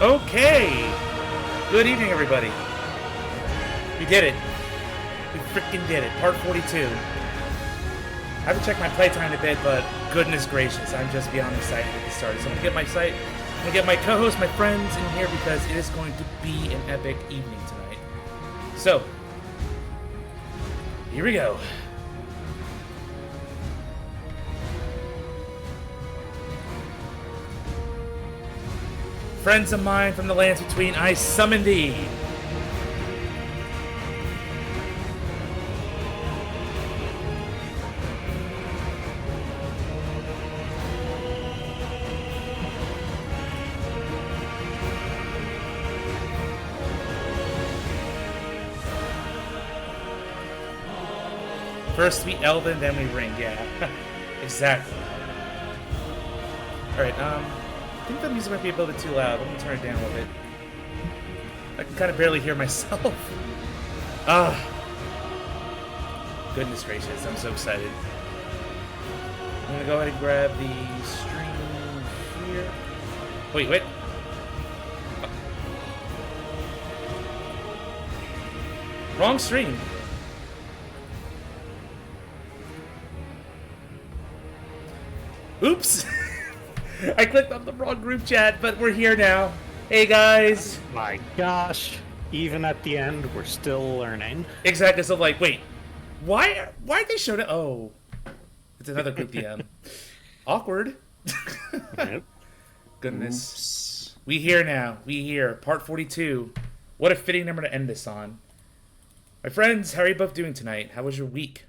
Okay! Good evening, everybody. We did it. We freaking did it. Part 42. I haven't checked my playtime a bit, but goodness gracious, I'm just beyond excited to get started. So I'm gonna get my co-host, my friends in here because it is going to be an epic evening tonight. So, here we go. Friends of mine from the lands between, I summon thee. First we Elden, then we ring. Yeah, exactly. All right. I think the music might be a little bit too loud. Let me turn it down a little bit. I can kind of barely hear myself. Goodness gracious, I'm so excited. I'm gonna go ahead and grab the stream here. Wait. Wrong stream. Oops. I clicked on the wrong group chat, but we're here now. Hey guys. My gosh. Even at the end, we're still learning. Exactly. So like, wait, why they showed it? Oh, it's another group DM. Awkward. Yep. Goodness. Oops. We here now. We here. Part 42. What a fitting number to end this on. My friends, how are you both doing tonight? How was your week?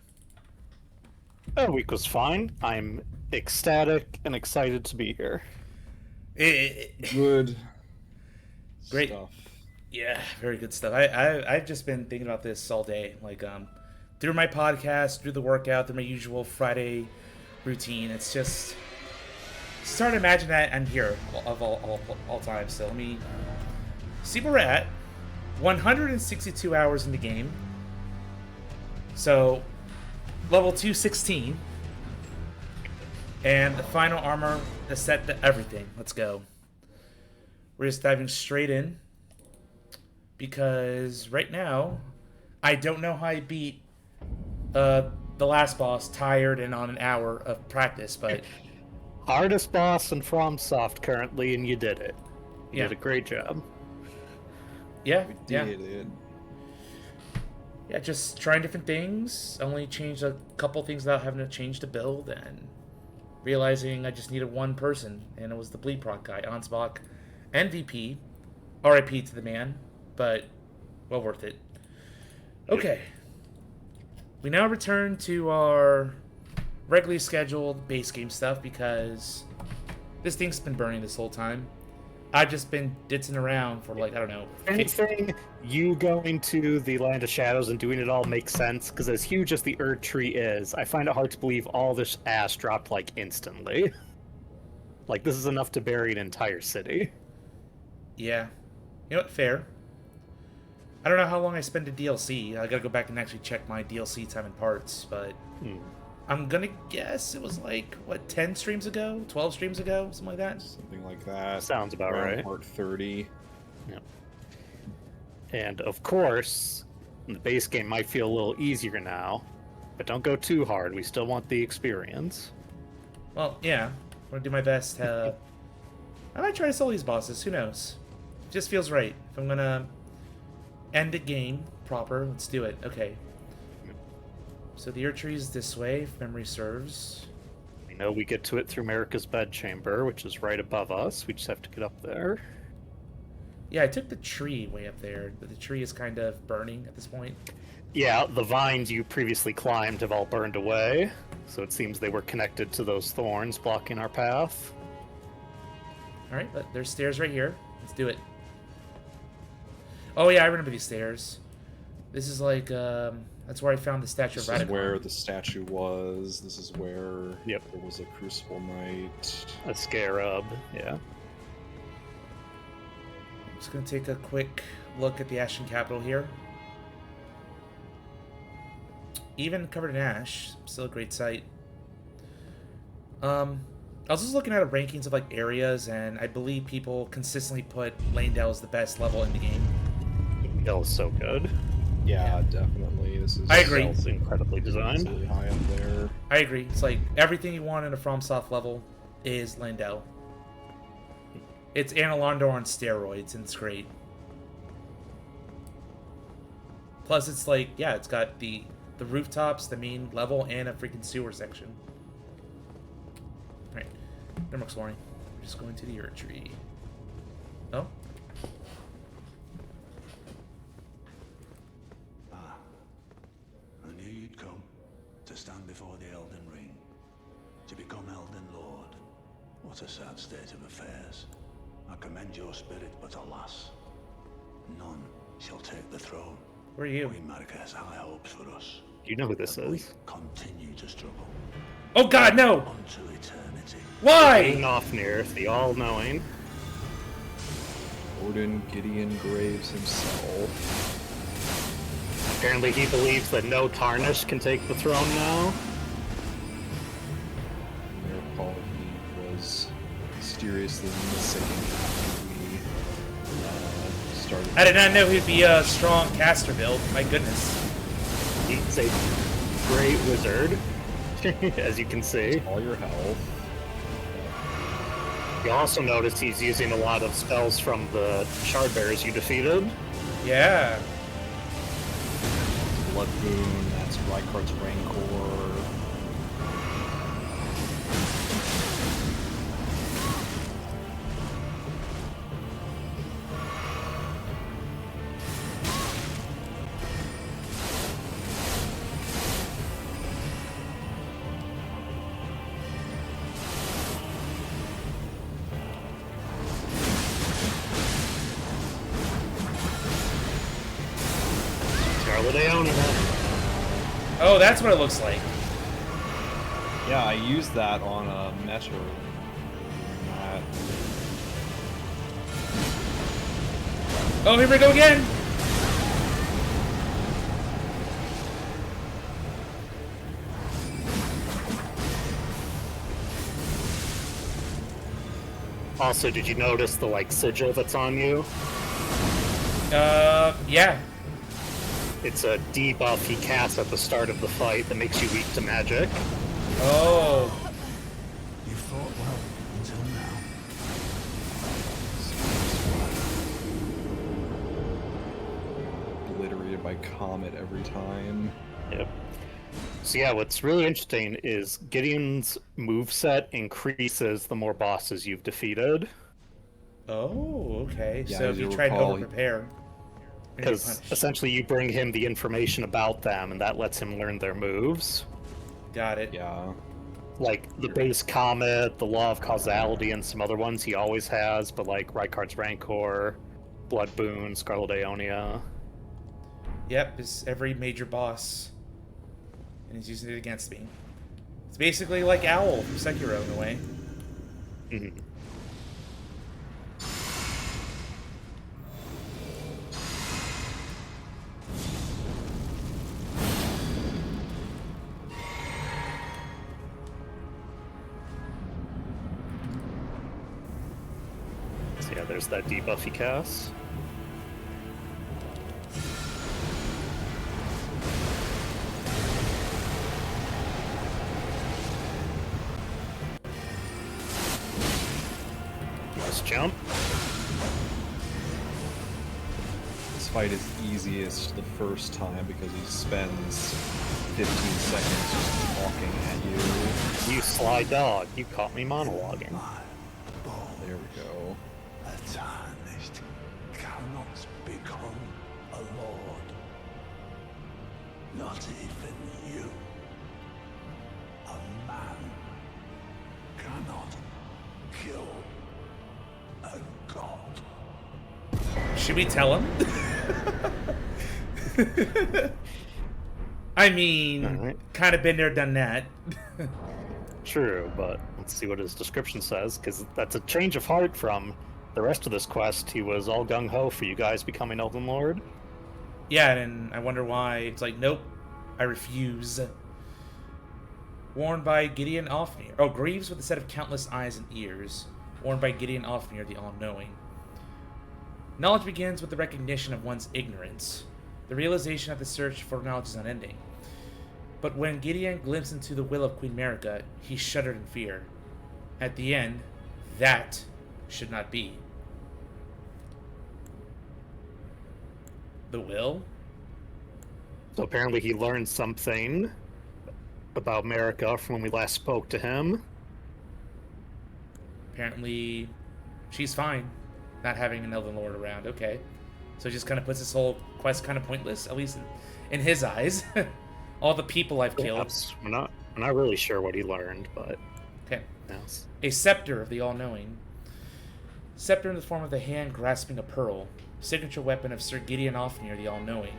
The week was fine. I'm ecstatic and excited to be here. Good Great. stuff. Yeah, very good stuff. I've just been thinking about this all day, like through my podcast, through the workout, through my usual Friday routine. It's just start to imagine that I'm here of all time. So let me see where we're at. 162 hours in the game. So level 216. And the final armor, the set, the everything. Let's go. We're just diving straight in. Because right now, I don't know how I beat the last boss tired and on an hour of practice, but... Hardest boss in Fromsoft currently, and you did it. You Yeah. did a great job. Yeah, We yeah. did it. Yeah, just trying different things. Only changed a couple things without having to change the build, and realizing I just needed one person, and it was the Bleed Proc guy, Ansbach, MVP. RIP to the man, but well worth it. Okay. We now return to our regularly scheduled base game stuff because this thing's been burning this whole time. I've just been ditzing around for like, I don't know. Anything, you going to the Land of Shadows and doing it all makes sense, because as huge as the Erd Tree is, I find it hard to believe all this ash dropped like instantly. Like, this is enough to bury an entire city. Yeah. You know what? Fair. I don't know how long I spent in DLC. I gotta go back and actually check my DLC time and parts, but I'm gonna guess it was like, what, 10 streams ago? 12 streams ago? Something like that? Something like that. Sounds about Around right. Part 30. Yep. And of course, the base game might feel a little easier now, but don't go too hard. We still want the experience. Well, yeah. I'm gonna do my best. I might try to solo these bosses. Who knows? It just feels right. If I'm gonna end the game proper, let's do it. Okay. So the Earth Tree is this way, if memory serves. We know we get to it through America's bedchamber, which is right above us. We just have to get up there. Yeah, I took the tree way up there, but the tree is kind of burning at this point. Yeah, the vines you previously climbed have all burned away, so it seems they were connected to those thorns blocking our path. Alright, but there's stairs right here. Let's do it. Oh yeah, I remember these stairs. This is like, that's where I found the statue This of is Radicon. where the statue was. This is where Yep. there was a Crucible Knight. A scarab, yeah. I'm just gonna take a quick look at the Ashen Capital here. Even covered in ash, still a great sight. I was just looking at rankings of like areas, and I believe people consistently put Lanedale as the best level in the game. That was so good. Yeah, definitely. This is I agree. That was incredibly designed. really high up there. I agree. It's like everything you want in a Fromsoft level is Lanedale. It's Analondor on steroids, and it's great. Plus, it's like, yeah, it's got the rooftops, the main level, and a freaking sewer section. Alright, no more exploring. We're just going to the Erd Tree. Oh? I knew you'd come to stand before the Elden Ring, to become Elden Lord. What a sad state of affairs. I commend your spirit, but alas, none shall take the throne. Where are you? Queen Marika has high hopes for us. Do you know who this But we is? continue to struggle Oh god, no! unto eternity. Why? Ofnir, the all-knowing. Gordon Gideon Graves himself. Apparently he believes that no Tarnish can take the throne now. I recall he was mysteriously missing after we started. I did not know he'd be a strong caster build. My goodness. He's a great wizard, as you can see. All your health. You also notice he's using a lot of spells from the Shardbearers you defeated. Yeah. Blood Boon, that's Rykart's Rancor. Oh, that's what it looks like. Yeah, I used that on a Metro. Oh, here we go again! Also, did you notice the, like, sigil that's on you? Yeah. It's a debuff he casts at the start of the fight that makes you weak to magic. Oh. You fought well until now. Obliterated by Comet every time. Yep. So yeah, what's really interesting is Gideon's moveset increases the more bosses you've defeated. Oh, okay. Yeah, So as if you you try to recall, over-prepare... Because essentially you bring him the information about them, and that lets him learn their moves. Got it. Yeah. Like the base Comet, the Law of Causality, and some other ones he always has, but like Rykart's Rancor, Blood Boon, Scarlet Aeonia. Yep, it's every major boss. And he's using it against me. It's basically like Owl from Sekiro in a way. Mm-hmm. So yeah, there's that debuff he casts. Nice jump. This fight is easiest the first time because he spends 15 seconds just talking at you. You sly dog, you caught me monologuing. There we go. A tarnished cannot become a lord. Not even you. A man cannot kill a god. Should we tell him? I mean, Alright. kind of been there, done that. True, but let's see what his description says, because that's a change of heart from the rest of this quest. He was all gung-ho for you guys becoming Elden Lord. Yeah, and I wonder why. It's like, nope, I refuse. worn by Gideon Ofnir. Oh, Greaves with a set of countless eyes and ears, worn by Gideon Ofnir, the All-Knowing. Knowledge begins with the recognition of one's ignorance, the realization that the search for knowledge is unending. But when Gideon glimpsed into the will of Queen Marika, he shuddered in fear. At the end, that should not be. The will? So apparently he learned something about Marika from when we last spoke to him. Apparently, she's fine, not having an Elden Lord around. Okay. So it just kind of puts this whole quest kind of pointless, at least in his eyes. All the people I've killed. Yes, we're not really sure what he learned, but... Okay. Yes. A scepter of the All-Knowing. Scepter in the form of the hand grasping a pearl. Signature weapon of Sir Gideon Ofnir, the All-Knowing.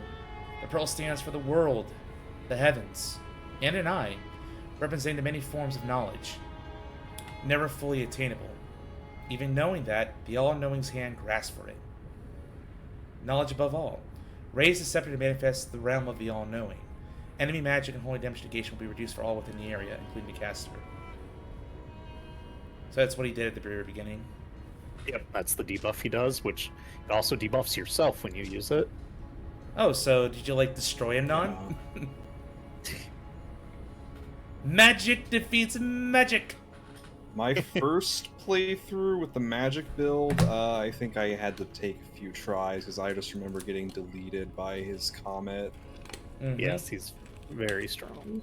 The pearl stands for the world, the heavens, and an eye, representing the many forms of knowledge. Never fully attainable. Even knowing that, the All-Knowing's hand grasps for it. Knowledge above all. Raise the scepter to manifest the realm of the All-Knowing. Enemy magic and holy damage negation will be reduced for all within the area, including the caster. So that's what he did at the very beginning. Yep, that's the debuff he does, which it also debuffs yourself when you use it. Oh, so did you like destroy him, Don? Magic defeats magic! My first playthrough with the magic build, I think I had to take a few tries because I just remember getting deleted by his comet. Mm-hmm. Yes, he's very strong.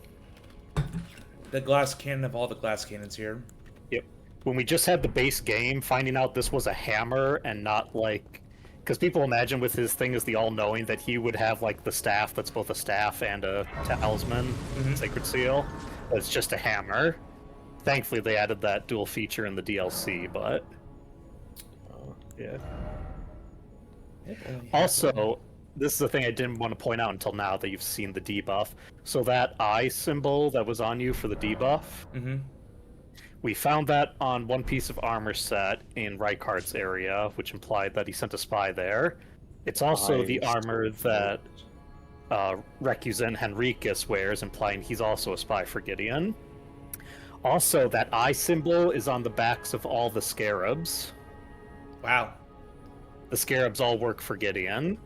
The glass cannon of all the glass cannons here. Yep. When we just had the base game, finding out this was a hammer and not like... Because people imagine with his thing as the All-Knowing that he would have like the staff that's both a staff and a talisman, Sacred Seal. But it's just a hammer. Thankfully they added that dual feature in the DLC, but... yeah. Also, this is the thing I didn't want to point out until now that you've seen the debuff. So that eye symbol that was on you for the debuff, we found that on one piece of armor set in Reichardt's area, which implied that he sent a spy there. It's also the armor that Recusant Henricus wears, implying he's also a spy for Gideon. Also, that eye symbol is on the backs of all the scarabs. Wow. The scarabs all work for Gideon.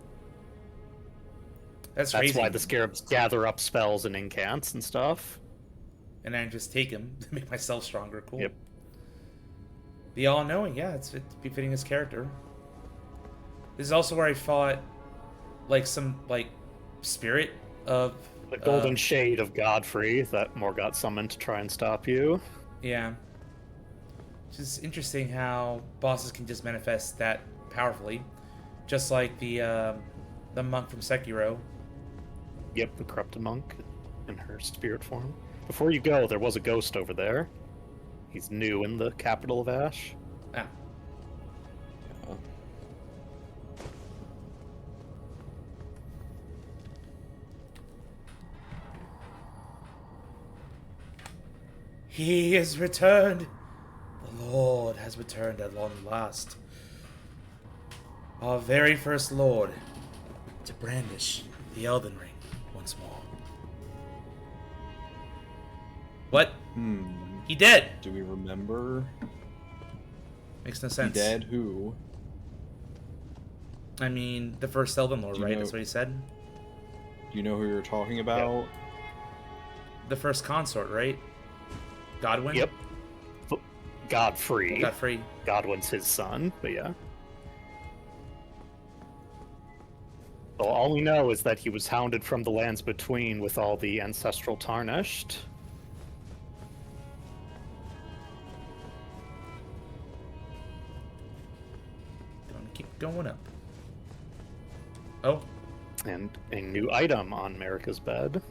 That's That's crazy. why the scarabs gather up spells and incants and stuff. And I just take him to make myself stronger. Cool. Yep. The All-Knowing, yeah, it's befitting his character. This is also where I fought, like, some, like, spirit of... The golden shade of Godfrey that Morgott summoned to try and stop you. Yeah. It's just interesting how bosses can just manifest that powerfully. Just like the monk from Sekiro. Yep, the corrupted monk in her spirit form. Before you go, there was a ghost over there. He's new in the capital of Ash. Ah. He is returned. The Lord has returned at long last. Our very first Lord to brandish the Elden Ring once more. What? He dead. Do we remember? Makes no sense. He dead who? I mean, the first Elden Lord, Do you right? know- That's what he said. Do you know who you're talking about? The first consort, right? Godwin? Yep. Godfrey. Godfrey. Godwin's his son, but yeah. Well, all we know is that he was hounded from the lands between with all the ancestral tarnished. Gonna keep going up. Oh, And a new item on Marika's bed.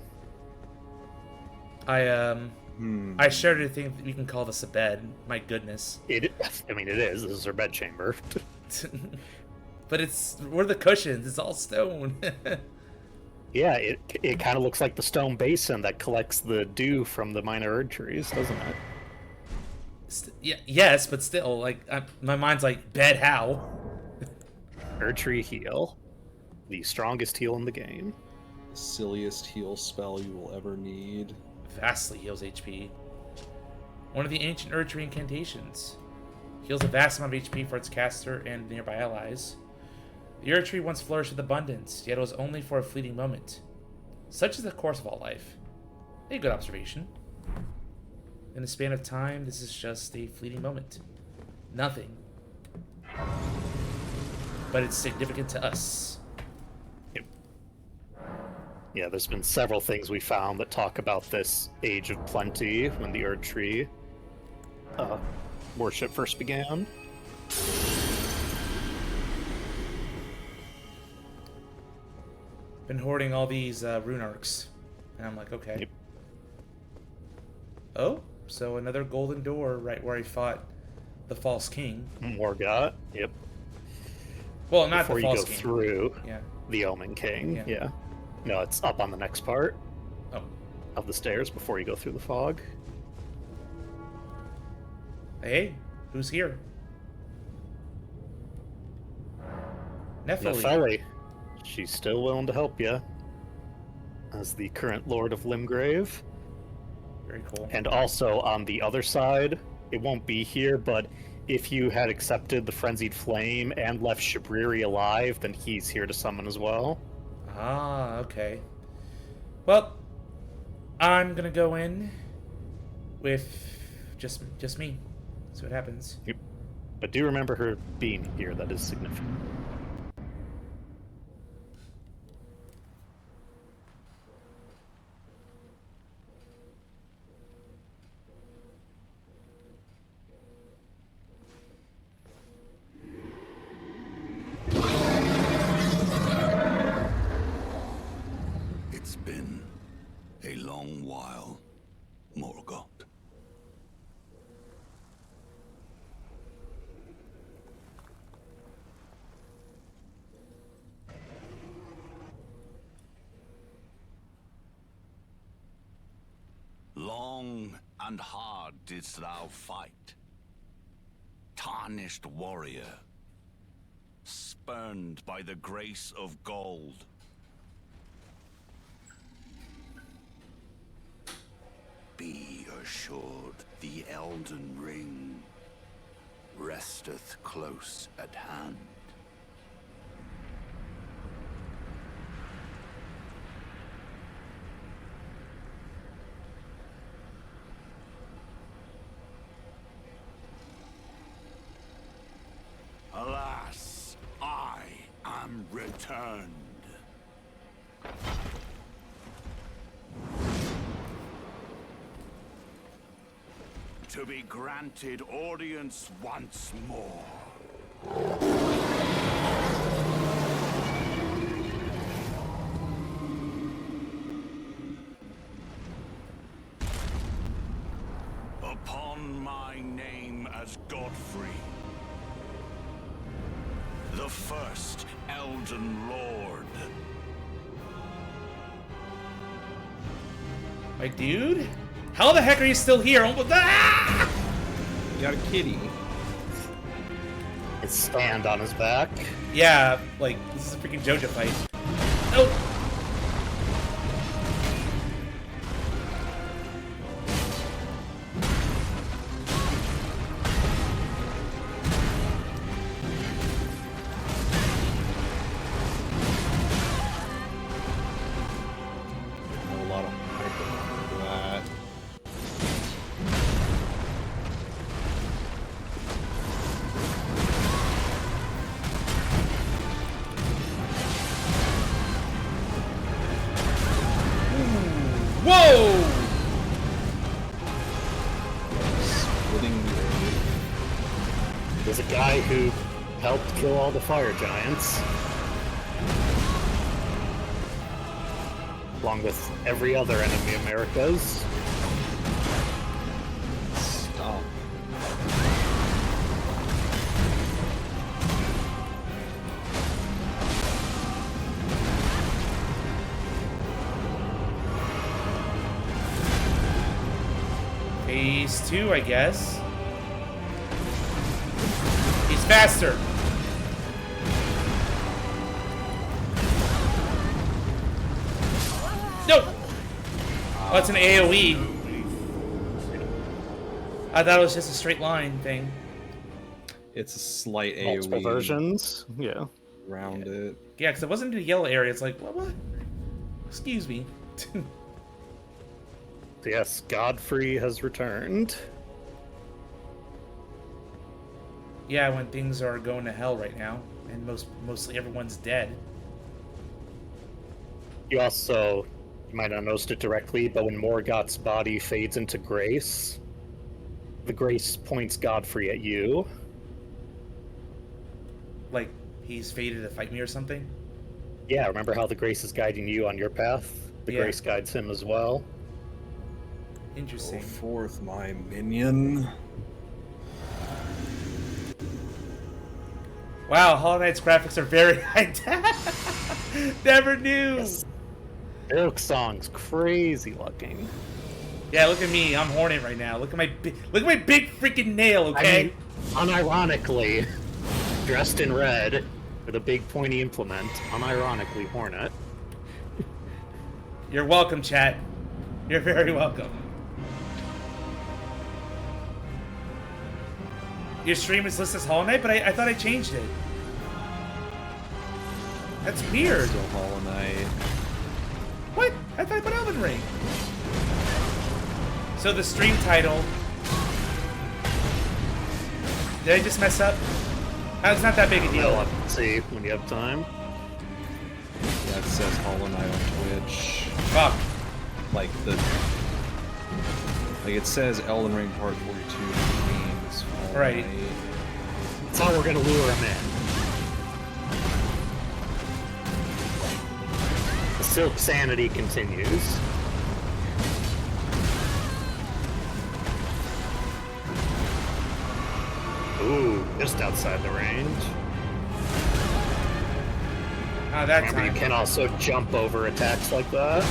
I shared a thing that we can call this a bed. My goodness. It is. This is her bedchamber. But where are the cushions? It's all stone. Yeah, it kind of looks like the stone basin that collects the dew from the minor Erd trees, doesn't it? Yeah, yes, but still, like, my mind's like, bed how? Erd tree heal. The strongest heal in the game. The silliest heal spell you will ever need. vastly heals HP. One of the ancient Erdtree incantations. Heals a vast amount of HP for its caster and nearby allies. The Erdtree once flourished with abundance, yet it was only for a fleeting moment. Such is the course of all life. A good observation. In the span of time, this is just a fleeting moment. Nothing. But it's significant to us. Yep. Yeah, there's been several things we found that talk about this age of plenty when the Erdtree worship first began. Been hoarding all these rune arcs. And I'm like, okay. Yep. Oh, so another golden door right where I fought the false king. Morgott, yep. Well, not Before the you false go king. through Yeah. the Omen King, Yeah. yeah. No, it's up on the next part Oh. of the stairs before you go through the fog. Hey, who's here? Nephili. Nephili. She's still willing to help you as the current Lord of Limgrave. Very cool. And also on the other side, it won't be here, but if you had accepted the Frenzied Flame and left Shabriri alive, then he's here to summon as well. Ah, okay. Well, I'm gonna go in with just me. See what happens. Yep. But do remember her being here, that is significant. It's been a long while, Morgott. Long and hard didst thou fight, tarnished warrior, spurned by the grace of gold. Be assured the Elden Ring resteth close at hand. Alas, I am returned. To be granted audience once more. Upon my name as Godfrey, the first Elden Lord. My dude? How the heck are you still here? Ah! You got a kitty. His stand on his back. Yeah, like, this is a freaking JoJo fight. Nope. A lot of hyper for that. Whoa! Splitting the earth. There's a guy who helped kill all the fire giants. Along with every other enemy Americas. Stop. Phase 2, I guess. He's faster. No! Oh, it's an AoE. I thought it was just a straight line thing. It's a slight Multiple AoE versions. Yeah. around it. Yeah, because it wasn't in the yellow area. It's like, what? Excuse me. So yes, Godfrey has returned. Yeah, when things are going to hell right now, and mostly everyone's dead. You might not noticed it directly, but when Morgoth's body fades into Grace, the Grace points Godfrey at you. Like, he's fated to fight me or something? Yeah, remember how the Grace is guiding you on your path? The Yeah. Grace guides him as well. Go Interesting. forth, my minion. Wow, Hollow Knight's graphics are very high-tech. Never knew. Yes. Ilk Song's crazy looking. Yeah, look at me. I'm Hornet right now. Look at my big freaking nail. Okay. I mean, unironically, dressed in red with a big pointy implement. Unironically, Hornet. You're welcome, chat. You're very welcome. Your stream is listed as Hollow Knight, but I thought I changed it. That's weird. Still Hollow Knight. What? I thought I put Elden Ring. So the stream title. Did I just mess up? It's not that big a deal. I'll have to see when you have time. Yeah, it says Hollow Knight on Twitch. Fuck. Like it says Elden Ring Part 42 means Hollow Right. Knight. That's how we're gonna lure him in. The Silk Sanity continues. Ooh, just outside the range. Ah, that Remember, you time. can also jump over attacks like that.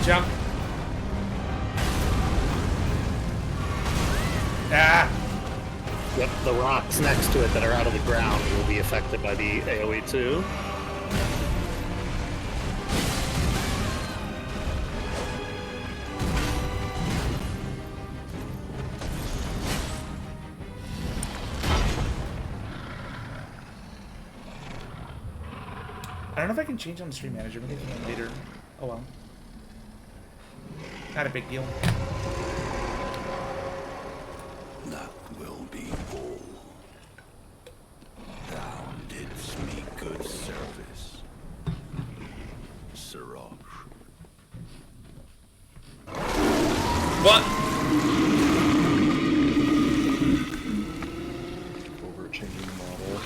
Jump. Ah. Yep, the rocks next to it that are out of the ground will be affected by the AoE too. I don't know if I can change on the stream manager. Maybe I can later. Oh well. Not a big deal. That will be all. Thou didst me good service, Sirach. What? Over changing the model.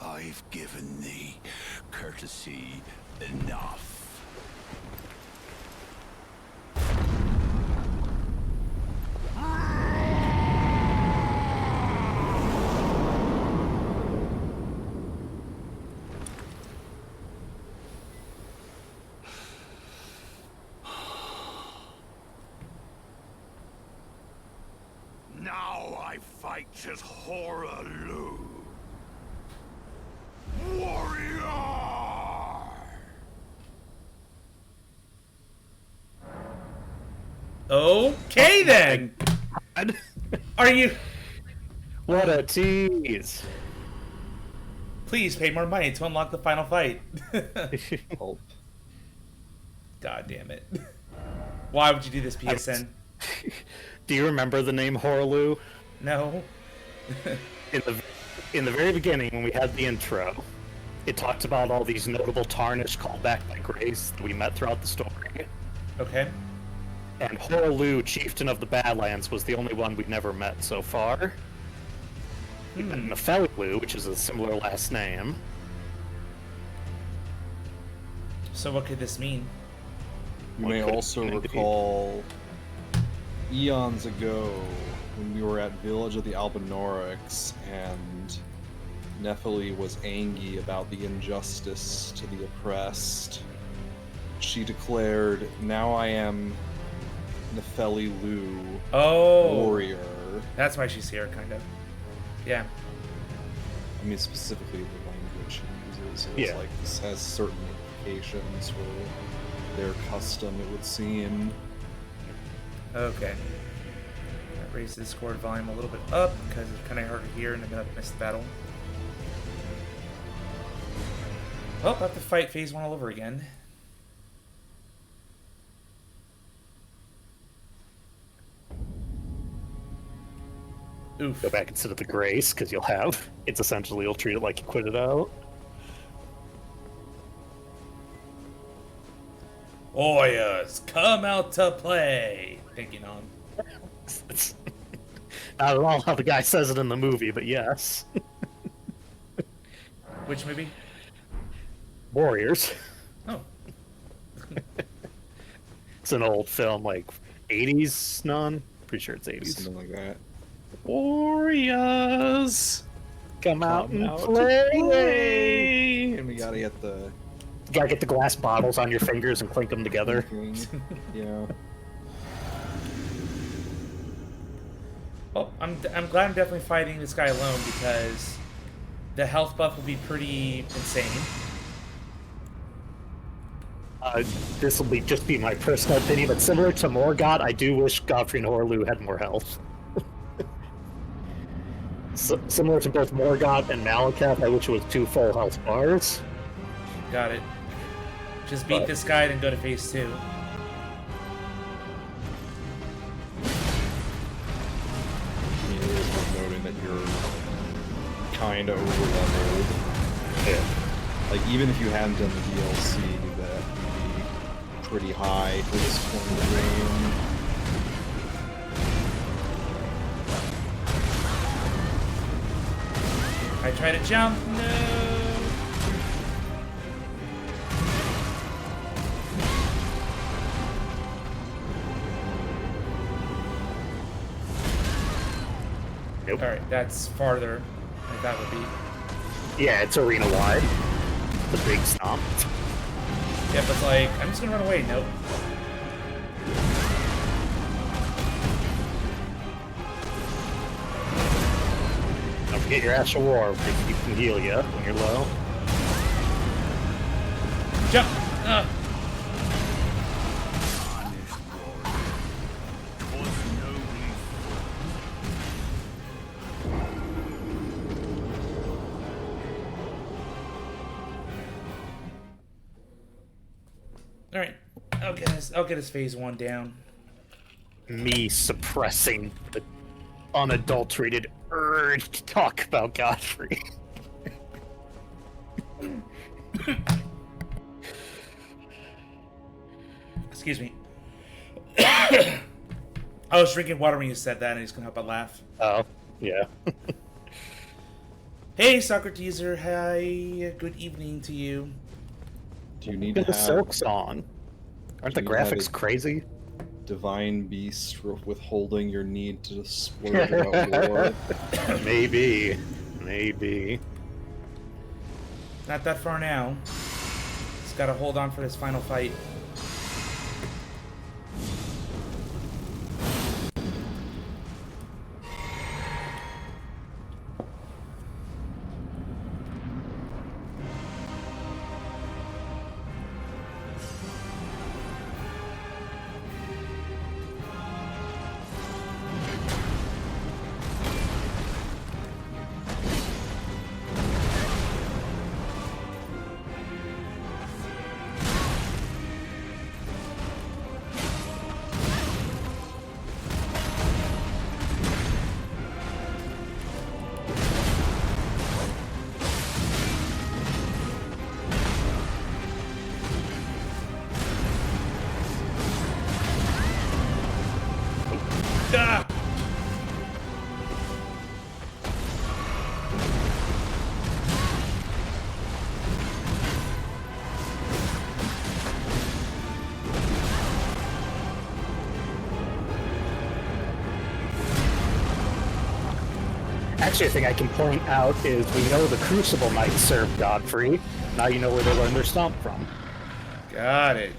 I've given thee courtesy enough. Now I fight as Horalu. Warrior! Okay then. Are you? What a tease! Please pay more money to unlock the final fight. Pulp. God damn it. Why would you do this, PSN? Do you remember the name Horlu? No. In the very beginning, when we had the intro, it talked about all these notable tarnished called back by Grace that we met throughout the story. Okay. And Horlu, Chieftain of the Badlands, was the only one we've never met so far. We met Nefelilu, which is a similar last name. So what could this mean? You What may could it also be? recall eons ago when we were at Village of the Albinorix and Nephili was angry about the injustice to the oppressed. She declared, "Now I am Nefelilu, Oh, warrior." that's why she's here, kind of. Yeah. I mean, specifically the language she uses. So Yeah. it's like this has certain implications for their custom, it would seem. Okay. I raised the Discord volume a little bit up because it's kind of hard to hear and I'm gonna miss the battle. Well, I'll have to fight phase 1 all over again. Oof. Go back instead of the Grace, because it's essentially, you'll treat it like you quit it out. Warriors, come out to play! Thinking on. It's not at all how the guy says it in the movie, but yes. Which movie? Warriors. Oh. It's an old film, like 80s, pretty sure it's 80s. Something like that. Warriors, come out and out to play. And we gotta get the You gotta get the glass bottles on your fingers and clink them together. thing. Yeah. Well, I'm glad I'm definitely fighting this guy alone because the health buff will be pretty insane. This will just be my personal opinion, but similar to Morgoth, I do wish Godfrey and Horlu had more health. Similar to both Morgoth and Malakath, I wish it was 2 full health bars. Got it. Just beat this guy and go to phase 2. It is worth noting that you're kind of overleveled. Yeah. Like, even if you hadn't done the DLC, that'd be pretty high for this point in the game. I try to jump. No. Nope. All right, that's farther than that would be. Yeah, it's arena wide. The big stomp. Yeah, but it's like I'm just gonna run away. Nope. Don't forget your Ash of War, you can heal you when you're low. Jump. All right, I'll get his phase 1 down. Me suppressing the unadulterated urge to talk about Godfrey. Excuse me. I was drinking water when you said that, and he's gonna help but laugh. Oh, yeah. Hey, Socrateser. Hi. Good evening to you. Do you need Look to at the have silks on. Aren't the Do you have graphics a- crazy? Divine Beast withholding your need to splurge about war? Maybe. Maybe. Not that far now. Just gotta hold on for this final fight. Ah! Actually, a thing I can point out is we know the Crucible Knights served Godfrey. Now you know where they learned their stomp from. Got it.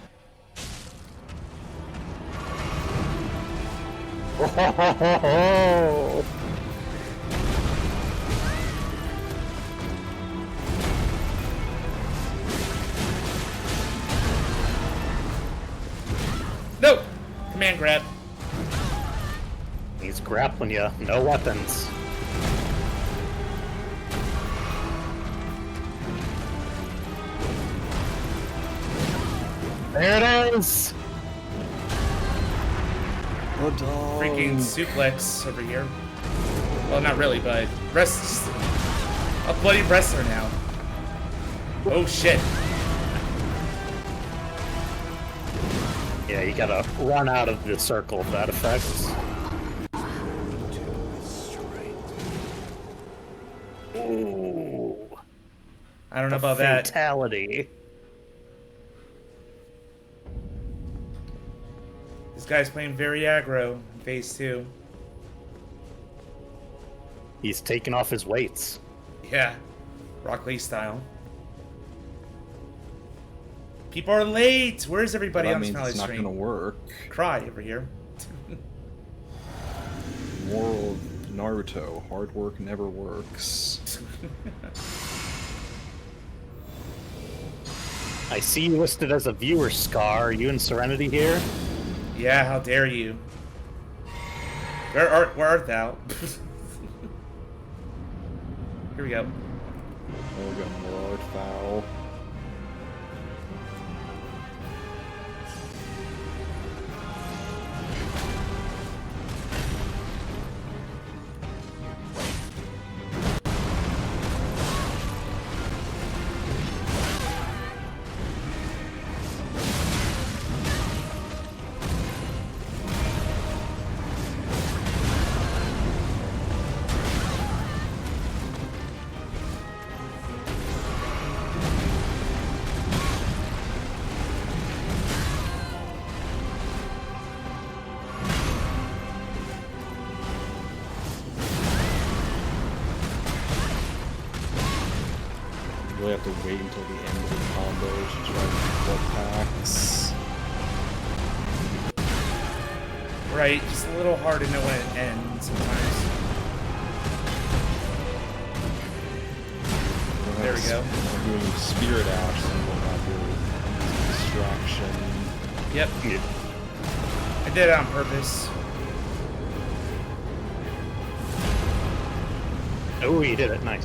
Oh, No! Command grab. he's grappling you. No weapons. There it is! The dog. Freaking suplex over here. Well, not really, but rest. A bloody wrestler now. Oh shit. Yeah, you gotta run out of the circle of that effect. Ooh. I don't know about that. Fatality. This guy's playing very aggro in phase 2. He's taking off his weights. Yeah. Rock Lee style. People are late! Where's everybody That on this means finale it's not stream? gonna work. Cry over here. Moral of Naruto: hard work never works. I see you listed as a viewer, Scar. Are you in Serenity here? Yeah, how dare you? Where art thou? Here we go. Morgan Lord Foul. Really have to wait until the end of the combo to try to blood packs. Right, just a little hard to know when it ends sometimes. There we go. I'm doing Spirit Ash, so we'll have your distraction. Yep. I did it on purpose. Oh, he did it. Nice.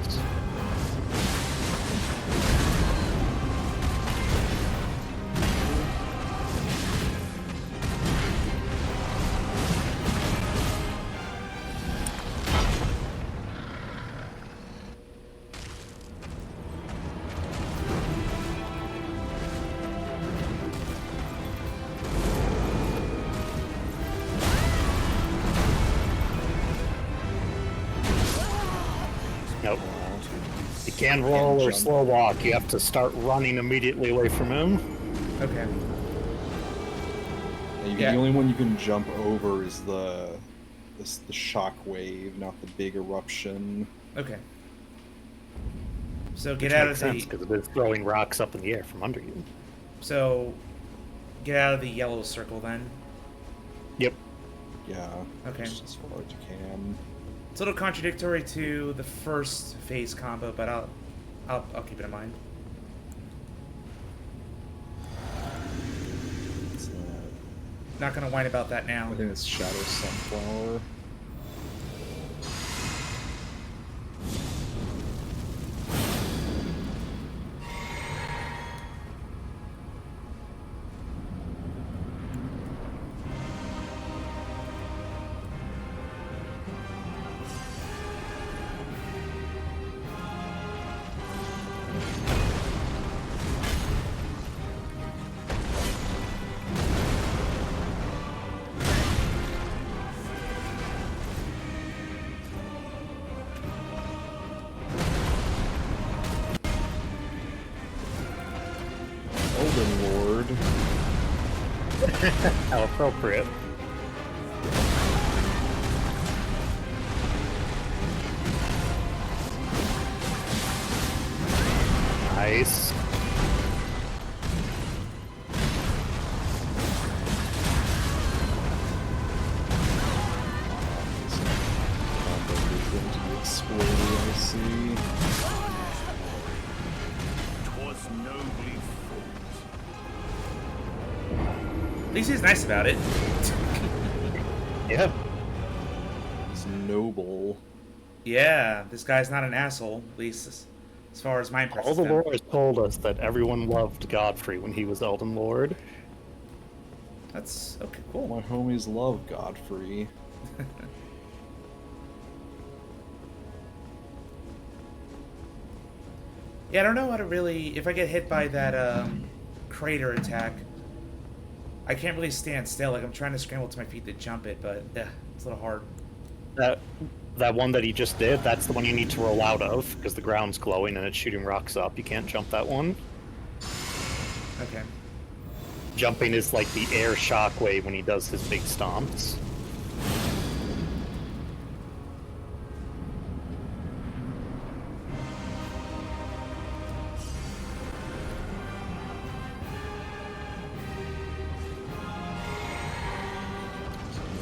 Nope. You can't roll or slow walk. You have to start running immediately away from him. Okay. The only one you can jump over is the shock wave, not the big eruption. Okay. So get out of the. Because it is throwing rocks up in the air from under you. So get out of the yellow circle then. Yep. Yeah. Okay. Just as far as you can. It's a little contradictory to the first phase combo, but I'll keep it in mind. It's, Not gonna whine about that now. I think it's Shadow Sunflower. How appropriate. Nice. I see. Twas nobly fought. At least he's nice about it. Yeah. It's noble. Yeah, this guy's not an asshole, at least as far as my impression. All the lore has told us that everyone loved Godfrey when he was Elden Lord. That's okay, cool. My homies love Godfrey. Yeah, I don't know how to really... If I get hit by that crater attack, I can't really stand still. Like, I'm trying to scramble to my feet to jump it, but yeah, it's a little hard. That one that he just did, that's the one you need to roll out of, because the ground's glowing and it's shooting rocks up. You can't jump that one. Okay. Jumping is like the air shockwave when he does his big stomps.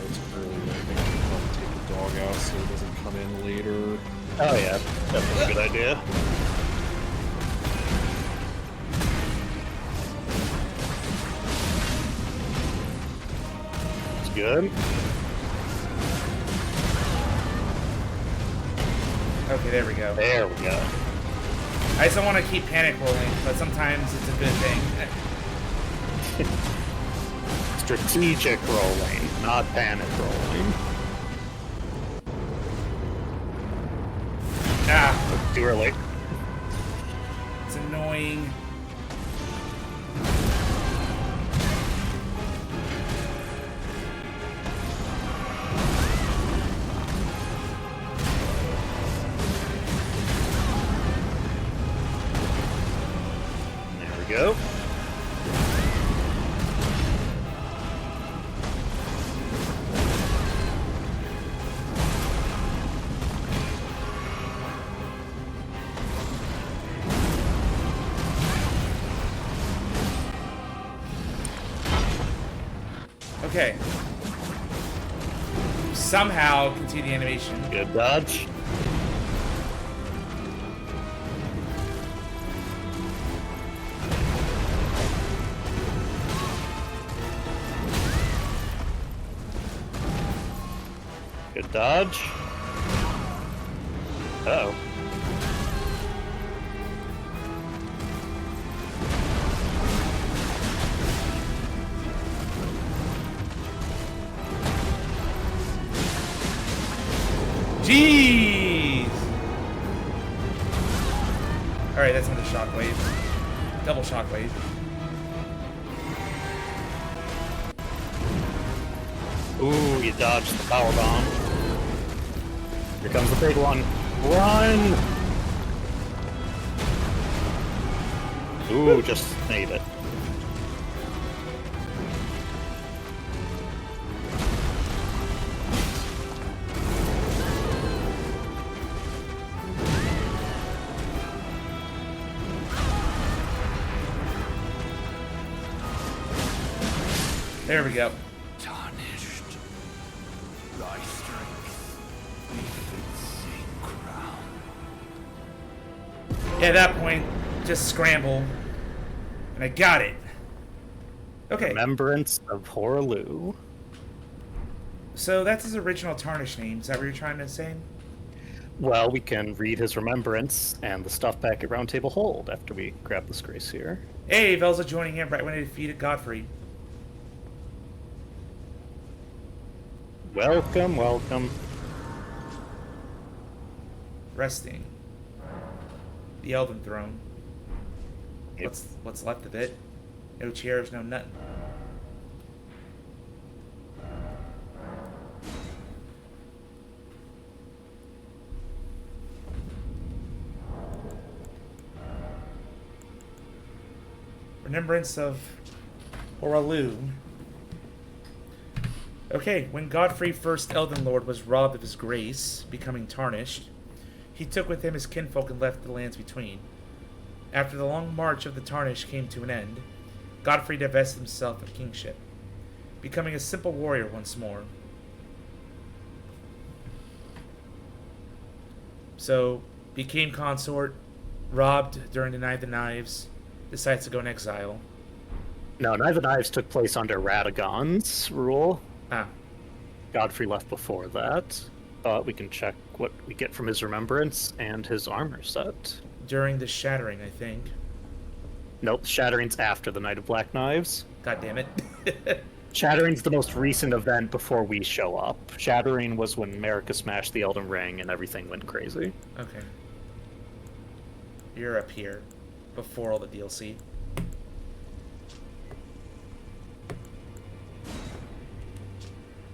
It's early. I think I'll probably take the dog out so it doesn't come in later. Oh yeah, definitely a good idea. It's good. Okay, there we go. There we go. I just don't want to keep panic rolling, but sometimes it's a good thing. Strategic rolling, not panic rolling. Ah, Too early. it's annoying. There we go. Okay. Somehow continue the animation. Good dodge. Good dodge. Uh-oh. Jeez! Alright, that's another shockwave. Double shockwave. Ooh, you dodged the power bomb. Here comes the big one. Run! Ooh, just made it. There we go. Tarnished. Thy strength befits a crown. Yeah, at that point, just scramble. And I got it. Okay, Remembrance of Horaloo. so that's his original Tarnish name. Is that what you're trying to say? Well, we can read his remembrance and the stuff back at Round Table Hold after we grab this grace here. Hey, Velza joining him right when he defeated Godfrey. Welcome, welcome. Resting. The Elven Throne. Yep. What's left of it? No chairs, no nothing. Remembrance of Horaloo. Okay, when Godfrey, first Elden Lord, was robbed of his grace, becoming tarnished, he took with him his kinfolk and left the lands between. After the long march of the tarnished came to an end, Godfrey divested himself of kingship, becoming a simple warrior once more. So, became consort, robbed during the Night of the Knives, decides to go in exile. No, Night of the Knives took place under Radagon's rule. Ah, Godfrey left before that. We can check what we get from his remembrance and his armor set. during the Shattering, I think. Nope, Shattering's after the Night of Black Knives. God damn it. Shattering's the most recent event before we show up. Shattering was when Marika smashed the Elden Ring and everything went crazy. Okay. You're up here, before all the DLC.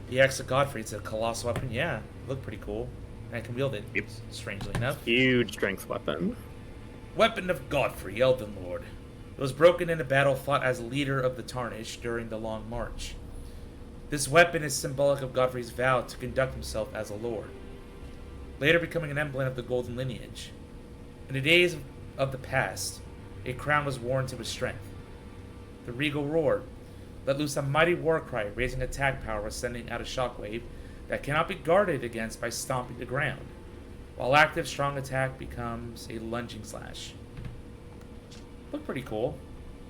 The Axe of Godfrey, it's a colossal weapon. Yeah, looked pretty cool. And I can wield it, Yep. strangely enough. Huge strength weapon. Weapon of Godfrey, Elden Lord. It was broken in a battle fought as leader of the Tarnished during the Long March. This weapon is symbolic of Godfrey's vow to conduct himself as a lord, later becoming an emblem of the Golden Lineage. In the days of the past, a crown was worn to his strength. The regal roar let loose a mighty war cry, raising attack power, sending out a shockwave that cannot be guarded against by stomping the ground, while active strong attack becomes a lunging slash. Look pretty cool.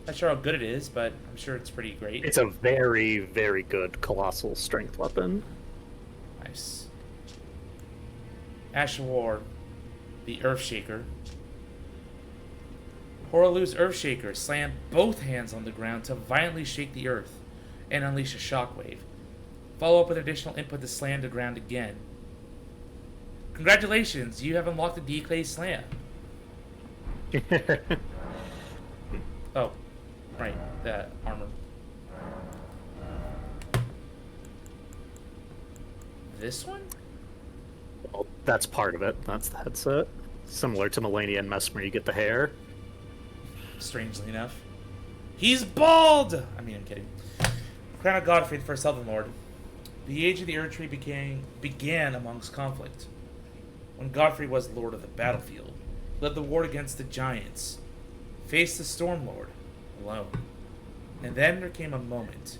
Not sure how good it is, but I'm sure it's pretty great. It's a very, very good colossal strength weapon. Nice. Ash of War, the Earthshaker. Horolu's Earthshaker slammed both hands on the ground to violently shake the earth and unleash a shockwave. Follow up with additional input to slam the ground again. Congratulations, you have unlocked the D-Clay Slam. Oh, right, that armor. This one? Well, that's part of it. That's the headset. Similar to Melania and Mesmer, you get the hair. Strangely enough. He's bald! I mean, I'm kidding. Crown of Godfrey, the first Elden Lord. The age of the Erd Tree began amongst conflict. When Godfrey was Lord of the battlefield, led the war against the giants, faced the Storm Lord alone. And then there came a moment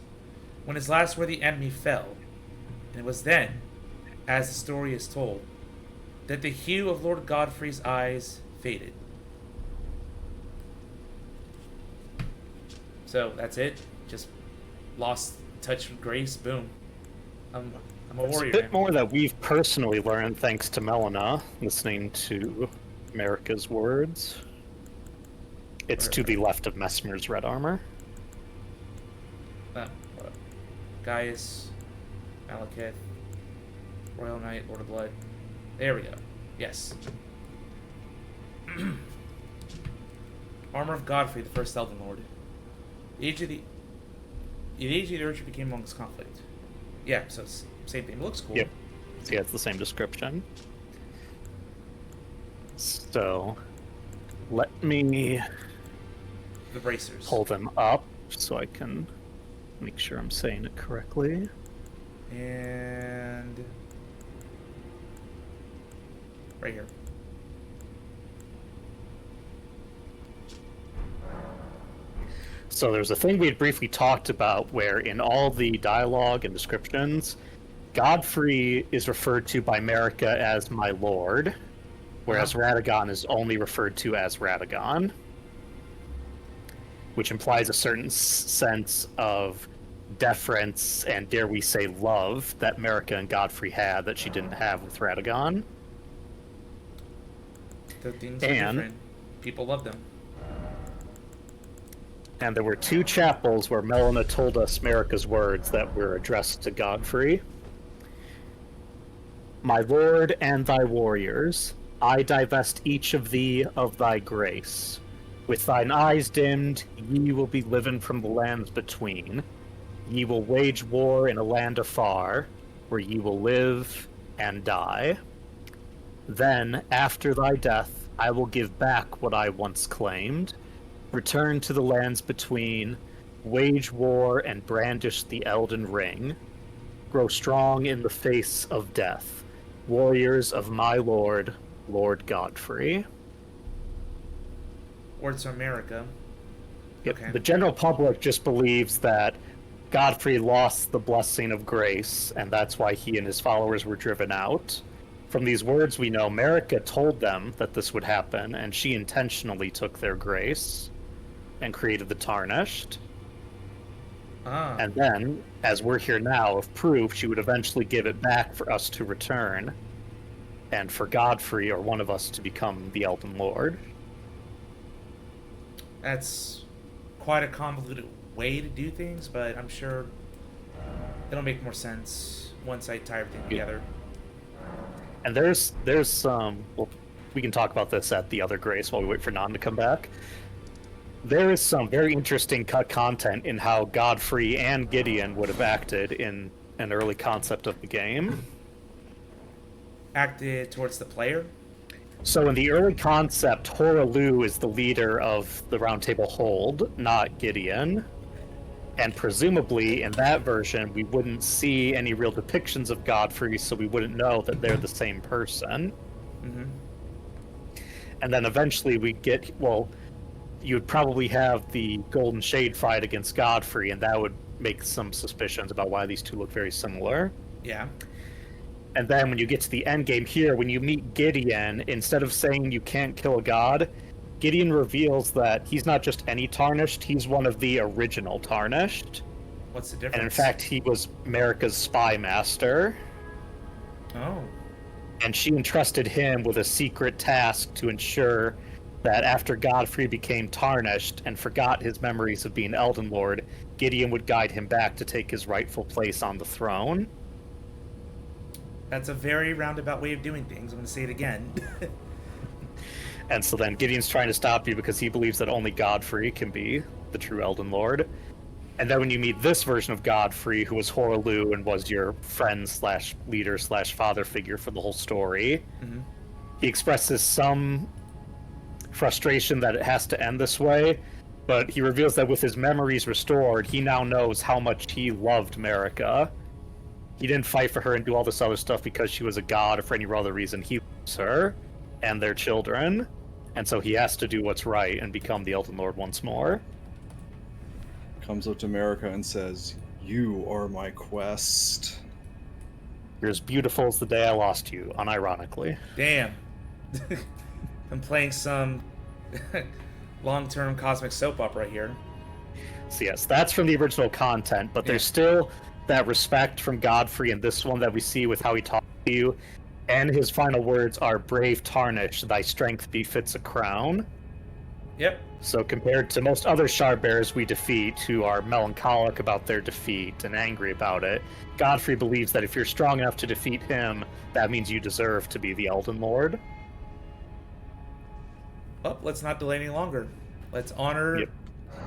when his last worthy enemy fell. And it was then, as the story is told, that the hue of Lord Godfrey's eyes faded. So that's it. Just lost touch with grace. Boom. I'm a There's warrior. a bit more that we've personally learned thanks to Melina, listening to Marika's words. It's to the left of Mesmer's red armor. What up? Gaius, Malekith, Royal Knight, Lord of Blood. There we go. Yes. Armor of Godfrey, the first Elden Lord. The age of the Erd became amongst conflict. Yeah, so it's same thing. It looks cool. Yep. So yeah, it's the same description. So, let me The bracers. pull them up so I can make sure I'm saying it correctly. And right here. So there's a thing we had briefly talked about where in all the dialogue and descriptions, Godfrey is referred to by Marika as my lord, whereas Radagon is only referred to as Radagon, which implies a certain sense of deference and, dare we say, love that Marika and Godfrey had that she didn't have with Radagon. The things are And- different. People love them. And there were two chapels where Melina told us Marika's words that were addressed to Godfrey. My lord and thy warriors, I divest each of thee of thy grace. With thine eyes dimmed, ye will be living from the lands between. Ye will wage war in a land afar, where ye will live and die. Then, after thy death, I will give back what I once claimed, return to the lands between, wage war and brandish the Elden Ring, grow strong in the face of death. Warriors of my lord, Lord Godfrey. Words from America. Yep. Okay. The general public just believes that Godfrey lost the blessing of grace, and that's why he and his followers were driven out. From these words, we know America told them that this would happen, and she intentionally took their grace and created the Tarnished. Ah. And then, as we're here now, if proof, she would eventually give it back for us to return, and for Godfrey or one of us to become the Elden Lord. That's quite a convoluted way to do things, but I'm sure it'll make more sense once I tie everything together. And there's some. Well, we can talk about this at the other grace while we wait for Nan to come back. There is some very interesting cut content in how Godfrey and Gideon would have acted in an early concept of the game. Acted towards the player? So in the early concept, Horalu is the leader of the Round Table Hold, not Gideon. And presumably, in that version, we wouldn't see any real depictions of Godfrey, so we wouldn't know that they're the same person. Mm-hmm. And then eventually we get, well, you would probably have the Golden Shade fight against Godfrey, and that would make some suspicions about why these two look very similar. Yeah. And then when you get to the end game here, when you meet Gideon, instead of saying you can't kill a god, Gideon reveals that he's not just any Tarnished, he's one of the original Tarnished. What's the difference? And in fact, he was Marika's spy master. Oh. And she entrusted him with a secret task to ensure that after Godfrey became Tarnished and forgot his memories of being Elden Lord, Gideon would guide him back to take his rightful place on the throne. That's a very roundabout way of doing things. I'm going to say it again. And so then Gideon's trying to stop you because he believes that only Godfrey can be the true Elden Lord. And then when you meet this version of Godfrey, who was Horalu and was your friend slash leader slash father figure for the whole story, he expresses some frustration that it has to end this way, but he reveals that with his memories restored, he now knows how much he loved Marika. He didn't fight for her and do all this other stuff because she was a god or for any other reason. He loves her and their children, and so he has to do what's right and become the Elden Lord once more. Comes up to America and says, "You are my quest." You're as beautiful as the day I lost you, unironically. Damn. I'm playing some long-term cosmic soap opera here. So yes, that's from the original content, but there's still that respect from Godfrey in this one that we see with how he talks to you, and his final words are, "Brave Tarnish, thy strength befits a crown." Yep. So compared to most other shard bearers we defeat who are melancholic about their defeat and angry about it, Godfrey believes that if you're strong enough to defeat him, that means you deserve to be the Elden Lord. Well, let's not delay any longer. Let's honor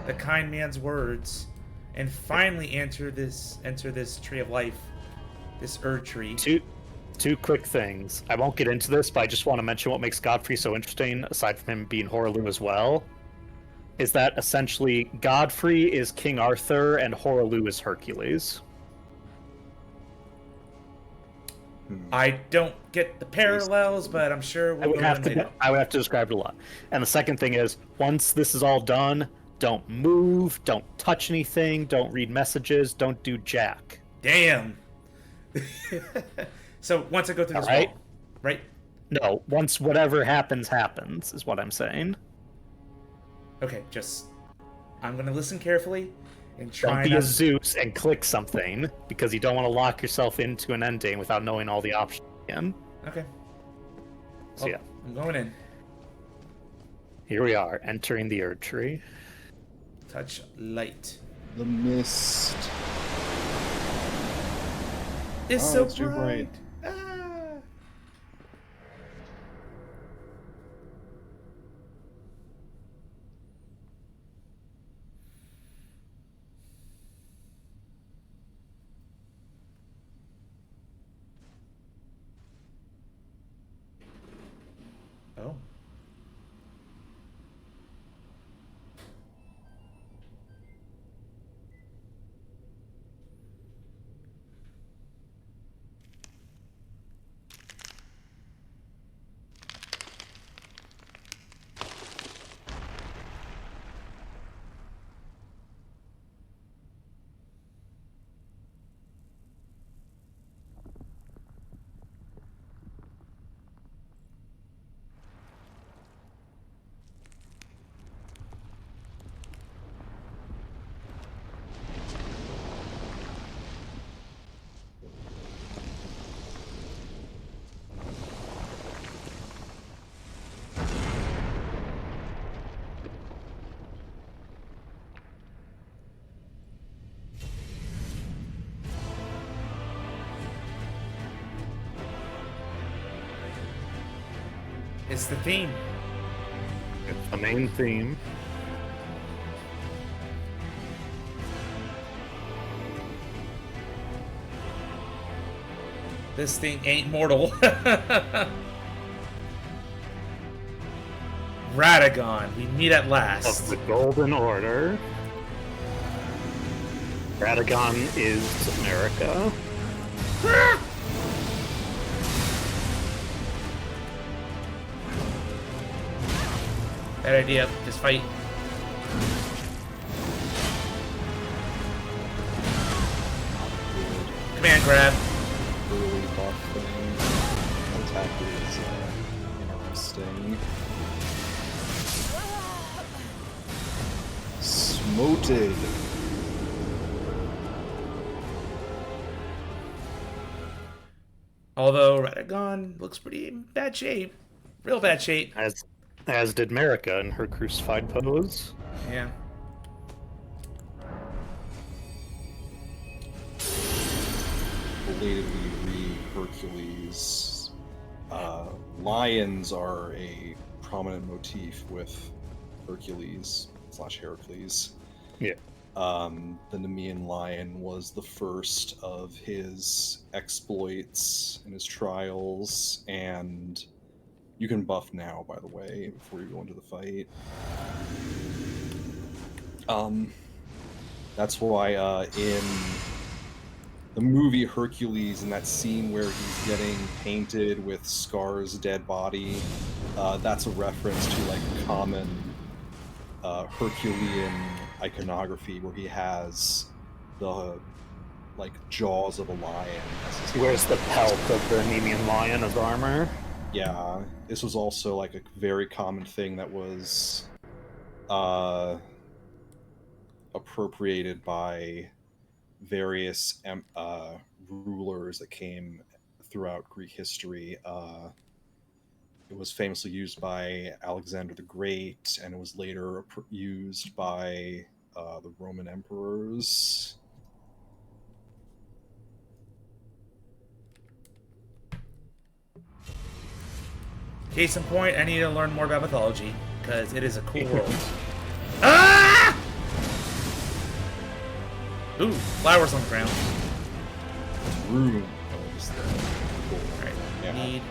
the kind man's words and finally enter this tree of life, this Erd tree. Two quick things. I won't get into this, but I just want to mention what makes Godfrey so interesting, aside from him being Horalu as well, is that essentially Godfrey is King Arthur and Horalu is Hercules. I don't get the parallels, but I'm sure we'll go into it. I would have to describe it a lot. And the second thing is, once this is all done, don't move, don't touch anything, don't read messages, don't do jack. Damn. So once I go through this wall, right? No, once whatever happens, is what I'm saying. Okay, I'm going to listen carefully and try Don't be a Zeus and click something, because you don't want to lock yourself into an ending without knowing all the options again. Okay. So yeah. I'm going in. Here we are, entering the Erd Tree. Touch light. The mist. It's so it's too bright. Ah. Oh. It's the theme. It's the main theme. This thing ain't mortal. Radagon, we meet at Of last. the Golden Order. Radagon is America. Bad idea. Just fight. Command grab. Early buff thing. Attack is interesting. Smoted. Although Radagon looks pretty in bad shape. Real bad shape. As did Marika in her crucified pose. Yeah. Belatedly read Hercules. Lions are a prominent motif with Hercules / Heracles. Yeah. The Nemean lion was the first of his exploits and his trials, and you can buff now, by the way, before you go into the fight. That's why in the movie Hercules, in that scene where he's getting painted with Scar's dead body, that's a reference to like common Herculean iconography, where he has the like jaws of a lion. He wears the pelt of the Nemean lion as armor. Yeah, this was also like a very common thing that was appropriated by various rulers that came throughout Greek history. It was famously used by Alexander the Great, and it was later used by the Roman emperors. Case in point, I need to learn more about mythology, because it is a cool world. Ah! Ooh, flowers on the ground. Rune. Cool. Alright, Yeah. need...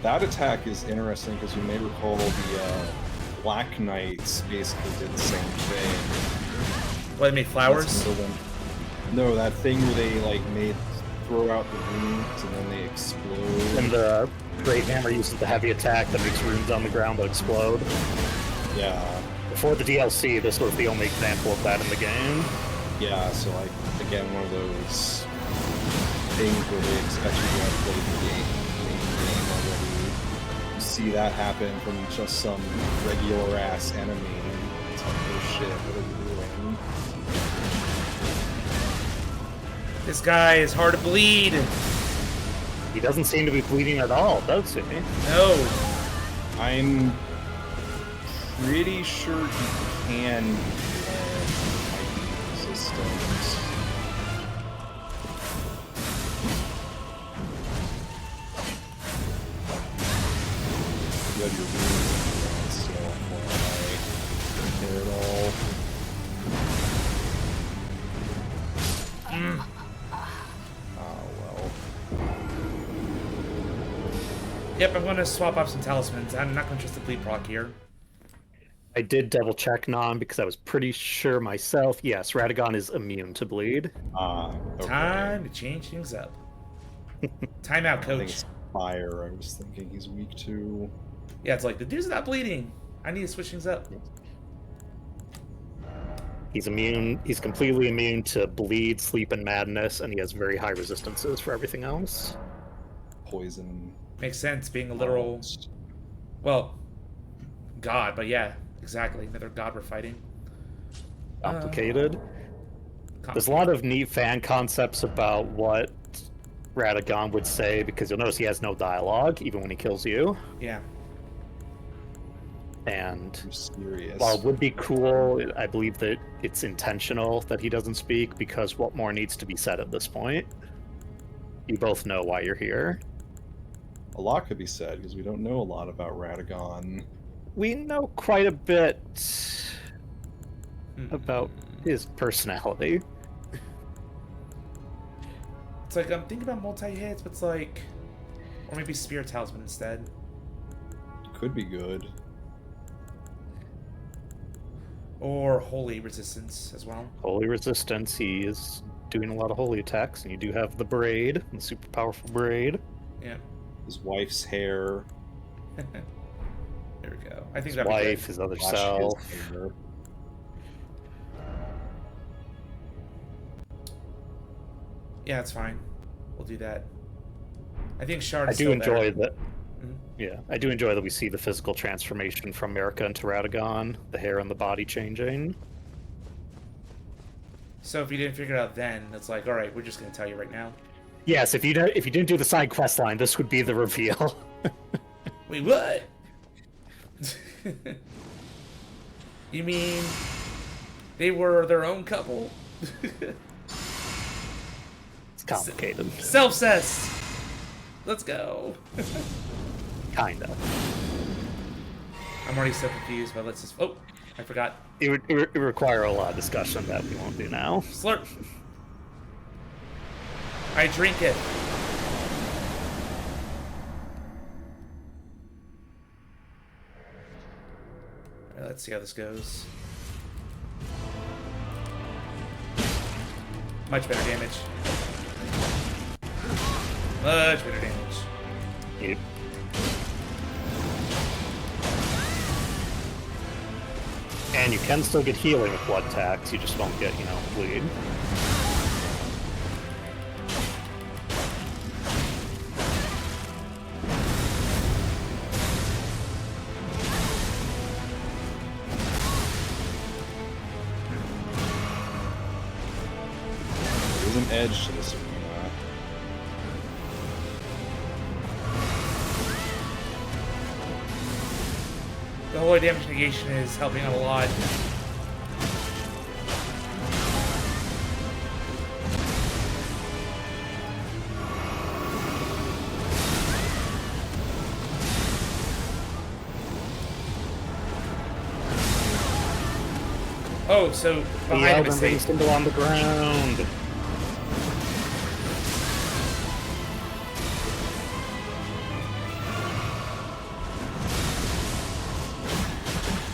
That attack is interesting because you may recall the Black Knights basically did the same thing. What, they made flowers? That's another one. No, that thing where they like throw out the runes and then they explode. And the Great Hammer uses the heavy attack that makes runes on the ground that explode. Yeah. Before the DLC, this was the only example of that in the game. Yeah, so like, again, one of those things where they expect you to have played the game already. You see that happen from just some regular ass enemy. It's like, oh shit, what are we doing? This guy is hard to bleed. He doesn't seem to be bleeding at all, does he? No. I'm pretty sure he can be resistant. You have your wounds still, I don't care at all. Oh well. Yep, I'm gonna swap off some talismans. I'm not gonna trust the bleed proc here. I did double check Non because I was pretty sure myself. Yes, Radagon is immune to bleed. Okay. Time to change things up. Time out, I think coach. it's fire. I was thinking he's weak to. Yeah, it's like, the dude's not bleeding. I need to switch things up. He's immune. He's completely immune to bleed, sleep, and madness, and he has very high resistances for everything else. Poison. Makes sense, being a literal, well, god, but yeah, exactly. Another god we're fighting. Complicated. There's a lot of neat fan concepts about what Radagon would say, because you'll notice he has no dialogue, even when he kills you. Yeah. And Mysterious. while it would be cool, I believe that it's intentional that he doesn't speak, because what more needs to be said at this point? You both know why you're here. A lot could be said because we don't know a lot about Radagon. We know quite a bit about his personality. It's like I'm thinking about multi-hits, but it's like, or maybe Spirit Talisman instead. Could be good. Or Holy Resistance as well. Holy Resistance, he is doing a lot of holy attacks, and you do have the braid, the super powerful braid. Yeah. His wife's hair. There we go. I think His that'd be wife, good. his other Slash self. his hair. Yeah, it's fine. We'll do that. I think Shard I is do still enjoy there. that. Yeah, I do enjoy that we see the physical transformation from Marika into Radagon, the hair and the body changing. So if you didn't figure it out then, it's like, all right, we're just gonna tell you right now. Yes, if you didn't do the side quest line, this would be the reveal. Wait, what? You mean they were their own couple? It's complicated. Self-cessed. Let's go. Kinda. I'm already so confused, but let's just. Oh, I forgot. It would require a lot of discussion that we won't do now. Slurp. I drink it. All right, let's see how this goes. Much better damage. Much better damage. Yep. And you can still get healing with blood tax, you just won't get, bleed. There's an edge to this arena. The holy damage negation is helping out a lot. Oh, so behind him Elden is Ring safe. symbol on the ground.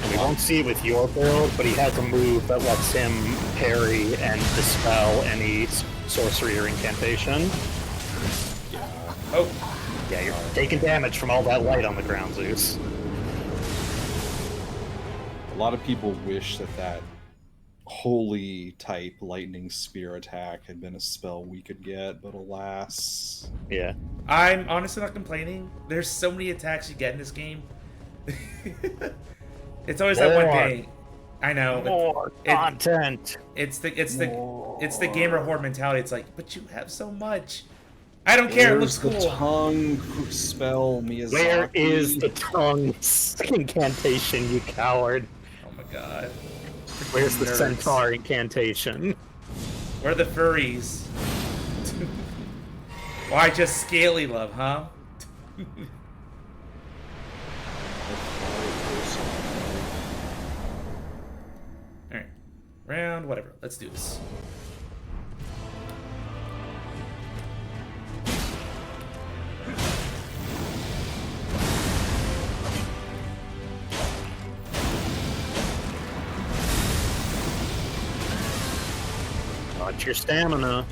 And we won't see it with your build, but he has a move that lets him parry and dispel any sorcery or incantation. Oh, Yeah, you're taking damage from all that light on the ground, Zeus. A lot of people wish that holy type lightning spear attack had been a spell we could get, but alas. Yeah. I'm honestly not complaining. There's so many attacks you get in this game. It's always that one More. thing. I know. but More content. It's the gamer horde mentality. It's like, but you have so much. I don't care. It looks Where's the cool. tongue spell, Miyazaki? Where is the tongue incantation, you coward? Oh my god. Where's the Nerds. centaur incantation? Where are the furries? Why just scaly love, huh? Alright. Round, whatever. Let's do this. Watch your stamina.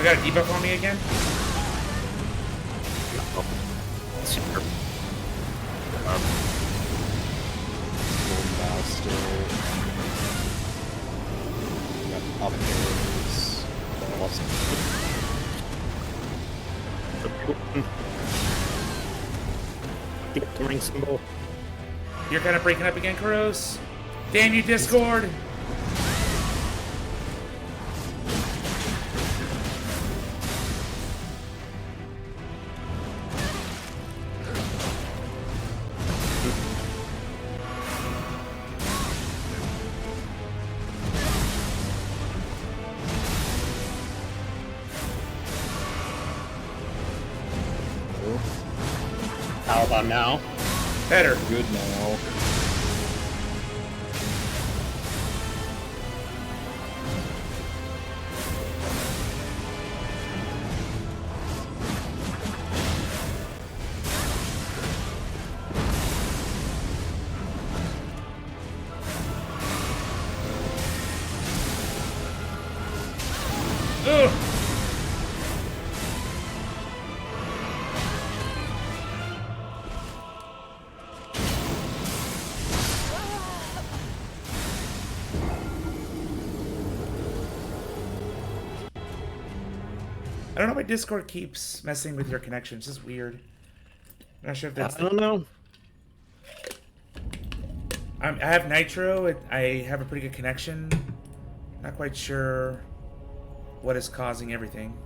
got a debuff on me again? Super. Master. Got up airs. Get the ring symbol. You're kind of breaking up again, Kuros. Damn you, Discord! How about now? Better. Good now. Ugh! I don't know why Discord keeps messing with your connection. It's just weird. I'm not sure if that's... I don't know. I have Nitro. I have a pretty good connection. Not quite sure what is causing everything.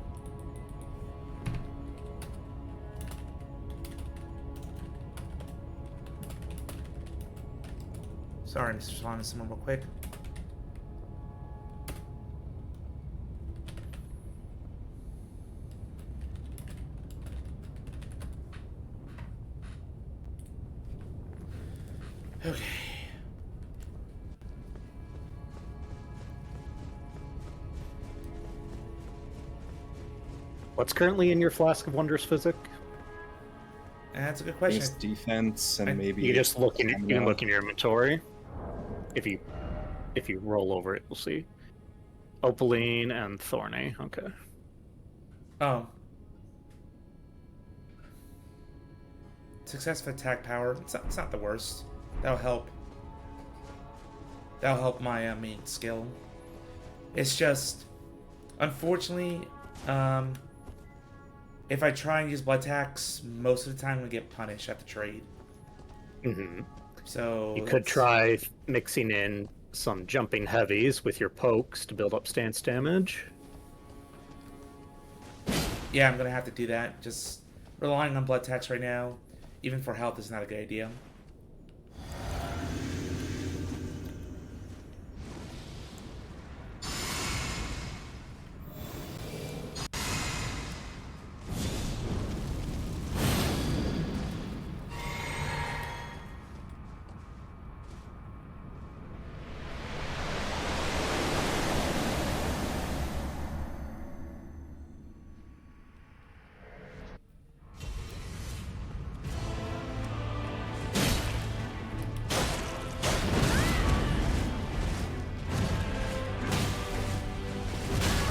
Sorry, I'm just responding to someone real quick. Okay. What's currently in your Flask of Wondrous Physic? That's a good question. Base defense and maybe You just look in. You stamina. can look in your inventory. If you roll over it, you'll see Opaline and Thorny. Okay. Oh. Successful attack power. It's not the worst. That'll help. That'll help my main skill. It's just, unfortunately, if I try and use blood attacks, most of the time we get punished at the trade. Mm-hmm. So You could try mixing in some jumping heavies with your pokes to build up stance damage. Yeah, I'm gonna have to do that. Just relying on blood attacks right now, even for health, is not a good idea.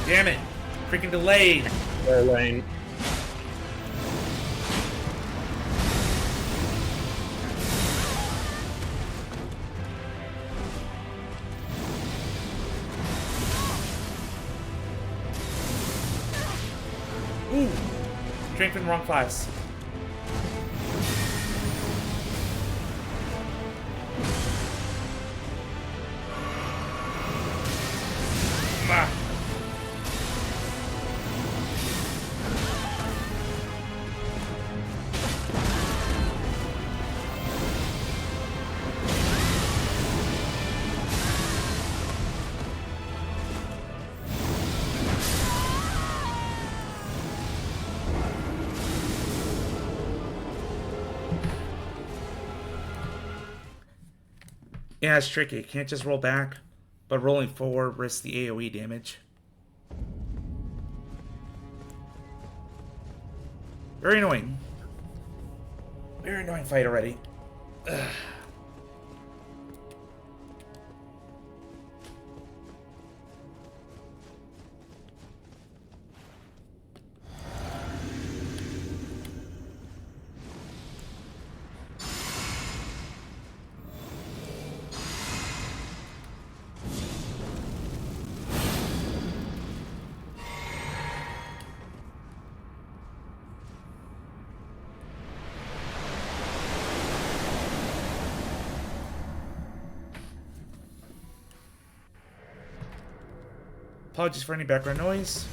Damn it! Freaking delayed! Lane. Ooh! Drank from the wrong class. Ah. Yeah, it's tricky. You can't just roll back, but rolling forward risks the AoE damage. Very annoying. Very annoying fight already. Ugh. Apologies for any background noise.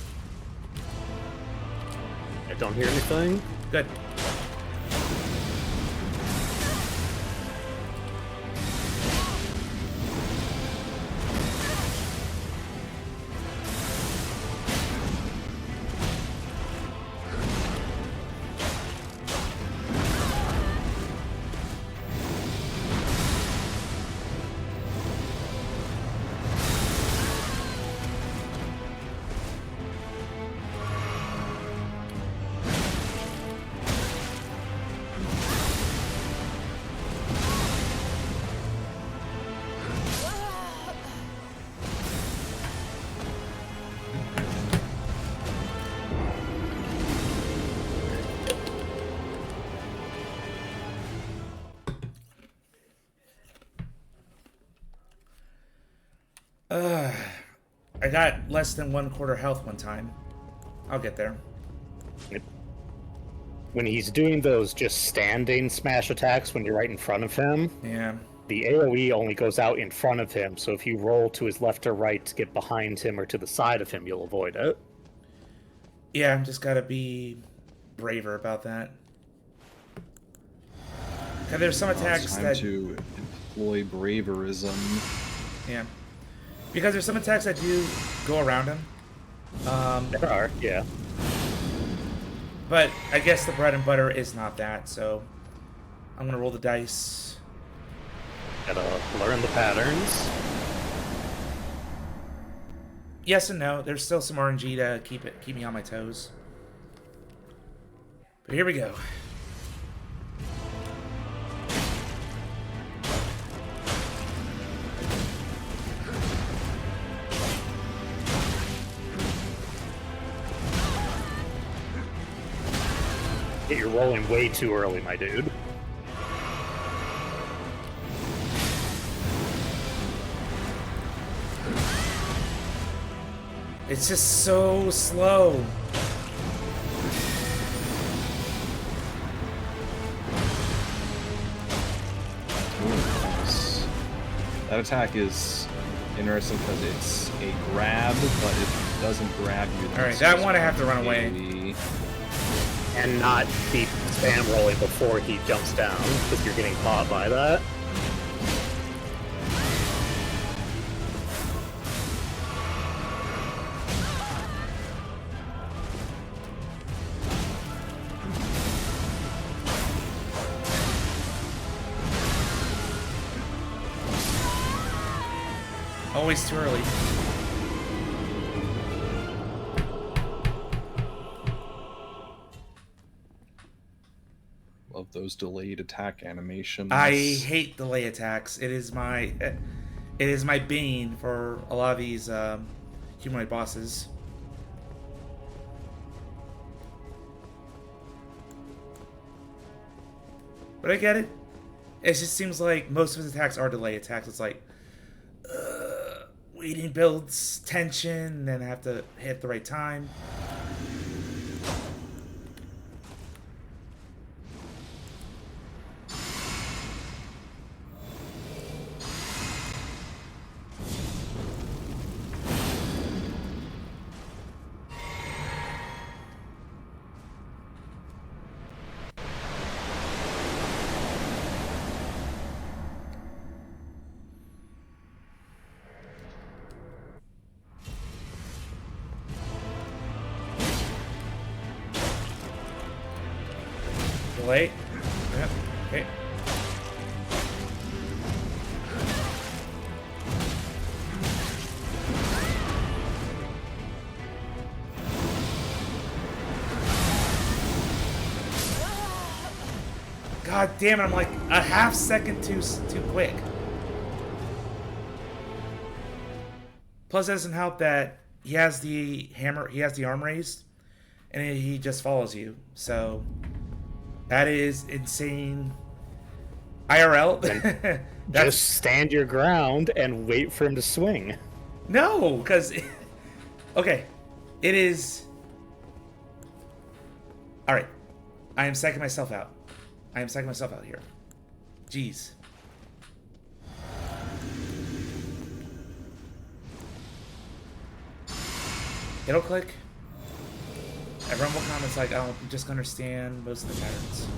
I don't hear anything. Good. I got less than 1/4 health one time. I'll get there. When he's doing those just standing smash attacks when you're right in front of him, Yeah. the AoE only goes out in front of him, so if you roll to his left or right to get behind him or to the side of him, you'll avoid it. Yeah, I'm just gotta be braver about that. And there's some attacks It's time that... to employ braverism. Yeah. Because there's some attacks that do go around him. There are, yeah. But I guess the bread and butter is not that, so I'm gonna roll the dice. Gotta learn the patterns. Yes and no. There's still some RNG to keep me on my toes. But here we go. You're rolling way too early, my dude. It's just so slow. That attack is interesting because it's a grab, but it doesn't grab you. Alright, that one I have to run away. And not keep spam rolling before he jumps down, because you're getting caught by that. Always too early. Love those delayed attack animations. I hate delay attacks. It is my bane for a lot of these humanoid bosses. But I get it. It just seems like most of his attacks are delay attacks. It's like waiting builds tension, and then I have to hit the right time. Delay. Yep. Okay. God damn it, I'm like a half second too quick. Plus, it doesn't help that he has the hammer, he has the arm raised, and he just follows you. So that is insane. IRL. Just stand your ground and wait for him to swing. No, because okay, it is. All right, I am psyching myself out. I am psyching myself out here. Jeez. It'll click. At RumbleCon, it's like I don't just understand most of the patterns.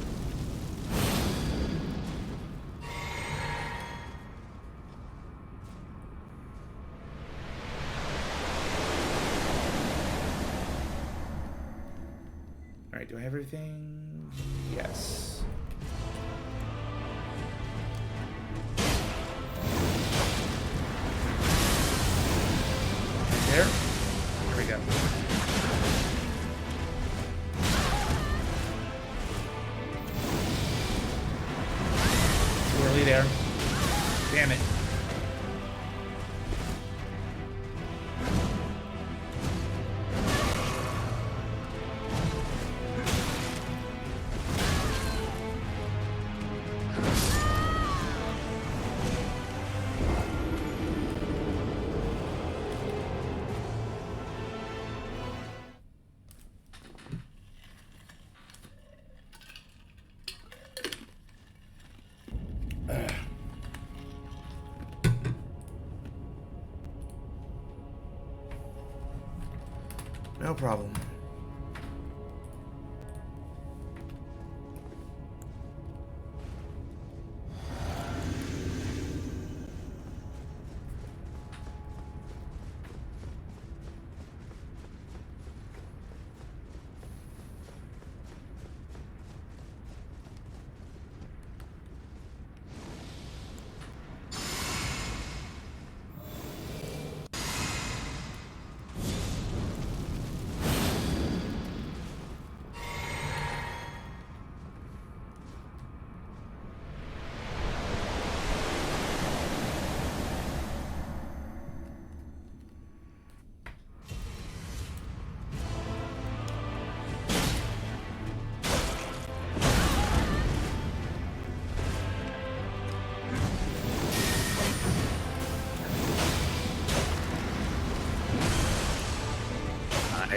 All right, do I have everything? Yes. There. There we go. Too early there. Damn it. No problem.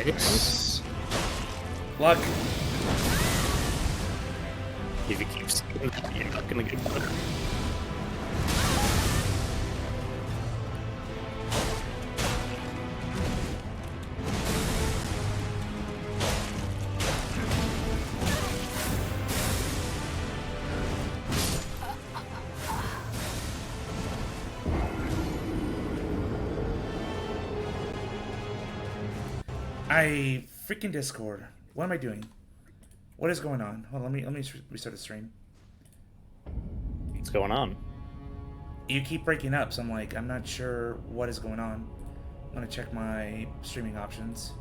Nice. Luck. If you keep saying that, you're not gonna get better. Freaking Discord. What am I doing? What is going on? Hold on, let me restart the stream. What's going on? You keep breaking up, so I'm not sure what is going on. I'm gonna check my streaming options.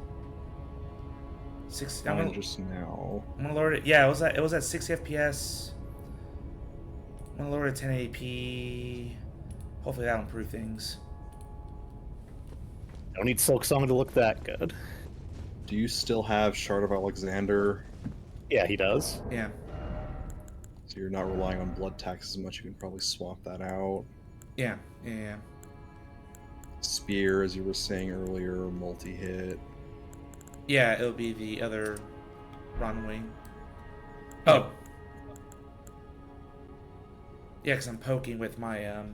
Just now. I'm gonna lower it. Yeah, it was at 60 FPS. I'm gonna lower it to 1080p. Hopefully that'll improve things. Don't need Silk Song to look that good. Do you still have Shard of Alexander? Yeah, he does. Yeah. So you're not relying on blood tax as much. You can probably swap that out. Yeah. Yeah. Spear, as you were saying earlier, multi-hit. Yeah, it'll be the other runway. Oh. Yeah, because I'm poking with my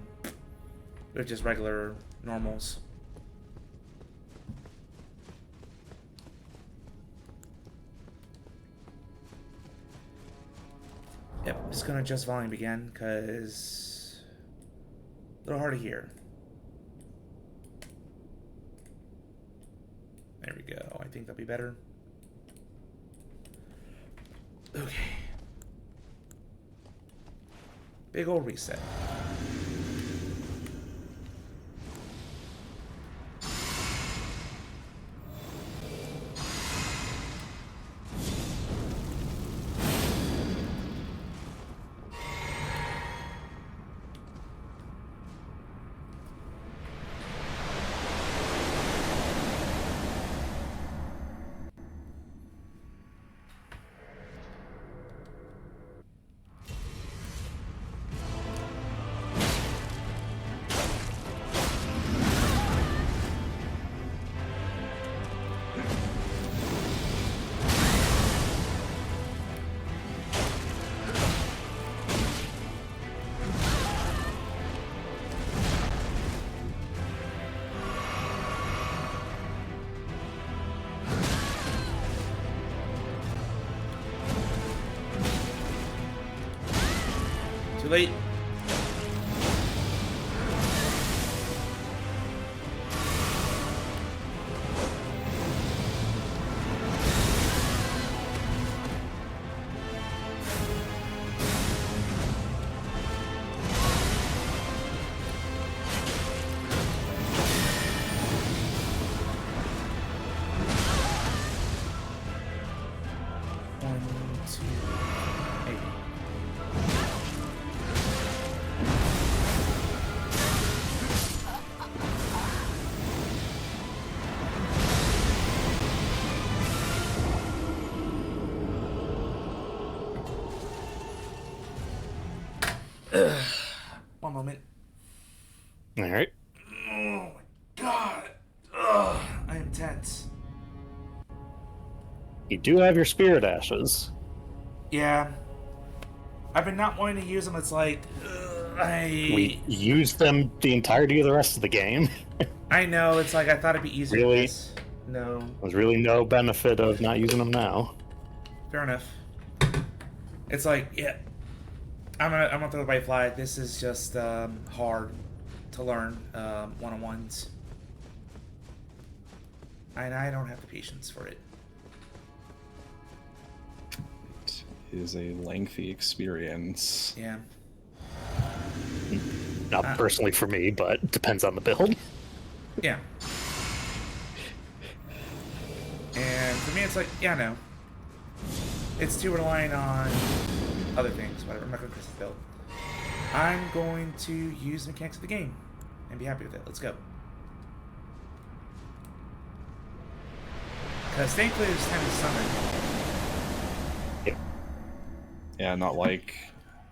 with just regular normals. Yep, just gonna adjust volume again, because a little hard to hear. There we go. I think that'll be better. Okay. Big ol' reset. Too late. One, two, maybe. One moment. All right. Oh my god. Ugh, I am tense. You do have your spirit ashes. Yeah. I've been not wanting to use them. It's like, We used them the entirety of the rest of the game. I know. It's like I thought it'd be easier. Really? This. No. There's really no benefit of not using them now. Fair enough. It's like, yeah. I'm gonna throw the white flag. This is just hard to learn one-on-ones. And I don't have the patience for it. It is a lengthy experience. Yeah. Not personally for me, but it depends on the build. Yeah. And for me, it's like, yeah, no. It's too relying on other things. Whatever. I'm not going to criticize the build. I'm going to use the mechanics of the game and be happy with it. Let's go. Because thankfully there's time to summon. Yeah, not like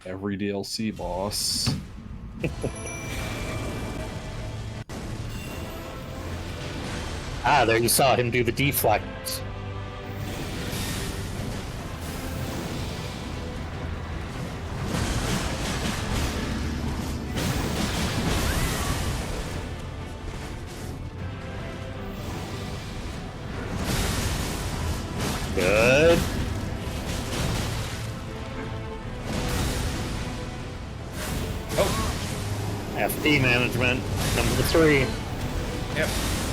every DLC boss. Ah, there you saw him do the deflect. Good. Oh, FP management, number 3. yep.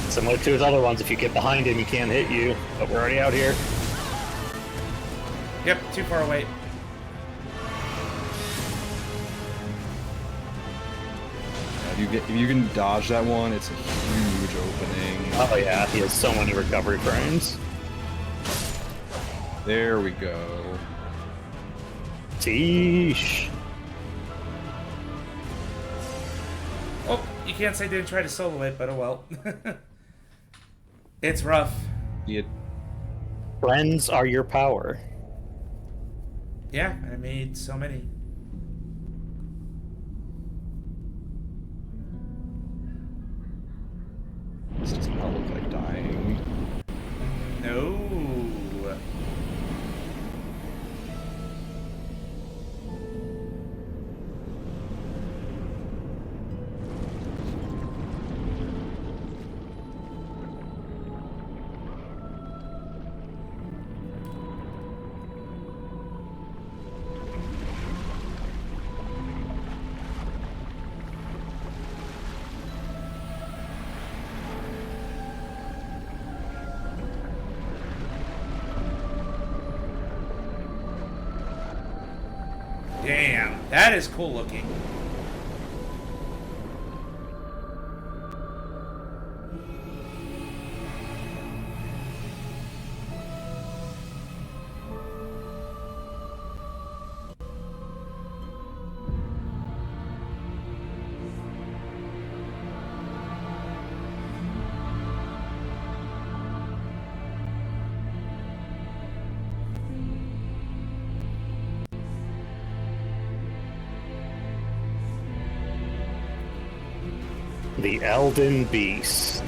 Similar to his other ones, if you get behind him, he can't hit you. But we're already out here. Yep, too far away. If you can dodge that one, it's a huge opening. Oh yeah, he has so many recovery frames. There we go. Sheesh. Oh, you can't say I didn't try to solo it, but oh well. It's rough. You Friends are your power. Yeah, I made so many. This does not look like dying. No. Damn, that is cool looking. The Elden Beast.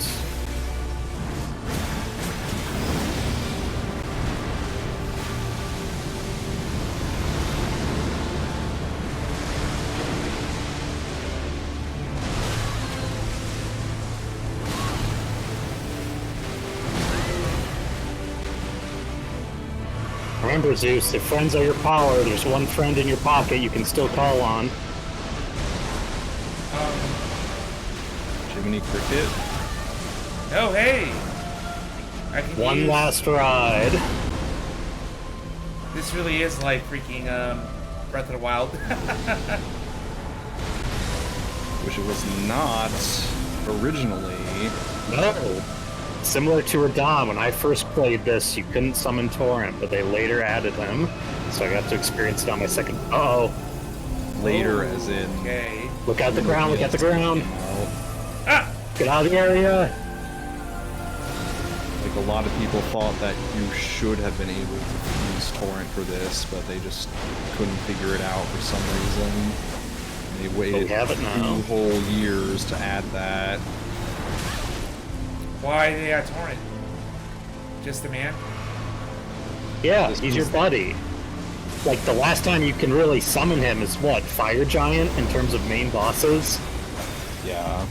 Remember, Zeus, if friends are your power, there's one friend in your pocket you can still call on. Jiminy Cricket. Oh, hey! I can One use... last ride. This really is like freaking Breath of the Wild. Which it was not originally. No. Similar to Radon, when I first played this, you couldn't summon Torrent, but they later added him, so I got to experience it on my second. Uh-oh. Later, as in. Okay. Look at the ground, look at the ground. Ah! Get out of the area. Like, a lot of people thought that you should have been able to use Torrent for this, but they just couldn't figure it out for some reason. They waited have it now. 2 whole years to add that. Why did they add Torrent? Just the man? Yeah, This he's your is- buddy. Like, the last time you can really summon him is what? Fire Giant in terms of main bosses? Yeah.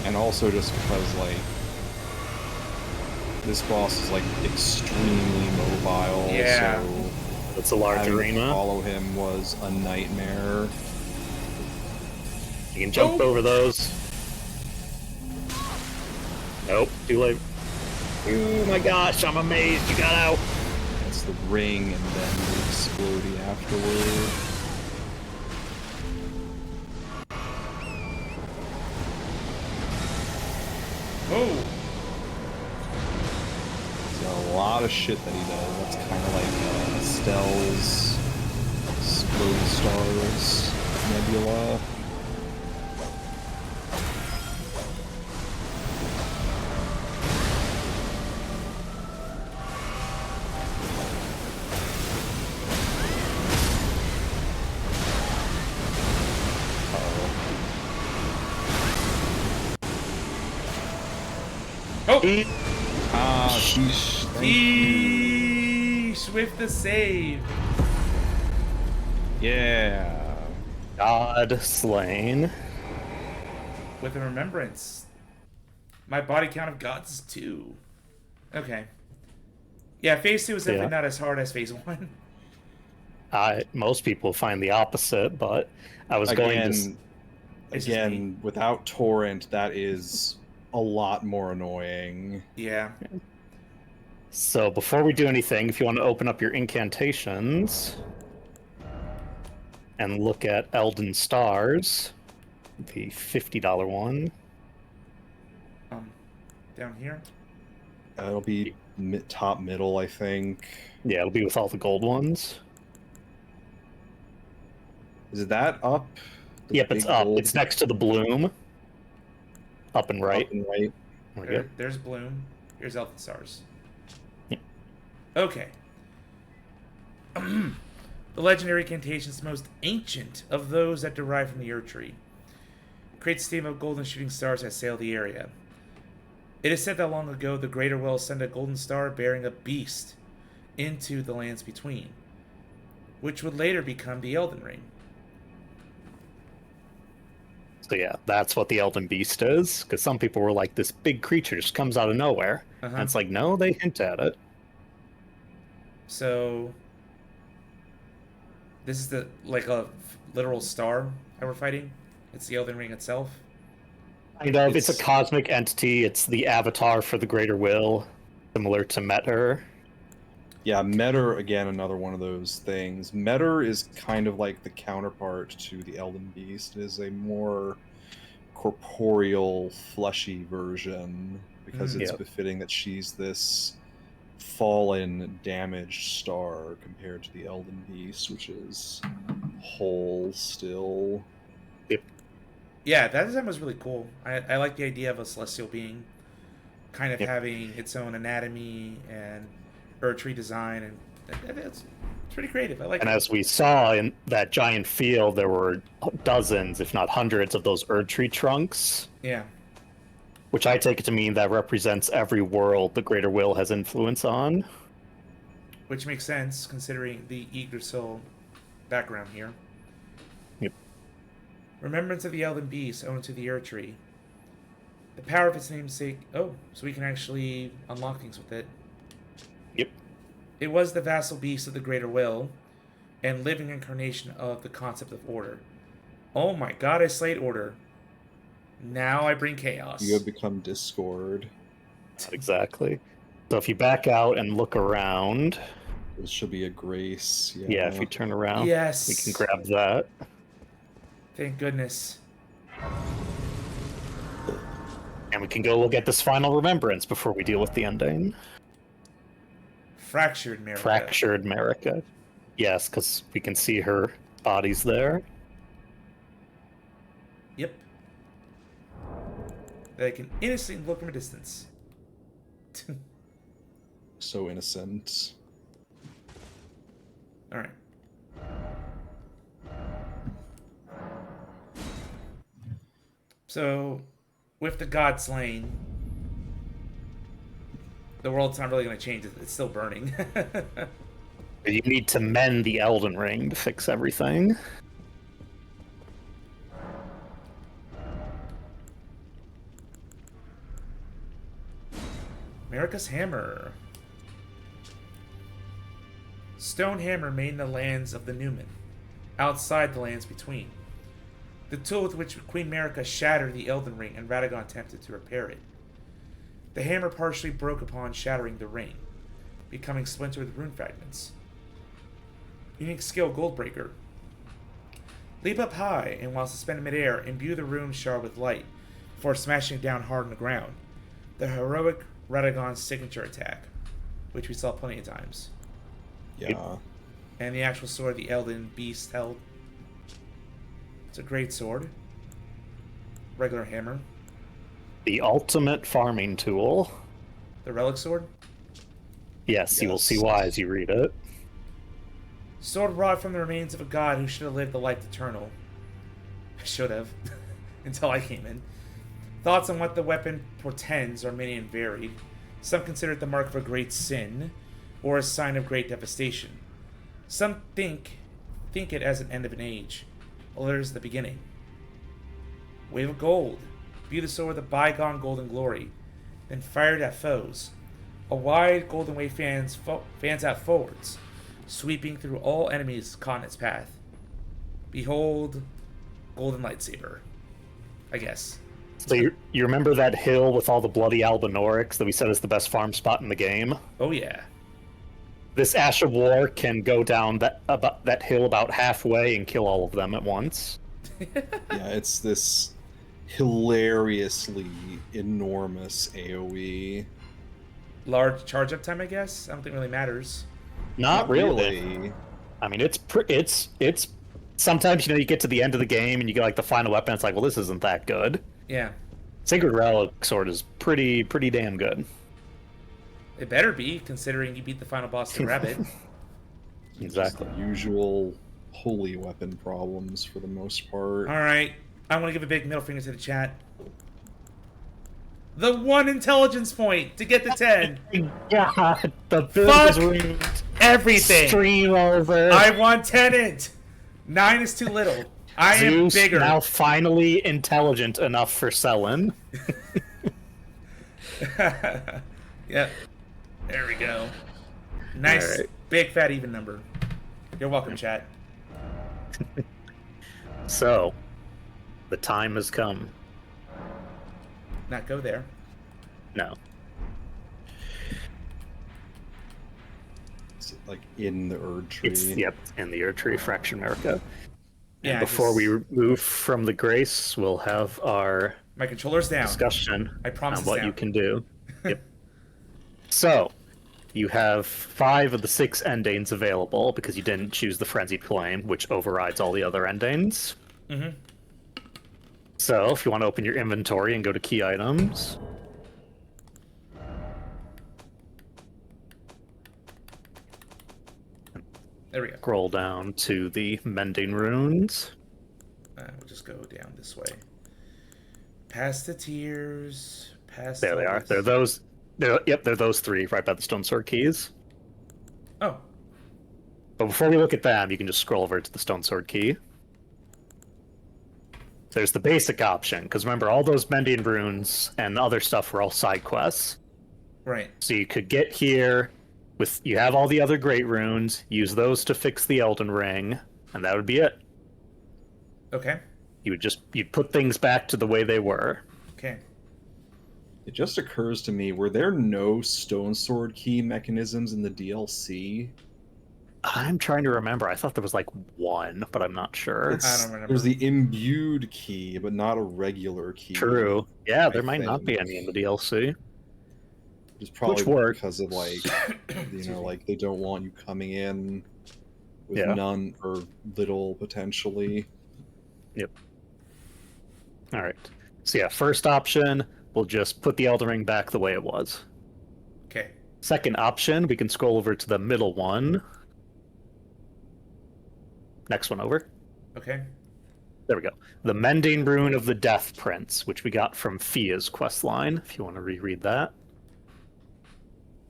And also just because, like, this boss is, like, extremely mobile, Yeah. so It's a large having to arena. follow him was a nightmare. You can jump over those. Nope, too late. Oh my gosh, I'm amazed you got out. It's the ring and then the explodey afterward. Oh! He's got a lot of shit that he does. That's kind of like Stell's Exploding Stars Nebula. Oh! Ah, sheesh. Thank you. Yeesh! With the save! Yeah. God slain. With a remembrance. My body count of gods is 2. Okay. Yeah, phase 2 is definitely Yeah. not as hard as phase 1. Most people find the opposite, but I was going to. Again, It's just again, without Torrent, that is a lot more annoying. Yeah. So before we do anything, if you want to open up your incantations and look at Elden Stars, the $50 one. Down here. It'll be top middle, I think. Yeah, it'll be with all the gold ones. Is that up? The Yep, it's big up. gold It's next to the bloom. Up and right. up and right. There we go. There's Bloom. Here's Elden Stars. Yeah. Okay. The legendary incantation is the most ancient of those that derive from the Erd Tree. It creates a stream of golden shooting stars that sail the area. It is said that long ago the Greater Will sent a golden star bearing a beast into the lands between, which would later become the Elden Ring. So yeah, that's what the Elden Beast is. Because some people were like, this big creature just comes out of nowhere. Uh-huh. And it's like, no, they hint at it. So this is the a literal star that we're fighting. It's the Elden Ring itself. Kind of. It's a It's- cosmic entity. It's the avatar for the Greater Will, similar to Meter. Yeah, Meter, again, another one of those things. Meter is kind of like the counterpart to the Elden Beast. It is a more corporeal, fleshy version, because it's Yep. befitting that she's this fallen, damaged star compared to the Elden Beast, which is whole still. Yeah, that design was really cool. I like the idea of a celestial being kind of Yep. having its own anatomy and Erd Tree design, and it's pretty creative. I like And it. as we saw in that giant field, there were dozens, if not hundreds, of those Erd Tree trunks, Yeah. which I take it to mean that represents every world the Greater Will has influence on. Which makes sense considering the Yggdrasil background here. Yep. Remembrance of the Elden Beast owed to the Erd Tree. The power of its namesake. Oh, so we can actually unlock things with it. Yep. It was the vassal beast of the Greater Will, and living incarnation of the concept of order. Oh my god, I slayed order. Now I bring chaos. You have become Discord. Not exactly. So if you back out and look around, This should be a grace. yeah, if you turn around, Yes. we can grab that. Thank goodness. And we can go look at this final remembrance before we deal with the ending. Fractured America. Fractured America. Yes, because we can see her body's there. Yep. That I can innocently look from a distance. So innocent. Alright. So, with the god slain, the world's not really going to change. It's still burning. You need to mend the Elden Ring to fix everything. America's Hammer. Stone hammer made in the lands of the Newman, outside the lands between. The tool with which Queen Marika shattered the Elden Ring and Radagon attempted to repair it. The hammer partially broke upon shattering the ring, becoming splintered with rune fragments. Unique skill Goldbreaker. Leap up high and while suspended midair, imbue the rune shard with light before smashing it down hard on the ground. The heroic Radagon's signature attack, which we saw plenty of times. Yeah. And the actual sword the Elden Beast held. It's a great sword. Regular hammer. The ultimate farming tool. The relic sword. Yes, you will see Yes. why as you read it. Sword wrought from the remains of a god who should have lived the life eternal. Should have. Until I came in. Thoughts on what the weapon portends are many and varied. Some consider it the mark of a great sin, or a sign of great devastation. Some think it as an end of an age. Others the beginning. Wave of gold. View the sword with a bygone golden glory. Then fired at foes. A wide golden wave fans out forwards, sweeping through all enemies caught in its path. Behold, golden lightsaber. I guess. So you remember that hill with all the bloody Albinorics that we said is the best farm spot in the game? Oh yeah. This Ash of War can go down that hill about halfway and kill all of them at once. Yeah, it's this hilariously enormous AoE. Large charge up time, I guess. I don't think it really matters. Not really. I mean, it's sometimes you get to the end of the game and you get like the final weapon. It's like, well, this isn't that good. Yeah. Sacred Relic Sword is pretty damn good. It better be, considering you beat the final boss to grab it. Exactly. Just the usual holy weapon problems for the most part. Alright. I'm gonna give a big middle finger to the chat. The one intelligence point to get the 10. God, the Fuck build is ruined. everything. Stream over. I want 10 it. 9 is too little. I am Zeus bigger. now finally intelligent enough for Selin. Yep. There we go. Nice, Alright. big, fat, even number. You're welcome, chat. So, the time has come. Not go there. No. It's like in the Erd Tree. It's, yep, in the Earth Tree, Fractured America. Yeah, And before we just- move from the Grace, we'll have our My controller's down. discussion I promise on it's what down. you can do. Yep. So, you have 5 of the 6 endings available because you didn't choose the Frenzied Flame, which overrides all the other endings. Mm-hmm. So, if you want to open your inventory and go to key items. There we go. Scroll down to the Mending Runes. We'll just go down this way. Past the tears. Past. There they all are. this- They're those. They're those 3 right by the Stone Sword keys. Oh, But before we look at them, you can just scroll over to the Stone Sword key. There's the basic option, because remember, all those Mending Runes and other stuff were all side quests. right. So you could get here with you have all the other Great Runes, use those to fix the Elden Ring, and that would be it. Okay. You'd put things back to the way they were. Okay. It just occurs to me, were there no Stone Sword key mechanisms in the DLC? I'm trying to remember. I thought there was like one, but I'm not sure. I don't remember. There's the imbued key, but not a regular key. True. Yeah, there I might not be think. any in the DLC. It's probably works. because of like, like they don't want you coming in with Yeah. none or little potentially. Yep. All right. So yeah, first option, we'll just put the Elden Ring back the way it was. Okay. Second option, we can scroll over to the middle one. Next one over. Okay. There we go. The Mending Rune of the Death Prince, which we got from Fia's questline, if you want to reread that.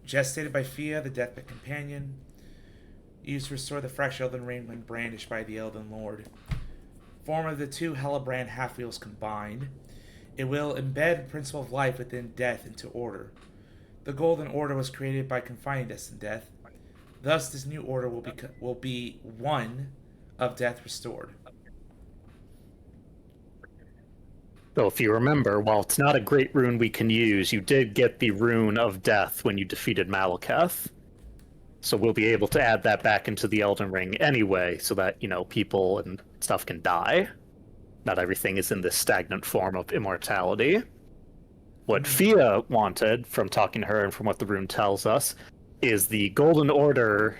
Gestated by Fia, the Deathbed Companion. Used to restore the fresh Elden Ring when brandished by the Elden Lord. Form of the two Hellebrand half-wheels combined. It will embed the principle of life within death into order. The Golden Order was created by confining death and death. Thus, this new order will be one of death restored. So if you remember, while it's not a great rune we can use, you did get the Rune of Death when you defeated Malekith. So we'll be able to add that back into the Elden Ring anyway, so that, people and stuff can die. Not everything is in this stagnant form of immortality. What Fia wanted, from talking to her and from what the rune tells us, is the Golden Order,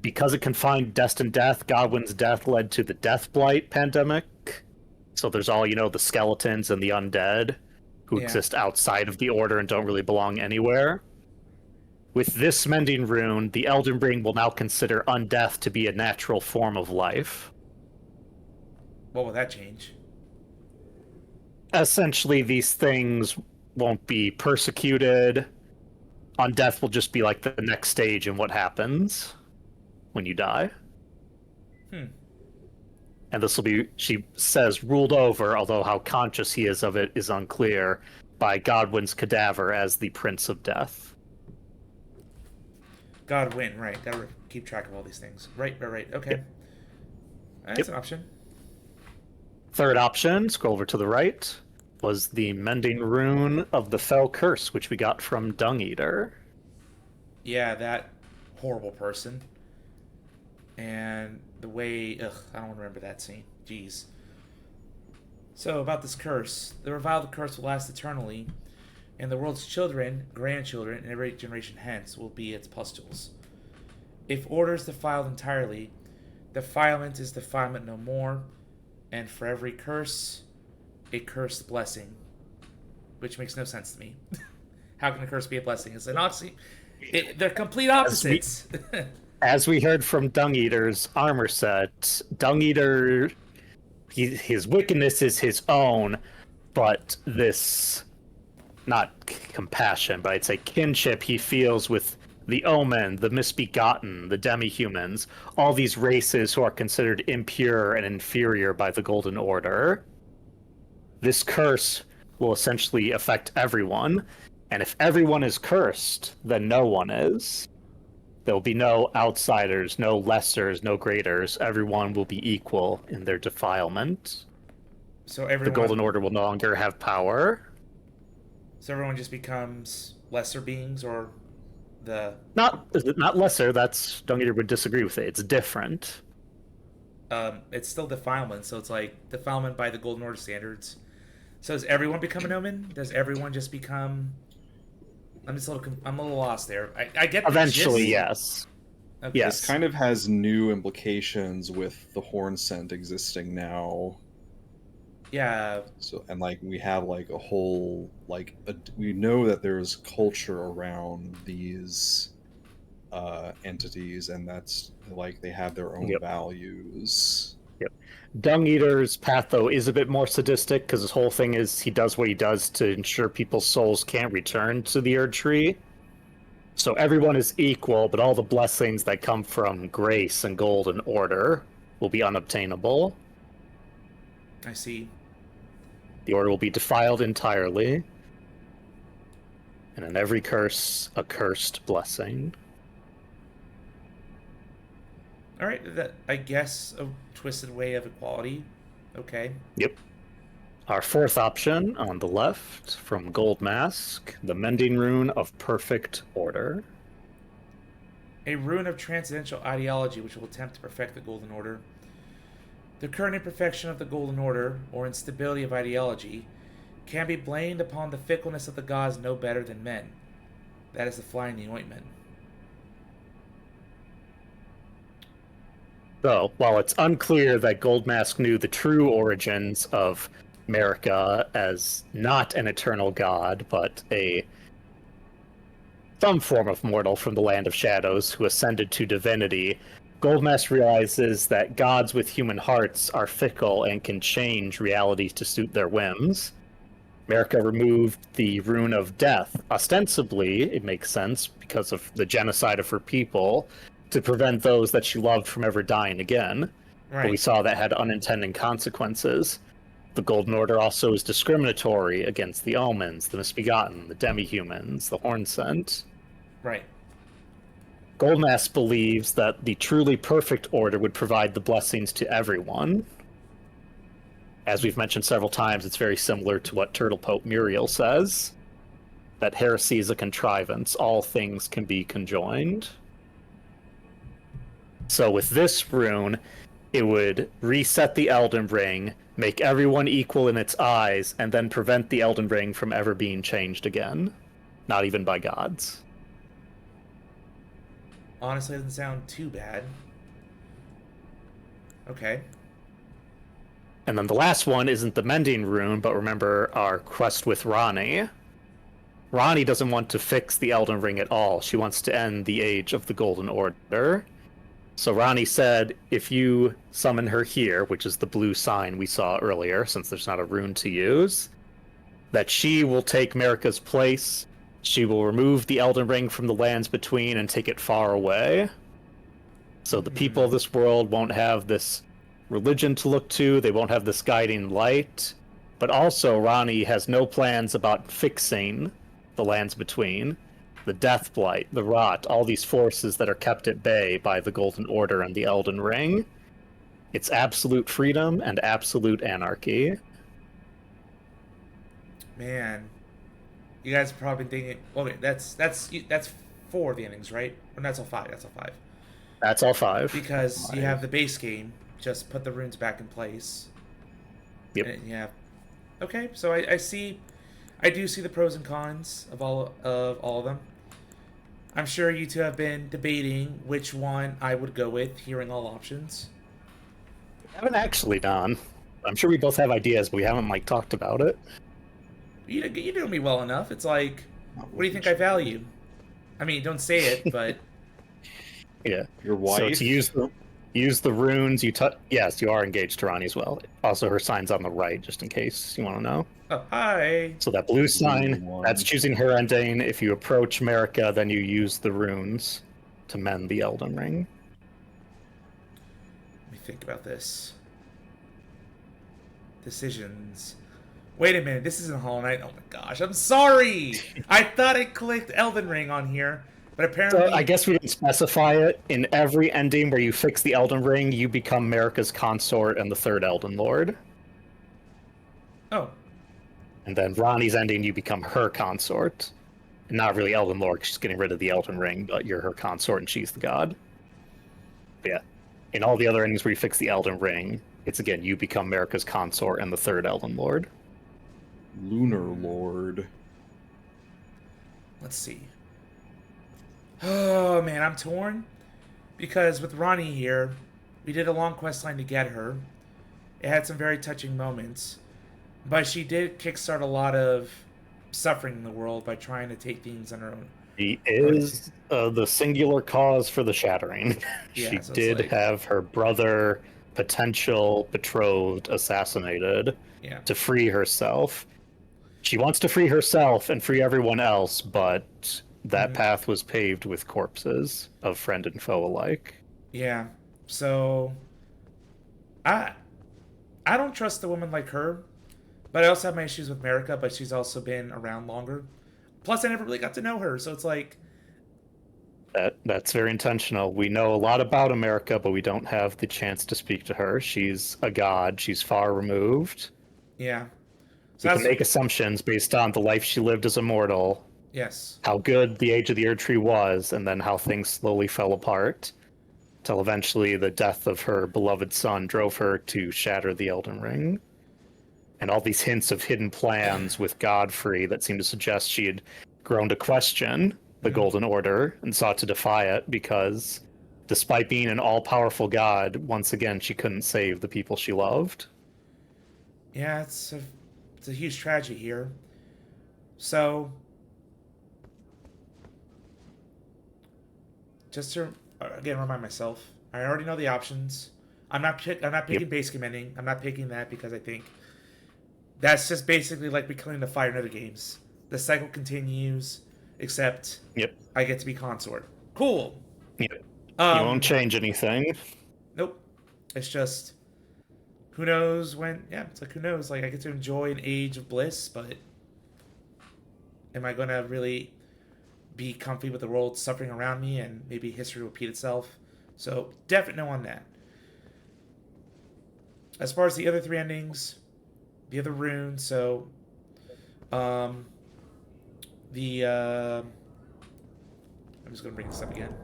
because it confined destined death, Godwin's death led to the Death Blight pandemic. So there's all, the skeletons and the undead who exist outside of the Order and don't really belong anywhere. With this Mending Rune, the Elden Ring will now consider undeath to be a natural form of life. What will that change? Essentially, these things won't be persecuted. Undeath will just be like the next stage in what happens when you die. And this will be, she says, ruled over, although how conscious he is of it is unclear, by Godwin's cadaver as the Prince of Death. Godwin, right. Gotta keep track of all these things. Right. Okay. Yep. That's an option. Third option, scroll over to the right, was the Mending Rune of the Fell Curse, which we got from Dung Eater. Yeah, that horrible person. And the way... I don't remember that scene. Jeez. So, about this curse. The reviled curse will last eternally, and the world's children, grandchildren, and every generation hence will be its pustules. If order is defiled entirely, defilement is defilement no more, and for every curse, a cursed blessing. Which makes no sense to me. How can a curse be a blessing? It's an oxy... They're complete opposites. As we heard from Dung Eater's armor set, Dung Eater, his wickedness is his own, but this, not compassion, but I'd say kinship he feels with the Omen, the Misbegotten, the Demi-Humans, all these races who are considered impure and inferior by the Golden Order. This curse will essentially affect everyone, and if everyone is cursed, then no one is. There will be no outsiders, no lessers, no greaters. Everyone will be equal in their defilement. So everyone... The Golden Order will no longer have power. So everyone just becomes lesser beings, or the... Not lesser, that's... Dung Eater would disagree with it. It's different. It's still defilement, so it's like defilement by the Golden Order standards. So does everyone become an Omen? Does everyone just become... I'm a little lost there. I get the Eventually, gist. yes. Okay. Yes. This kind of has new implications with the Horn Scent existing now. Yeah. So, and we have a whole we know that there's culture around these entities, and that's they have their own values. Yep. Dung Eater's path, though, is a bit more sadistic, because his whole thing is he does what he does to ensure people's souls can't return to the Erd Tree. So everyone is equal, but all the blessings that come from grace and golden order will be unobtainable. I see. The order will be defiled entirely. And in every curse, a cursed blessing. All right, that I guess a twisted way of equality. Okay. Yep. Our fourth option on the left from Gold Mask, the Mending Rune of Perfect Order. A rune of transcendental ideology which will attempt to perfect the Golden Order. The current imperfection of the Golden Order, or instability of ideology, can be blamed upon the fickleness of the gods no better than men. That is the fly in the ointment. So, while it's unclear that Goldmask knew the true origins of America as not an eternal god, but some form of mortal from the Land of Shadows who ascended to divinity, Goldmask realizes that gods with human hearts are fickle and can change reality to suit their whims. America removed the Rune of Death. Ostensibly, it makes sense because of the genocide of her people, to prevent those that she loved from ever dying again. Right. But we saw that had unintended consequences. The Golden Order also is discriminatory against the Omens, the Misbegotten, the Demi-Humans, the Hornsent. Right. Goldmask believes that the truly perfect order would provide the blessings to everyone. As we've mentioned several times, it's very similar to what Turtle Pope Muriel says, that heresy is a contrivance, all things can be conjoined. So with this rune, it would reset the Elden Ring, make everyone equal in its eyes, and then prevent the Elden Ring from ever being changed again. Not even by gods. Honestly, it doesn't sound too bad. Okay. And then the last one isn't the Mending Rune, but remember our quest with Ranni. Ranni doesn't want to fix the Elden Ring at all. She wants to end the Age of the Golden Order. So Ranni said, if you summon her here, which is the blue sign we saw earlier, since there's not a rune to use, that she will take Marika's place. She will remove the Elden Ring from the lands between and take it far away. So the people of this world won't have this religion to look to, they won't have this guiding light. But also, Ranni has no plans about fixing the lands between. The Deathblight, the Rot, all these forces that are kept at bay by the Golden Order and the Elden Ring. It's absolute freedom and absolute anarchy. Man. You guys are probably thinking, okay, that's 4 of the endings, right? Or that's all 5. That's all 5. That's all 5. Because you have the base game, just put the runes back in place. Yep. And you have, okay, so I do see the pros and cons of all of them. I'm sure you two have been debating which one I would go with, hearing all options. We haven't actually done. I'm sure we both have ideas, but we haven't talked about it. You know me well enough. It's like, what do you think I value? I mean, don't say it, but Yeah. Your wife? So to use the runes, yes, you are engaged to Ranni as well. Also, her sign's on the right, just in case you want to know. oh, hi. So that blue sign, one. that's choosing her ending. If you approach Marika, then you use the runes to mend the Elden Ring. Let me think about this. Decisions. Wait a minute, this isn't Hollow Knight. Oh my gosh, I'm sorry! I thought I clicked Elden Ring on here, but apparently... So I guess we didn't specify it. In every ending where you fix the Elden Ring, you become Marika's consort and the third Elden Lord. Oh. And then Ranni's ending, you become her consort. Not really Elden Lord, 'cause she's getting rid of the Elden Ring, but you're her consort and she's the god. But yeah. In all the other endings where you fix the Elden Ring, it's again, you become Marika's consort and the third Elden Lord. Lunar Lord. Let's see. Oh, man, I'm torn. Because with Ranni here, we did a long quest line to get her. It had some very touching moments. But she did kickstart a lot of suffering in the world by trying to take things on her own. She is the singular cause for the shattering. Yeah, She so it's did like- have her brother, potential betrothed, assassinated Yeah. to free herself. She wants to free herself and free everyone else, but that path was paved with corpses of friend and foe alike. Yeah. So I don't trust a woman like her, but I also have my issues with Marika, but she's also been around longer. Plus I never really got to know her, so it's like That's very intentional. We know a lot about America, but we don't have the chance to speak to her. She's a god. She's far removed. Yeah. So We can that's make assumptions based on the life she lived as a mortal, yes. how good the Age of the Erd Tree was, and then how things slowly fell apart, till eventually the death of her beloved son drove her to shatter the Elden Ring. And all these hints of hidden plans with Godfrey that seem to suggest she had grown to question the Golden Order and sought to defy it because, despite being an all-powerful god, once again she couldn't save the people she loved. Yeah, it's a huge tragedy here. So, just to again remind myself, I already know the options. I'm not picking base commanding. I'm not picking that because I think that's just basically like becoming the fire in other games. The cycle continues, except Yep. I get to be consort. Cool. Yep. You won't change anything. Nope. It's just who knows when. Yeah, it's like who knows. Like I get to enjoy an age of bliss, but am I gonna really be comfy with the world suffering around me and maybe history repeat itself? So definite no on that. As far as the other three endings, the other runes, so I'm just gonna bring this up again.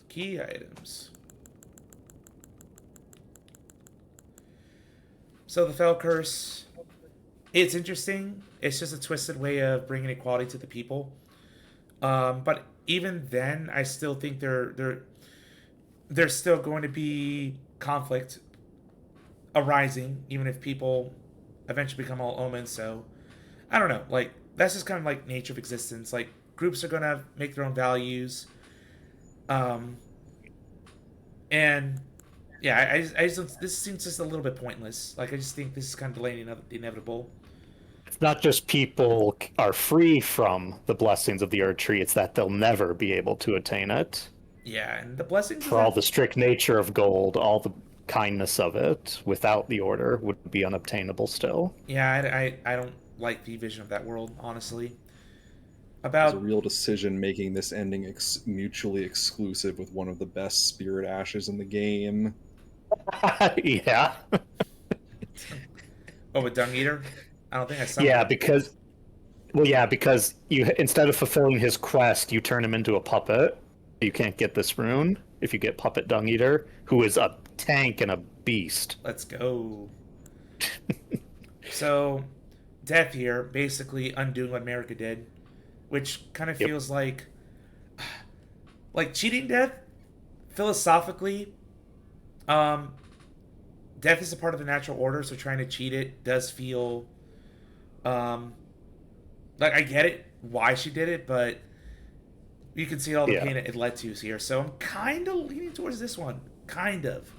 Key items. So the Fell Curse, it's interesting. It's just a twisted way of bringing equality to the people. But even then, I still think there's still going to be conflict arising, even if people eventually become all omens. So I don't know. Like that's just kind of like nature of existence. Like groups are gonna make their own values. And yeah, I just don't, this seems just a little bit pointless. Like I just think this is kind of delaying the inevitable. It's not just people are free from the blessings of the Erd Tree, it's that they'll never be able to attain it. Yeah, and the blessings For all the strict nature of gold, all the kindness of it, without the order, would be unobtainable still. Yeah, I don't like the vision of that world, honestly. There's About a real decision making this ending mutually exclusive with one of the best spirit ashes in the game. Yeah. oh, with Dung Eater, I don't think I saw. Yeah, because you instead of fulfilling his quest, you turn him into a puppet. You can't get this rune if you get Puppet Dung Eater, who is a tank and a beast. Let's go. So, Death here, basically undoing what America did, which kind of feels like cheating Death. Philosophically, Death is a part of the natural order, so trying to cheat it does feel, like I get it why she did it, but you can see all the pain it led to here. So I'm kind of leaning towards this one, kind of.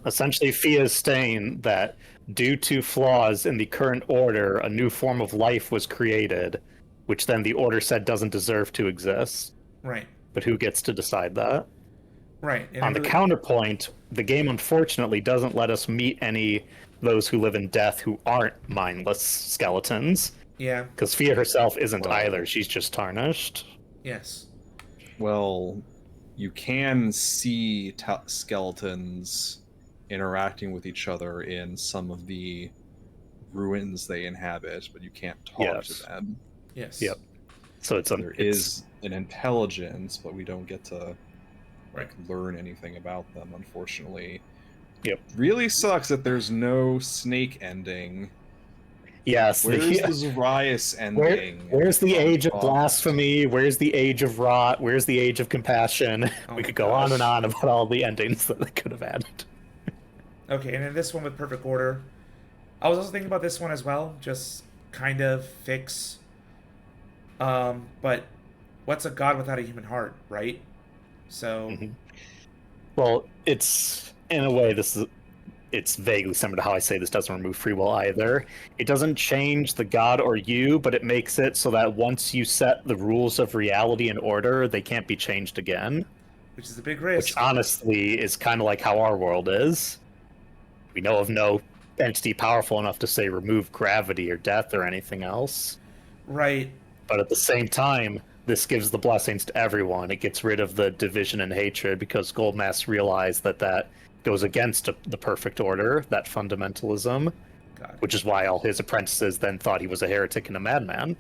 Essentially, Fia is saying that due to flaws in the current order, a new form of life was created, which then the order said doesn't deserve to exist. Right. But who gets to decide that? Right. And on the counterpoint, the game unfortunately doesn't let us meet those who live in death who aren't mindless skeletons. Yeah. Because Fia herself isn't either. She's just tarnished. Yes. Well, you can see skeletons interacting with each other in some of the ruins they inhabit, but you can't talk to them. Yes. Yep. So there is an intelligence, but we don't get to learn anything about them, unfortunately. Yep. Really sucks that there's no snake ending. Yes. Where's the Zarias ending? Where's the age of blasphemy? Where's the age of rot? Where's the age of compassion? We could go on and on about all the endings that they could have added. Okay, and then this one with Perfect Order. I was also thinking about this one as well. Just kind of fix. But what's a god without a human heart, right? So. Mm-hmm. Well, it's in a way it's vaguely similar to how I say this doesn't remove free will either. It doesn't change the god or you, but it makes it so that once you set the rules of reality in order, they can't be changed again. Which is a big risk. Which honestly is kind of like how our world is. We know of no entity powerful enough to say remove gravity or death or anything else. Right. But at the same time, this gives the blessings to everyone. It gets rid of the division and hatred because Goldmask realized that goes against the perfect order, that fundamentalism, God. which is why all his apprentices then thought he was a heretic and a madman.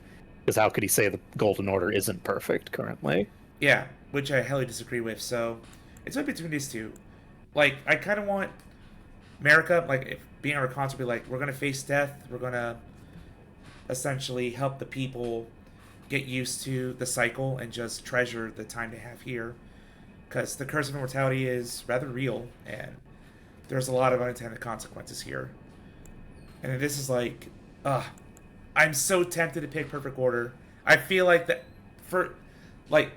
Because how could he say the Golden Order isn't perfect currently? Yeah, which I highly disagree with. So it's right between these two. Like, I kind of want America, like, if being our console, be like, we're going to face death. We're going to essentially help the people get used to the cycle and just treasure the time they have here. Because the curse of immortality is rather real, and there's a lot of unintended consequences here. And this is like, I'm so tempted to pick Perfect Order. I feel like that for, like,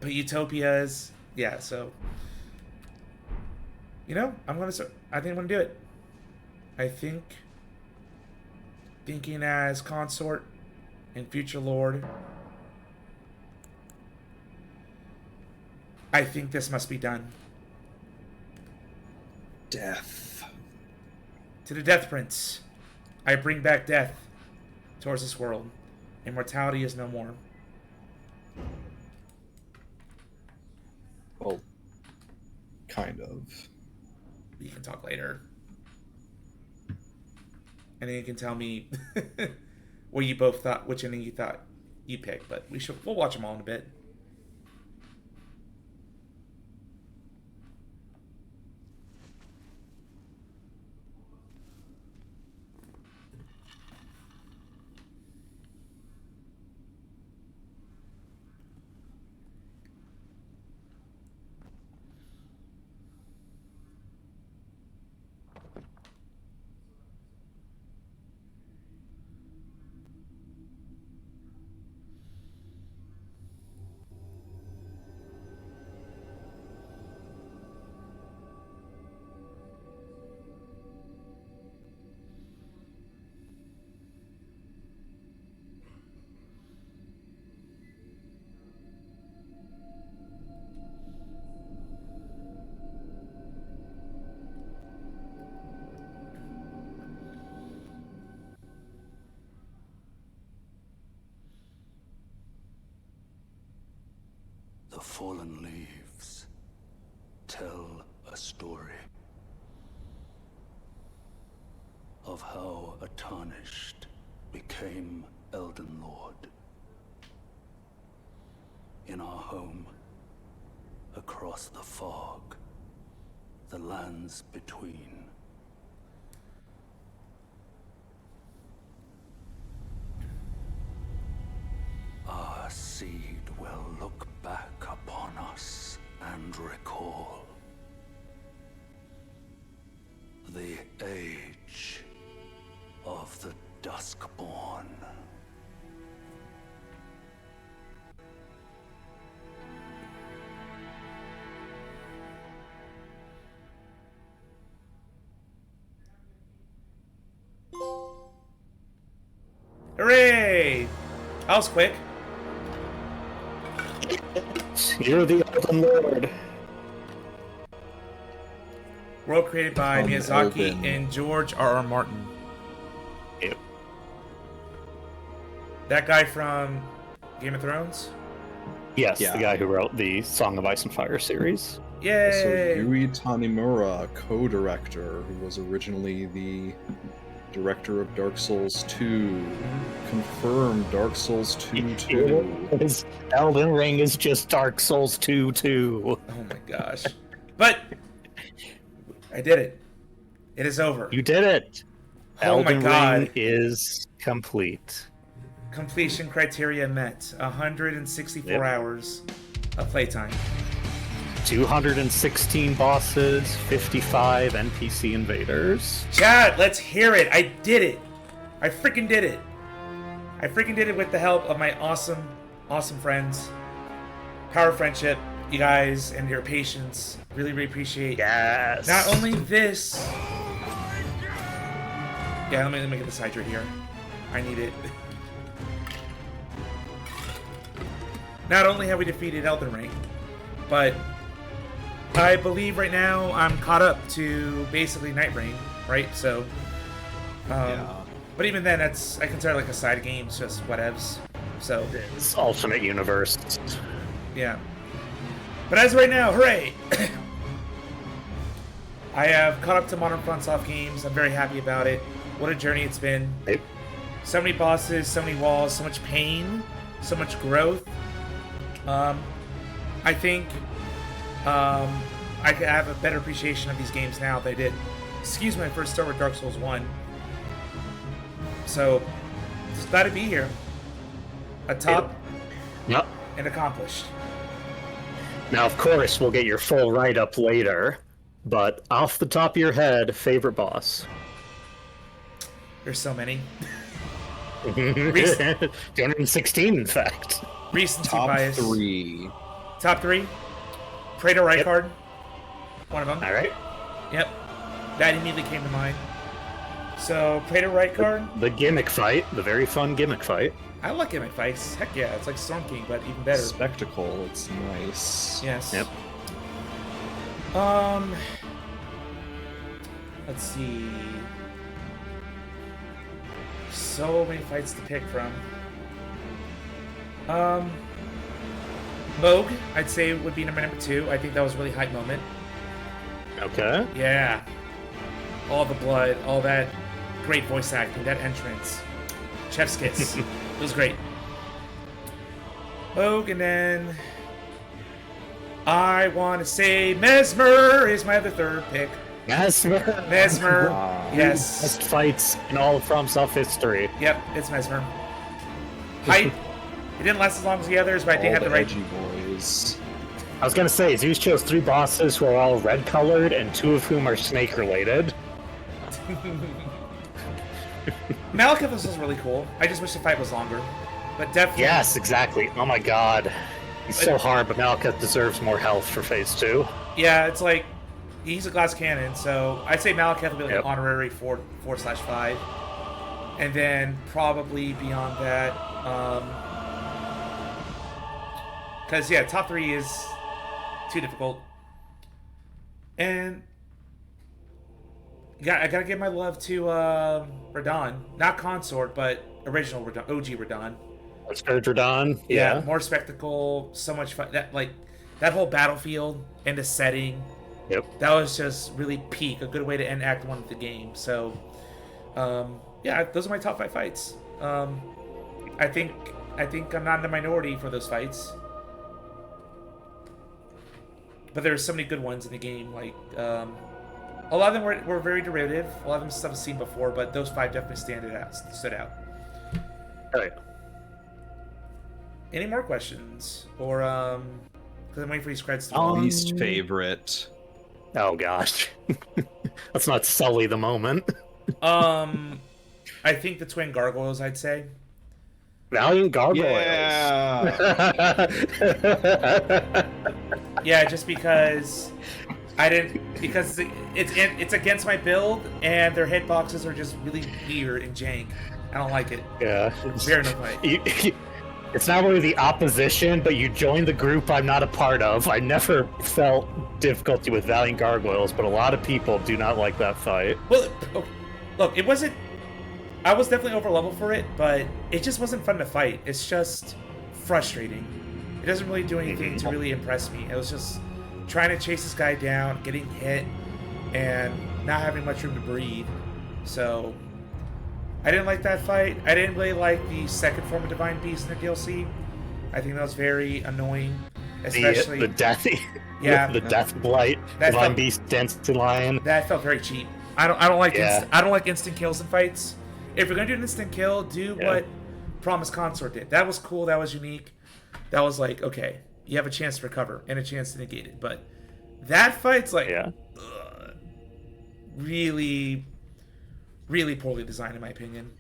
but Utopias, yeah. So, you know, I think I'm gonna do it. I think thinking as consort and future lord. I think this must be done. Death. To the Death Prince, I bring back death towards this world. Immortality is no more. Well, kind of. We can talk later. And then you can tell me what you both thought, which ending you thought you picked. But we'll watch them all in a bit. The fallen leaves tell a story of how a tarnished became Elden Lord. In our home, across the fog, the lands between. Our seed will look back upon us and recall the age of the Duskborn. Hooray! That was quick. You're the Elden Lord. World created by Come Miyazaki open. and George R.R. Martin. Yep. That guy from Game of Thrones? Yes, Yeah. the guy who wrote the Song of Ice and Fire series. Also, Yay! Yui Tanimura, co-director, who was originally the director of Dark Souls 2. Confirmed Dark Souls 2 too. His Elden Ring is just Dark Souls 2 too. Oh my gosh. But I did it. It is over. You did it. Oh my Elden god. Ring is complete. Completion criteria met. 164 Yep. hours of playtime. 216 bosses, 55 NPC invaders. Chat, let's hear it. I did it. I freaking did it. I freaking did it with the help of my awesome, awesome friends. Power of friendship, you guys, and your patience. Really, really appreciate. Yes. Not only this. Yeah, let me get this hydrate here. I need it. Not only have we defeated Elden Ring, but I believe right now I'm caught up to basically Night Rain, right? So, Yeah. But even then, I consider like a side game. It's just whatevs. So It's alternate universe. yeah. But as of right now, hooray! I have caught up to modern Fromsoft games. I'm very happy about it. What a journey it's been. It, So many bosses, so many walls, so much pain, so much growth. I think I have a better appreciation of these games now than I did. Excuse me, when I first started with Dark Souls 1. So, just glad to be here. Atop yep. and accomplished. Now, of course, we'll get your full write-up later, but off the top of your head, favorite boss? There's so many. 216, in fact. Recency Top bias. 3. Top 3. Praetor Rykard. One of them. All right. Yep. That immediately came to mind. So, Praetor Rykard. The gimmick fight, the very fun gimmick fight. I like gimmick fights. Heck yeah, it's like Storm King, but even better. Spectacle, it's nice. Yes. Yep. Let's see. So many fights to pick from. Moog, I'd say would be number 2. I think that was a really hype moment. Okay. Yeah. All the blood, all that great voice acting, that entrance. Chef's kiss. It was great. Moog, and then I want to say Mesmer is my other third pick. Mesmer. Mesmer. Yes. Best fights in all of FromSoft history. Yep, it's Mesmer. Hype. It didn't last as long as the others, but I did All have the the right. edgy boys. I was gonna say, Zeus chose 3 bosses who are all red-colored, and 2 of whom are snake-related. Malekith was really cool. I just wish the fight was longer. But definitely. Yes, exactly. Oh my god. He's so hard, but Malekith deserves more health for Phase 2. Yeah, it's like he's a glass cannon, so I'd say Malekith will be like Yep. an honorary 4/5, and then probably beyond that, because yeah, top 3 is too difficult, and I gotta give my love to Radon, not Consort, but original Radon, OG Radon. Radon. Yeah, Yeah. more spectacle, so much fun. That whole battlefield and the setting. Yep. That was just really peak, a good way to end Act 1 of the game. So, yeah, those are my top 5 fights. I think I'm not in the minority for those fights. But there's so many good ones in the game. Like, a lot of them were very derivative. A lot of them stuff I've seen before, but those 5 definitely stood out. Right. Any more questions? Or, because I'm waiting for these credits to Least favorite. Oh gosh. Let's not sully the moment. I think the twin gargoyles, I'd say. Valiant Gargoyles. Yeah. Yeah, just because because it's against my build and their hitboxes are just really weird and jank. I don't like it. Yeah. Very no fight. It's not really the opposition, but you joined the group I'm not a part of. I never felt difficulty with Valiant Gargoyles, but a lot of people do not like that fight. Well, look, it wasn't. I was definitely over level for it, but it just wasn't fun to fight. It's just frustrating. It doesn't really do anything to really impress me. It was just trying to chase this guy down, getting hit, and not having much room to breathe. So I didn't like that fight. I didn't really like the second form of Divine Beast in the DLC. I think that was very annoying, especially the death, Yeah. the Death Blight, That Divine felt- Beast, Dancing Lion. that felt very cheap. I don't like Yeah. I don't like instant kills in fights. If you're gonna do an instant kill, do Yeah. what Promise Consort did. That was cool. That was unique. That was like, okay, you have a chance to recover and a chance to negate it. But that fight's like Yeah. really, really poorly designed in my opinion.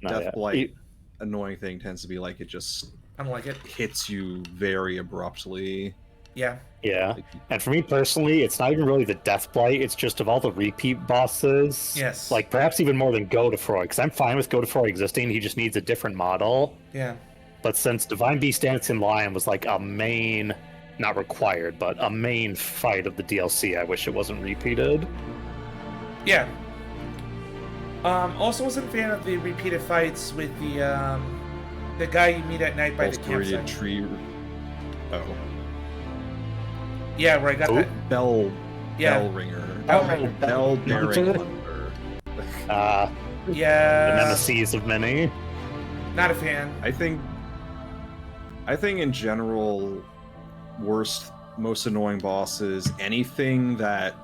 No, Death yeah. Blight, annoying thing tends to be like it just I don't like it. hits you very abruptly. Yeah. Yeah. And for me personally, it's not even really the Death Blight, it's just of all the repeat bosses. Yes. Like, perhaps even more than Godefroy, because I'm fine with Godefroy existing, he just needs a different model. Yeah. But since Divine Beast Dancing Lion was like a main, not required, but a main fight of the DLC, I wish it wasn't repeated. Yeah. Also wasn't a fan of the repeated fights with the guy you meet at night by the Ulcerated campsite. tree. Oh. Yeah, where I got Who? that. Bell. Yeah. Bell ringer. Bellringer. Bell bearing Hunter? thunder. The Yeah. nemesis of many. Not a fan. I think in general, most annoying bosses, anything that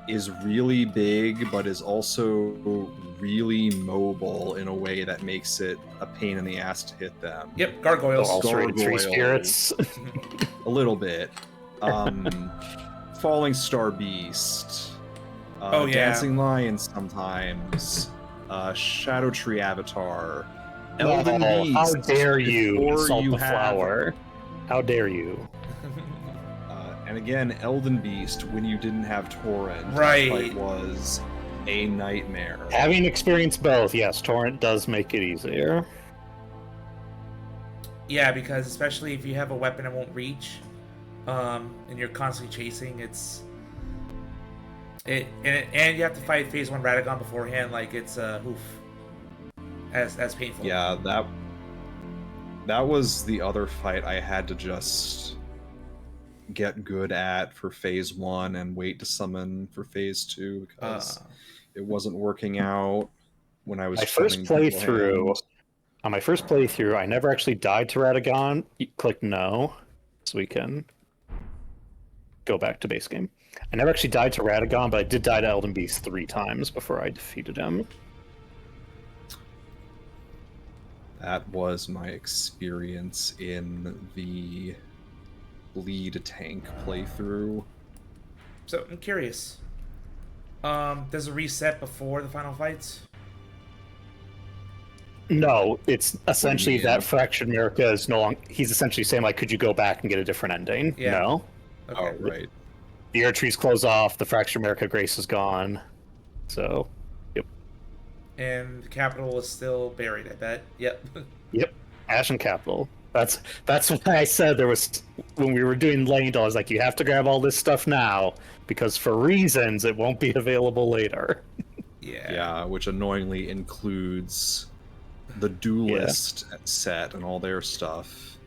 is really big but is also really mobile in a way that makes it a pain in the ass to hit them. Yep, gargoyles. The ulcerated tree Gargoyles. spirits. A little bit. Falling Star Beast. Oh, yeah. Dancing Lion sometimes. Shadow Tree Avatar. Elden Oh, Beast. how dare you before insult you the have- flower? How dare you? And again, Elden Beast, when you didn't have Torrent, Right. that fight was a nightmare. Having experienced both, yes, torrent does make it easier. Yeah, because especially if you have a weapon that won't reach, and you're constantly chasing, and you have to fight phase 1 Radagon beforehand, like it's as painful. Yeah, that was the other fight I had to just get good at for phase 1 and wait to summon for phase 2 because it wasn't working out when I was My first summoning playthrough, beforehand. on my first playthrough, I never actually died to Radagon. You click no, so we can go back to base game. I never actually died to Radagon, but I did die to Elden Beast 3 times before I defeated him. That was my experience in the bleed tank playthrough. So I'm curious. Does it reset before the final fights? No, it's essentially mean? that Fractured America is no longer. He's essentially saying, like, could you go back and get a different ending? Yeah. No. Okay. Oh, right. The Earth Trees close off, the Fractured America Grace is gone. So, yep. And the capital is still buried, I bet. Yep. Yep. Ashen Capital. That's why I said there was, when we were doing Lane, I was like, you have to grab all this stuff now, because for reasons it won't be available later. Yeah. Yeah, which annoyingly includes the Duelist set and all their stuff.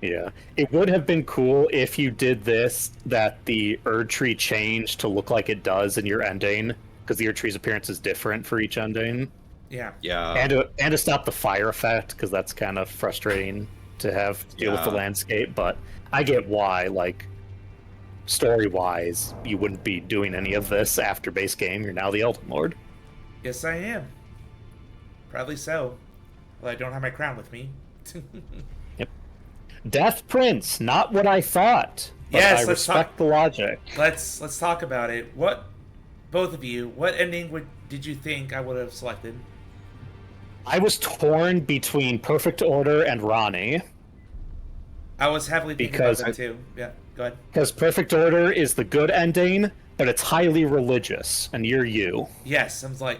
Yeah. It would have been cool if you did this, that the Erd Tree changed to look like it does in your ending, because the Erd Tree's appearance is different for each ending. Yeah. Yeah. And to stop the fire effect, because that's kind of frustrating to have to deal with the Yeah. landscape, but I get why, like, story-wise, you wouldn't be doing any of this after base game. You're now the Elden Lord. Yes, I am. Proudly so. Well, I don't have my crown with me. Death Prince, not what I thought, but Yes, I let's respect the logic. Let's talk about it. Both of you, what ending did you think I would have selected? I was torn between Perfect Order and Ronnie, I was heavily thinking Because about that too. Yeah, go ahead. because Perfect Order is the good ending, but it's highly religious, and you're you. Yes, I was like,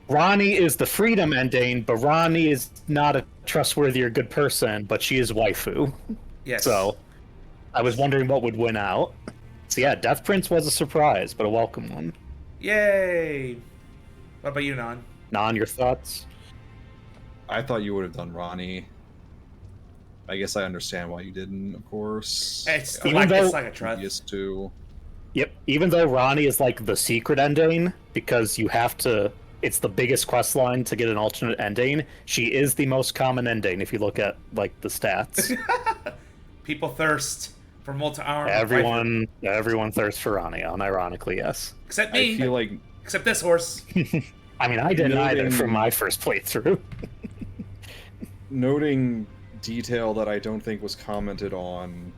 Ronnie is the freedom ending, but Ronnie is not a trustworthy or good person, but she is waifu. yes. So, I was wondering what would win out. So yeah, Death Prince was a surprise, but a welcome one. Yay! What about you, Non? Non, your thoughts? I thought you would have done Ronnie. I guess I understand why you didn't, of course. It's Even like though- it's like a trust. Used to. Yep. Even though Ronnie is like the secret ending, because you have to, it's the biggest quest line to get an alternate ending. She is the most common ending if you look at like the stats. People thirst for multi-arm. everyone thirsts for Ronnie, unironically, yes. except I me. feel like Except this horse. I mean, I didn't either Noting- from my first playthrough. noting detail that I don't think was commented on.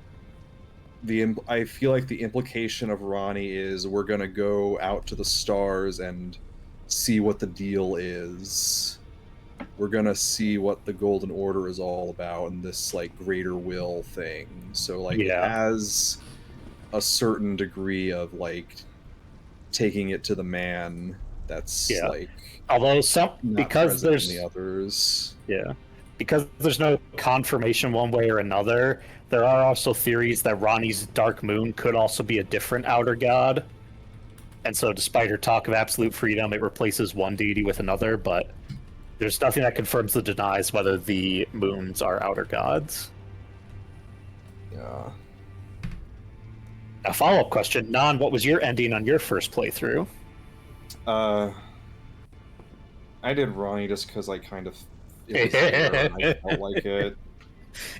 I feel like the implication of Ronnie is we're gonna go out to the stars and see what the deal is. We're gonna see what the Golden Order is all about and this like greater will thing. So like it Yeah. has a certain degree of like taking it to the man that's Yeah. like Although not because present there's in the others. Yeah. Because there's no confirmation one way or another, there are also theories that Ronnie's Dark Moon could also be a different outer god. And so despite her talk of absolute freedom, it replaces one deity with another, but there's nothing that confirms or denies whether the moons are outer gods. Yeah. A follow-up question, Nan, what was your ending on your first playthrough? I did Ronnie just because I kind of it was there and I felt like it.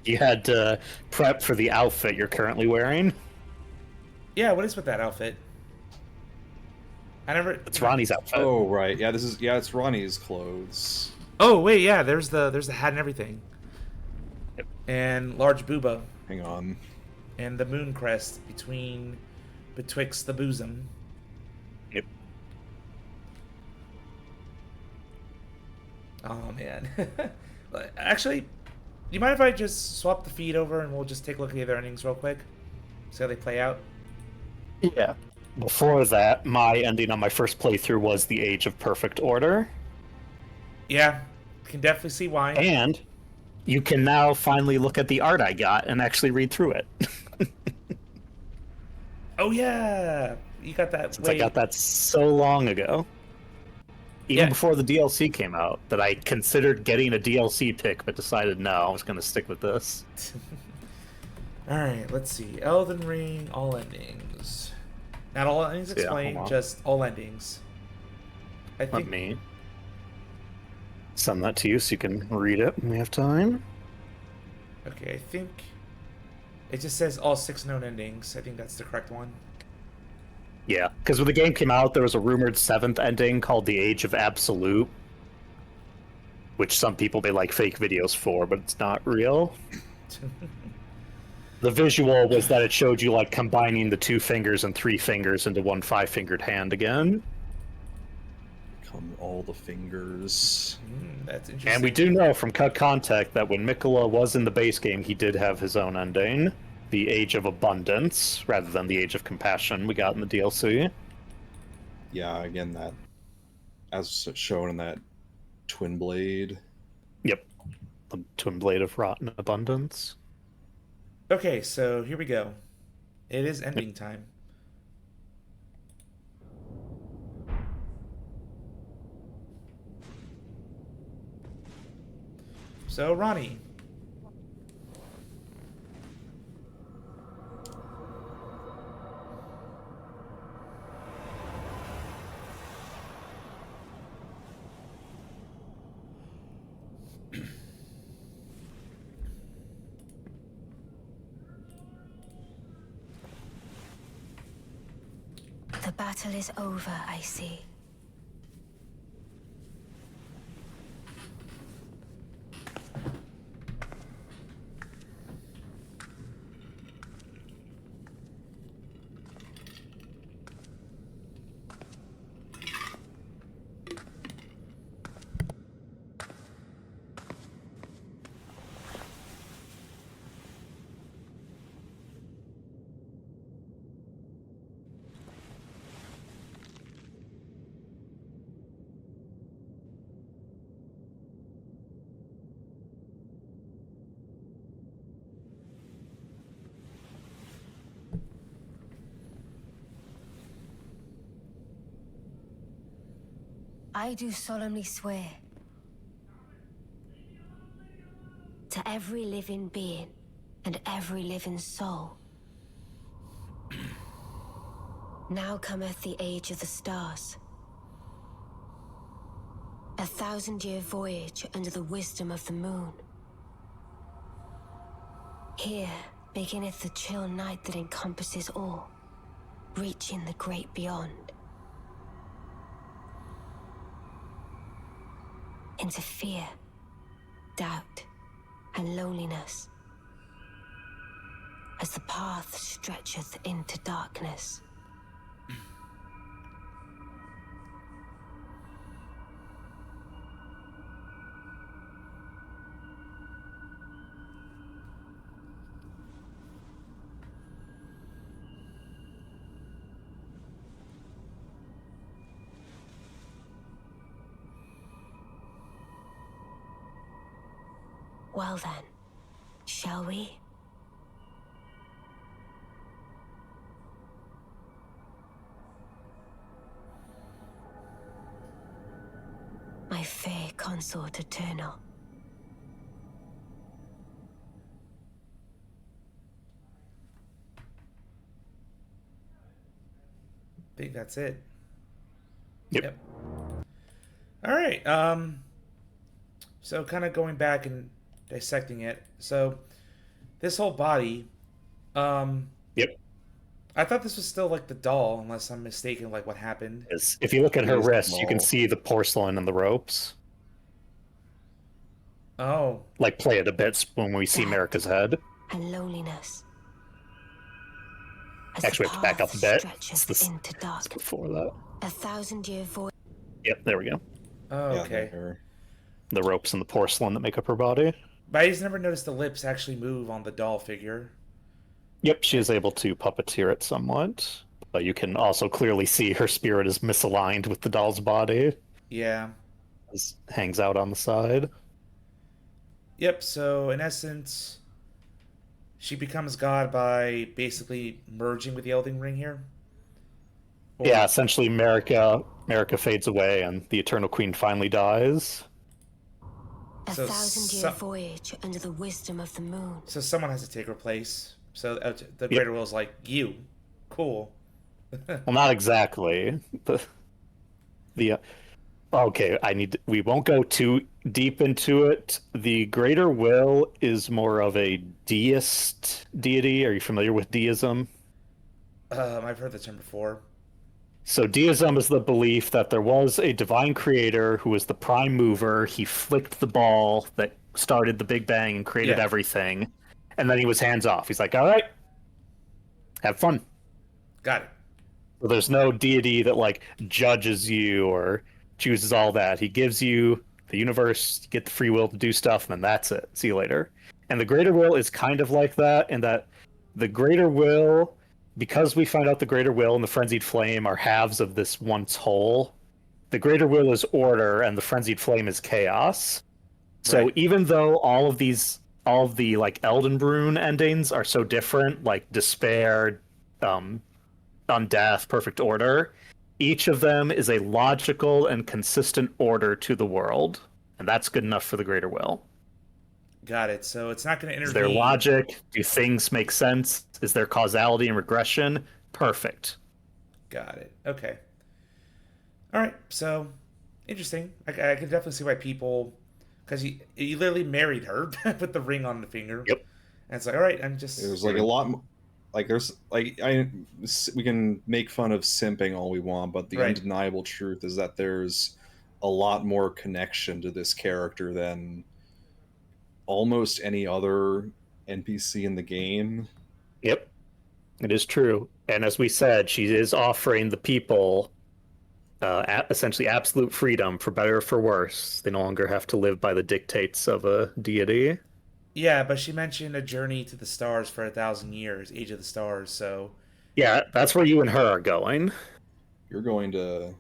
You had to prep for the outfit you're currently wearing. Yeah, what is with that outfit? I never. It's Ronnie's outfit. Oh right, yeah. It's Ronnie's clothes. Oh wait, yeah. There's the hat and everything, Yep. and large booba, Hang on. and the moon crest betwixt the bosom. Yep. Oh man. Actually, you mind if I just swap the feed over and we'll just take a look at the other endings real quick? See how they play out? Yeah. Before that, my ending on my first playthrough was the Age of Perfect Order. Yeah, can definitely see why. And you can now finally look at the art I got and actually read through it. Oh yeah, you got that. Since I got that so long ago. Even before the DLC came out, that I considered getting a DLC pick, but decided no, I was going to stick with this. Alright, let's see. Elden Ring, all endings. Not all endings explained, just all endings. I think. Let me send that to you so you can read it when we have time. Okay, I think it just says all 6 known endings. I think that's the correct one. Yeah, because when the game came out, there was a rumored 7th ending called the Age of Absolute, which some people made like fake videos for, but it's not real. The visual was that it showed you like combining the 2 fingers and 3 fingers into one 5-fingered hand again. Come all the fingers. That's interesting. And we do know from cut contact that when Mikola was in the base game, he did have his own ending. The Age of Abundance, rather than the Age of Compassion we got in the DLC. Yeah, again, that as shown in that twin blade. Yep. The Twin Blade of Rotten Abundance. Okay, so here we go. It is ending time. So, Ronnie. The battle is over, I see. I do solemnly swear to every living being and every living soul. Now cometh the age of the stars. 1,000-year voyage under the wisdom of the moon. Here beginneth the chill night that encompasses all, reaching the great beyond. Into fear, doubt, and loneliness, as the path stretcheth into darkness. Well then, shall we? fair consort eternal. I think that's it. Yep. All right. So kind of going back and dissecting it. So this whole body, um, Yep. I thought this was still like the doll, unless I'm mistaken. Like what happened? If you look at It her is the wrists, you can ball. see the porcelain and the ropes. Oh, Like play it a bit when we see That America's head. and loneliness. As Actually, we have to back up a bit. It's stretches into dark. It's before that. 1,000-year void. Yep, there we go. oh, Yeah, okay. there. The ropes and the porcelain that make up her body. But I just never noticed the lips actually move on the doll figure. Yep, she is able to puppeteer it somewhat. But you can also clearly see her spirit is misaligned with the doll's body. Yeah. It hangs out on the side. Yep. So in essence, she becomes God by basically merging with the Elden Ring here. Or- Yeah, essentially America fades away and the Eternal Queen finally dies. A So 1,000-year voyage under the wisdom of the moon. So someone has to take her place. So the Greater Will's like, you. Cool. Well, not exactly. Okay, we won't go too deep into it. The Greater Will is more of a deist deity. Are you familiar with deism? I've heard the term before. So deism is the belief that there was a divine creator who was the prime mover. He flicked the ball that started the Big Bang and created Yeah. everything. And then he was hands off. He's like, all right, have fun. Got it. So there's no deity that like judges you or chooses all that. He gives you the universe, you get the free will to do stuff, and then that's it. See you later. And the Greater Will is kind of like that, in that the Greater Will, because we find out the Greater Will and the Frenzied Flame are halves of this once whole, the Greater Will is order and the Frenzied Flame is chaos. So Right. even though all of the like Elden Rune endings are so different, like despair, undeath, perfect order, each of them is a logical and consistent order to the world, and that's good enough for the Greater Will. Got it. So it's not going to Is intervene. there logic? Do things make sense? Is there causality and regression? Perfect. Got it. Okay. All right. So interesting. I can definitely see why people, because you literally married her with the ring on the finger. Yep. And it's like, all right, I'm just. There's like a lot. Like there's like we can make fun of simping all we want, but the Right. undeniable truth is that there's a lot more connection to this character than almost any other NPC in the game. Yep. It is true. And as we said, she is offering the people essentially absolute freedom, for better or for worse. They no longer have to live by the dictates of a deity. Yeah, but she mentioned a journey to the stars for 1,000 years, Age of the Stars. So Yeah, that's where you and her are going. You're going to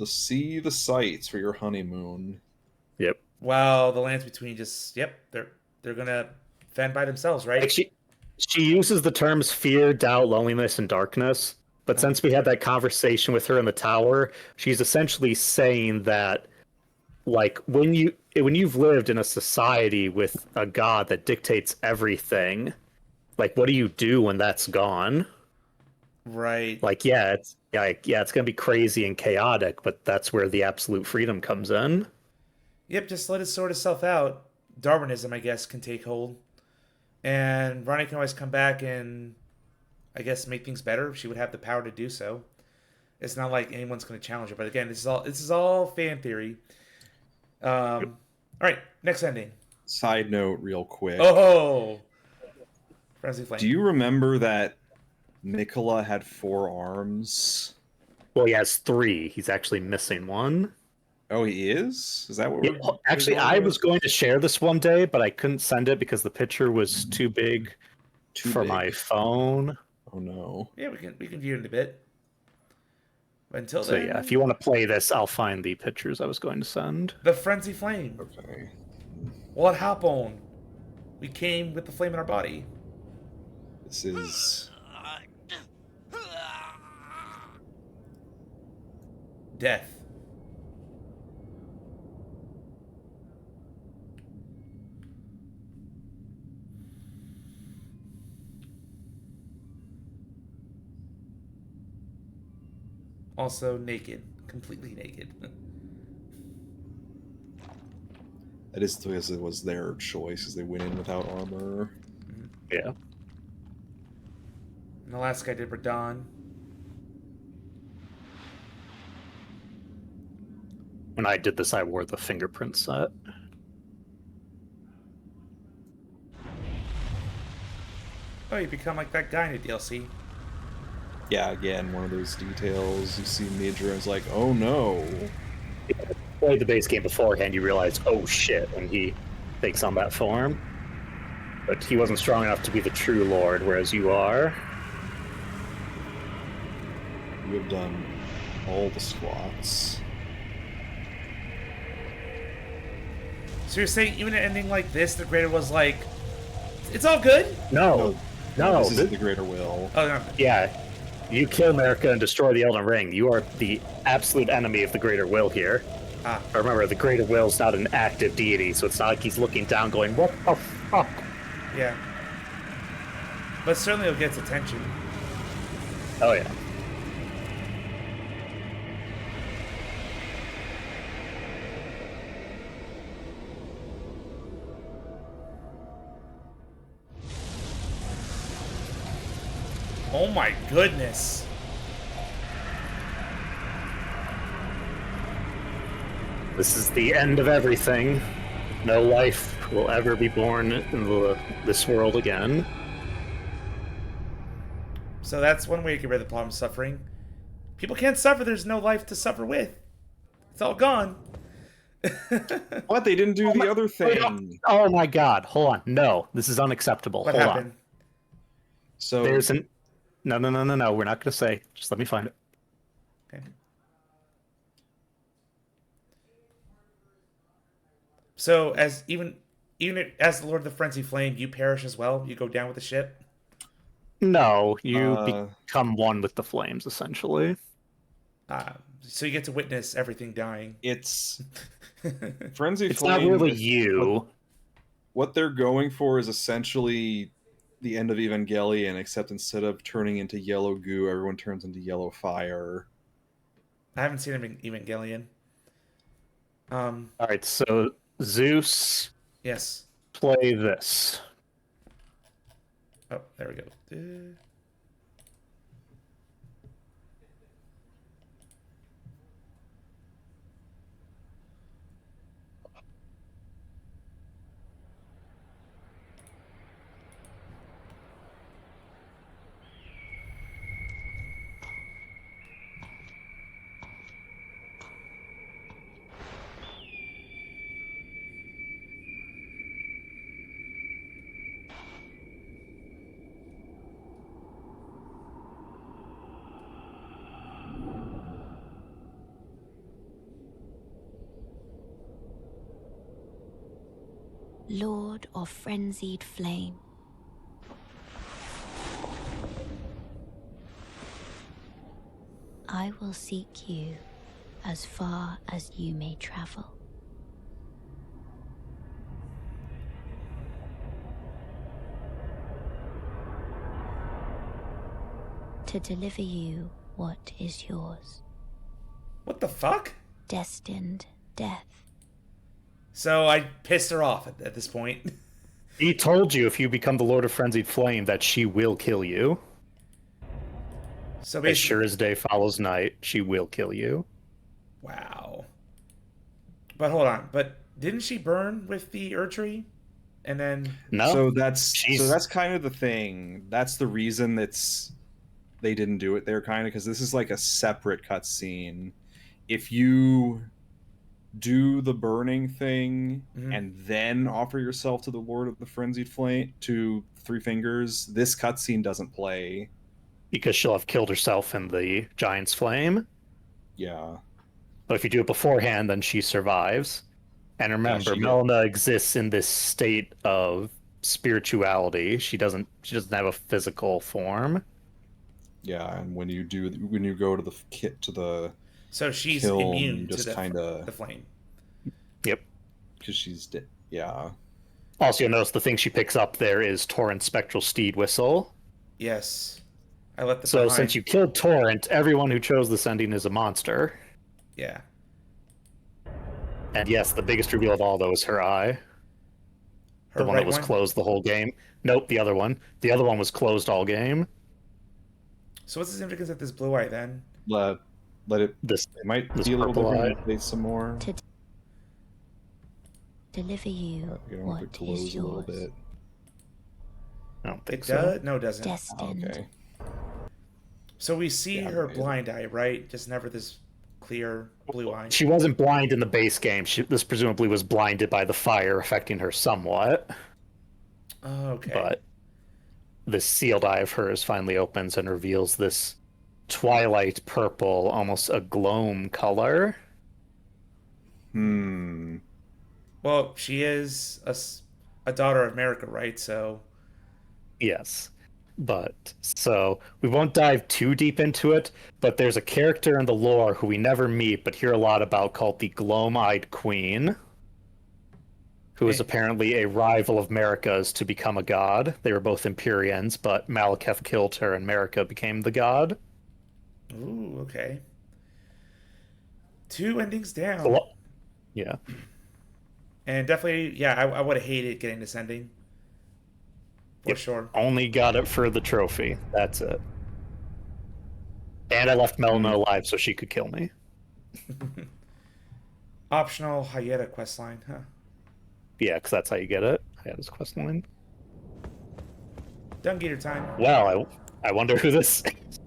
see the sights for your honeymoon. Yep. while the lands between just they're gonna fend by themselves, right? Like she uses the terms fear, doubt, loneliness, and darkness. But since we had that conversation with her in the tower, she's essentially saying that, like, when you've lived in a society with a god that dictates everything, like, what do you do when that's gone? Right. Like, it's gonna be crazy and chaotic, but that's where the absolute freedom comes in. Yep, just let it sort itself out. Darwinism, I guess, can take hold. And Ronnie can always come back and, I guess, make things better if she would have the power to do so. It's not like anyone's going to challenge her. But again, this is all fan theory. All right, next ending. Side note, real quick. Oh! Frenzy Flame. Do you remember that Nicola had 4 arms? Well, he has 3. He's actually missing one. Oh, he is? Is that what Yeah, we're... actually, I was going to share this one day, but I couldn't send it because the picture was too big for my phone. Oh, no. Yeah, we can view it in a bit. But until So then, yeah, if you want to play this, I'll find the pictures I was going to send. the Frenzy Flame. Okay. What happened? We came with the flame in our body. This is... Death. Also naked. Completely naked. That is because it was their choice, as they went in without armor. Yeah. And the last guy did Radon. When I did this, I wore the fingerprint set. Oh, you become like that guy in the DLC. Yeah, again, one of those details you see Major and is like, oh no. Played the base game beforehand, you realize, oh shit, when he takes on that form. But he wasn't strong enough to be the true Lord, whereas you are. You have done all the squats. So you're saying even an ending like this, the Greater was like, it's all good? No. This isn't the Greater Will. Oh, no. Yeah. You kill America and destroy the Elden Ring. You are the absolute enemy of the Greater Will here. Ah. Remember, the Greater Will's not an active deity, so it's not like he's looking down going, what the fuck? Yeah. But certainly it'll get its attention. Oh yeah. Oh my goodness. This is the end of everything. No life will ever be born in this world again. So that's one way to get rid of the problem of suffering. People can't suffer, there's no life to suffer with. It's all gone. What? They didn't do the other thing. Oh my god, hold on. No, this is unacceptable. What Hold happened? on. So There's an... No, we're not gonna say. Just let me find it. Okay. So as even as the Lord of the Frenzy Flame, you perish as well? You go down with the ship? No, you become one with the flames, essentially. So you get to witness everything dying. it's Frenzy It's Flame. not really you. What they're going for is essentially the end of Evangelion, except instead of turning into yellow goo, everyone turns into yellow fire. I haven't seen him in Evangelion. Alright, so Zeus, Yes. play this. Oh, there we go. Lord of frenzied flame. I will seek you as far as you may travel. To deliver you what is yours. What the fuck? Destined death. So I pissed her off at this point. He told you if you become the Lord of Frenzied Flame that she will kill you. So As basically, sure as day follows night, she will kill you. wow. But hold on. But didn't she burn with the Erdtree? And then No. So that's She's- kind of the thing. That's the reason they didn't do it there, kind of, because this is like a separate cutscene. If you do the burning thing and then offer yourself to the Lord of the Frenzied Flame, to Three Fingers, this cutscene doesn't play. Because she'll have killed herself in the giant's flame. Yeah. But if you do it beforehand, then she survives. And remember, she Melina exists in this state of spirituality. She doesn't have a physical form. Yeah, and when you go to the kit to the so she's kiln, immune just to kinda, the flame. Yep. because she's dead. Yeah. Also, you'll notice the thing she picks up there is Torrent's Spectral Steed Whistle. Yes. I left it So behind. since you killed Torrent, everyone who chose this ending is a monster. Yeah. And yes, the biggest reveal of all, though, is her eye. Her The one right that was one? closed the whole game. Nope, the other one. The other one was closed all game. So what's the significance of this blue eye then? Let it. This It might this be a little purple different eye. when it plays some more. To deliver you You're gonna what have to is close a little yours. bit. I don't think It so. does? No, it doesn't. Destined. Okay. So we see Yeah, her okay. blind eye, right? Just never this clear blue eye. She wasn't blind in the base game. This presumably was blinded by the fire, affecting her somewhat. Oh, okay. But this sealed eye of hers finally opens and reveals this twilight purple, almost a gloam color. Well, she is a daughter of America, right? So Yes. But so we won't dive too deep into it, but there's a character in the lore who we never meet but hear a lot about called the Gloam-Eyed Queen, who is Eh. apparently a rival of Marika's to become a god. They were both Empyreans, but Malekith killed her and Marika became the god. ooh, okay. 2 endings down. Well, yeah. And definitely, yeah, I would have hated getting this ending. For Yep. sure. Only got it for the trophy. That's it. And I left Melina alive so she could kill me. Optional Hayeta questline, huh? Yeah, because that's how you get it. I had his quest line. Dung Eater time. Well, I wonder who this is.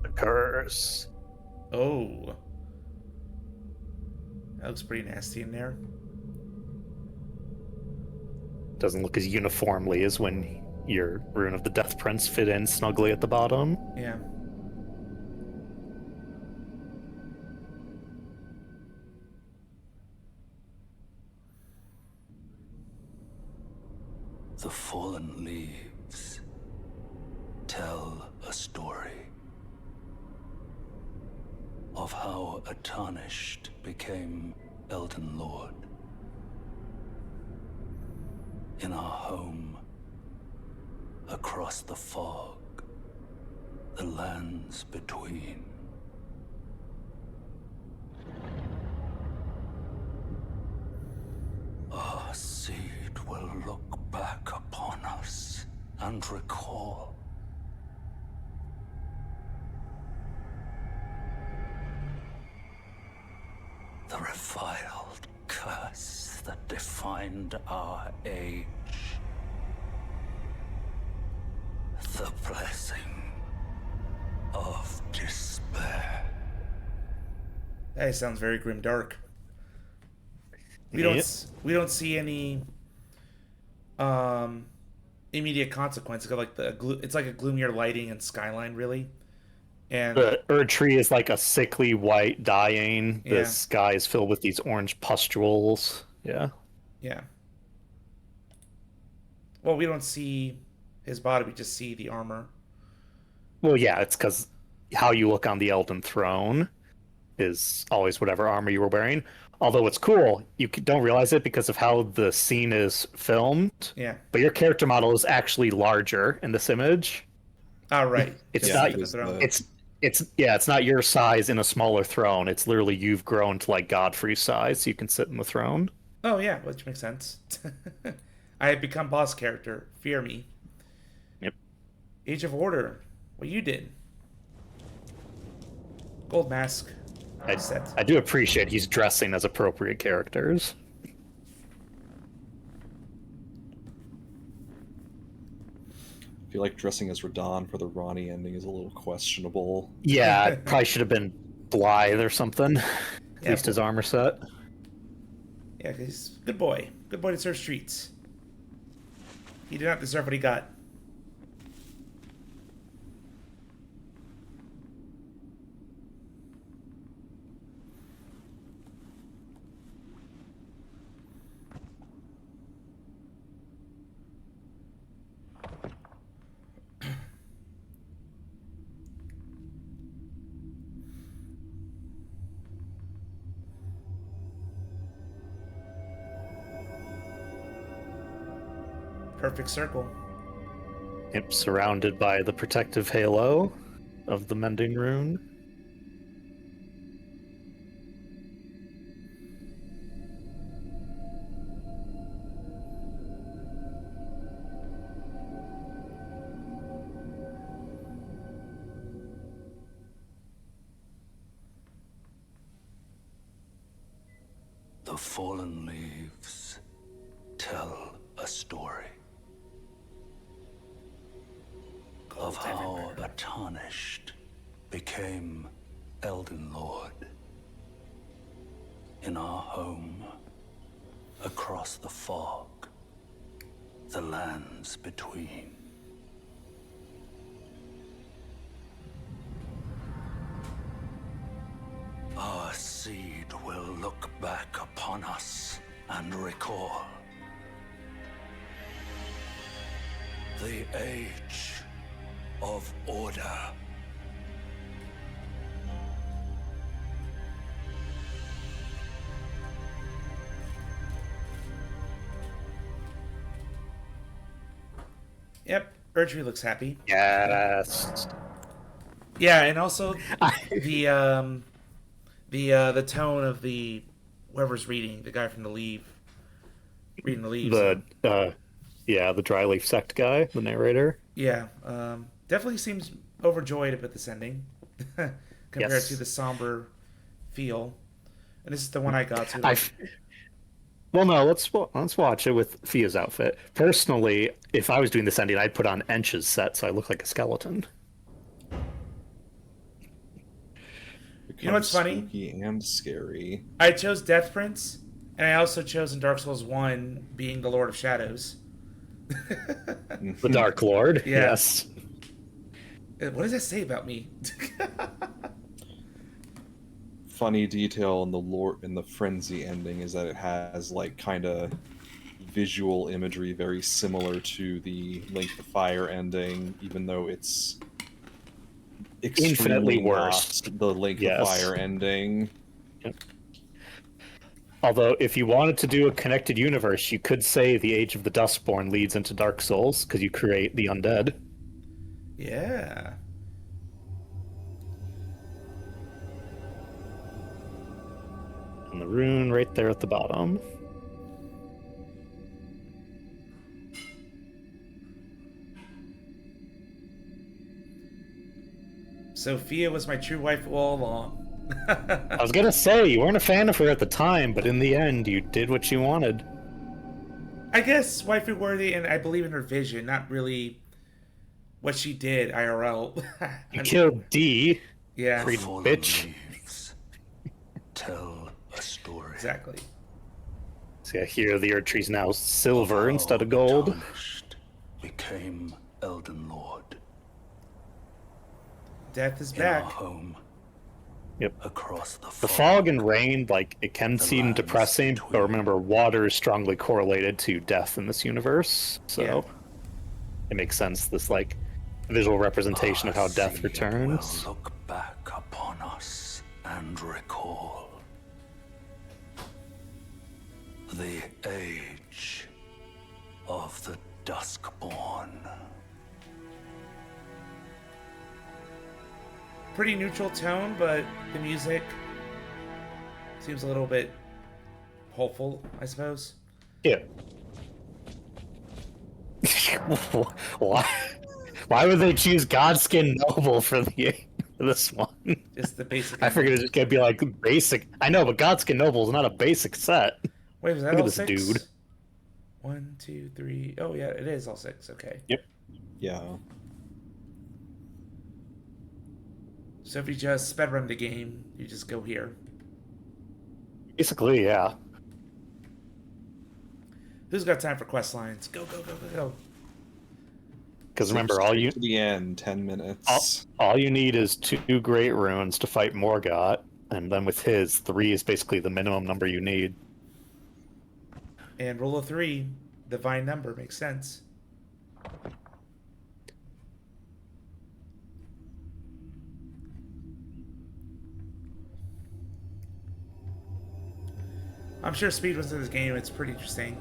The curse. Oh. That looks pretty nasty in there. Doesn't look as uniformly as when your Rune of the Death Prince fit in snugly at the bottom. Yeah. The fallen leaves tell a story of how a tarnished became Elden Lord. In our home, across the fog, the lands between. Our seed will look back upon us and recall the reviled curse that defined our age. The blessing of despair. That sounds very grim dark. We Yep. don't see any immediate consequences. Like it's like a gloomier lighting and skyline, really. And The Erd tree is like a sickly white dying. Yeah. The sky is filled with these orange pustules. Yeah. yeah. Well, we don't see his body. We just see the armor. Well, yeah, it's because how you look on the Elden Throne is always whatever armor you were wearing. Although it's cool, you don't realize it because of how the scene is filmed. Yeah. But your character model is actually larger in this image. Oh, right. It's Just not- like the throne. It's not your size in a smaller throne. It's literally you've grown to like Godfrey's size, so you can sit in the throne. Oh yeah, which makes sense. I have become boss character. Fear me. Yep. Age of Order. What you did. Gold mask. Set. I do appreciate he's dressing as appropriate characters. I feel like dressing as Radahn for the Ronnie ending is a little questionable. Yeah, it probably should have been Blythe or something. At Yeah, least his armor set. Yeah, he's good boy. Good boy to serve streets. He did not deserve what he got. Perfect circle. Yep, surrounded by the protective halo of the Mending Rune. The fallen leaves tell a story of how a tarnished became Elden Lord in our home across the fog, the lands between. Our seed will look back upon us and recall the age of order. Yep, Erdtree looks happy. Yes. Yeah, and also the tone of the whoever's reading, the guy from the reading the leaves. The dry leaf sect guy, the narrator. Yeah, definitely seems overjoyed about this ending compared Yes. to the somber feel. And this is the one I got. So Well, no, let's watch it with Fia's outfit. Personally, if I was doing this ending, I'd put on Ench's set so I look like a skeleton. You know what's funny? Spooky and scary. I chose Death Prince, and I also chose in Dark Souls 1 being the Lord of Shadows. The Dark Lord. Yeah. Yes. What does that say about me? Funny detail in the lore in the frenzy ending is that it has like kind of visual imagery very similar to the Link the Fire ending, even though it's Infinitely extremely worse. not the Link the Yes. Fire ending. Yep. Although, if you wanted to do a connected universe, you could say the Age of the Dustborn leads into Dark Souls because you create the undead. Yeah. And the rune right there at the bottom. Sophia was my true wife all along. I was gonna say, you weren't a fan of her at the time, but in the end, you did what you wanted. I guess waifu worthy, and I believe in her vision, not really what she did IRL. You killed D. Yeah, Freed Fallen bitch. leaves tell a story. exactly. See, I hear the Earth Tree's now silver How instead of the gold. tarnished became Elden Lord Death is in our back. home. Yep. Across the The fog and rain, like, it can seem lands depressing, but between. remember, water is strongly correlated to death in this universe, so Yeah. it makes sense, this, like, visual representation of how Our death seed returns. will look back upon us and recall the age of the Duskborn. Pretty neutral tone, but the music seems a little bit hopeful, I suppose. Yeah. Why? Why would they choose Godskin Noble for this one? Just the basic. I figured it just gonna be like basic. I know, but Godskin Noble is not a basic set. Wait, was that Look at all this six? dude. 1, 2, 3. Oh yeah, it is all 6. Okay. Yep. Yeah. So if you just sped run the game, you just go here. Basically, yeah. Who's got time for quest lines? Go, go, go, go, go. Because So remember, straight to the end, 10 minutes. all you need is 2 great runes to fight Morgott, and then with his, 3 is basically the minimum number you need. And rule of 3, divine number, makes sense. I'm sure speedruns in this game, it's pretty interesting.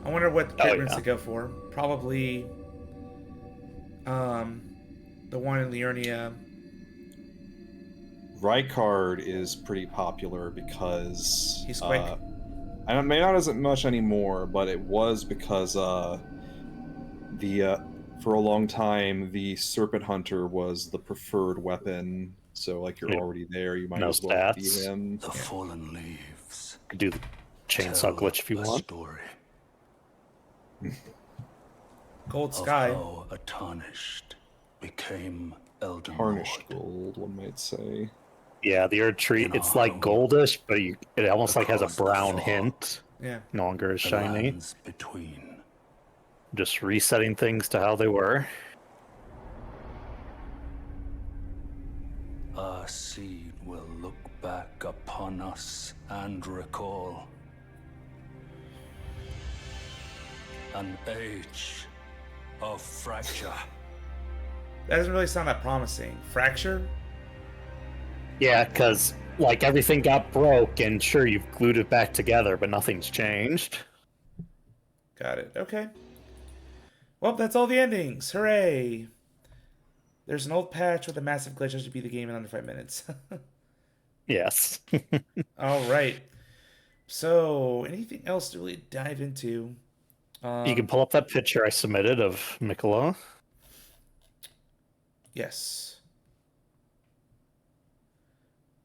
I wonder what crit runes to go for. Probably the one in Liurnia. Rykard is pretty popular because He's quick. I don't, may not as much anymore, but it was because for a long time the Serpent Hunter was the preferred weapon. So like you're already there, you might No as well be stats. him. The fallen leaves. Could do the chainsaw glitch if you want. Story Gold of Sky. how a tarnished became Elden Tarnished Lord. gold, one might say. Yeah, the Erd tree, In it's our like home, goldish, but it almost like has a across the brown fog, hint. Yeah. No longer as The shiny. lands between. Just resetting things to how they were. Our seed will look back upon us and recall an age of fracture. That doesn't really sound that promising. Fracture? Yeah, because like everything got broke, and sure, you've glued it back together, but nothing's changed. Got it. Okay. Well, that's all the endings. Hooray! There's an old patch with a massive glitch that should beat the game in under 5 minutes. Yes. All right. So, anything else to really dive into? You can pull up that picture I submitted of Mikola. Yes.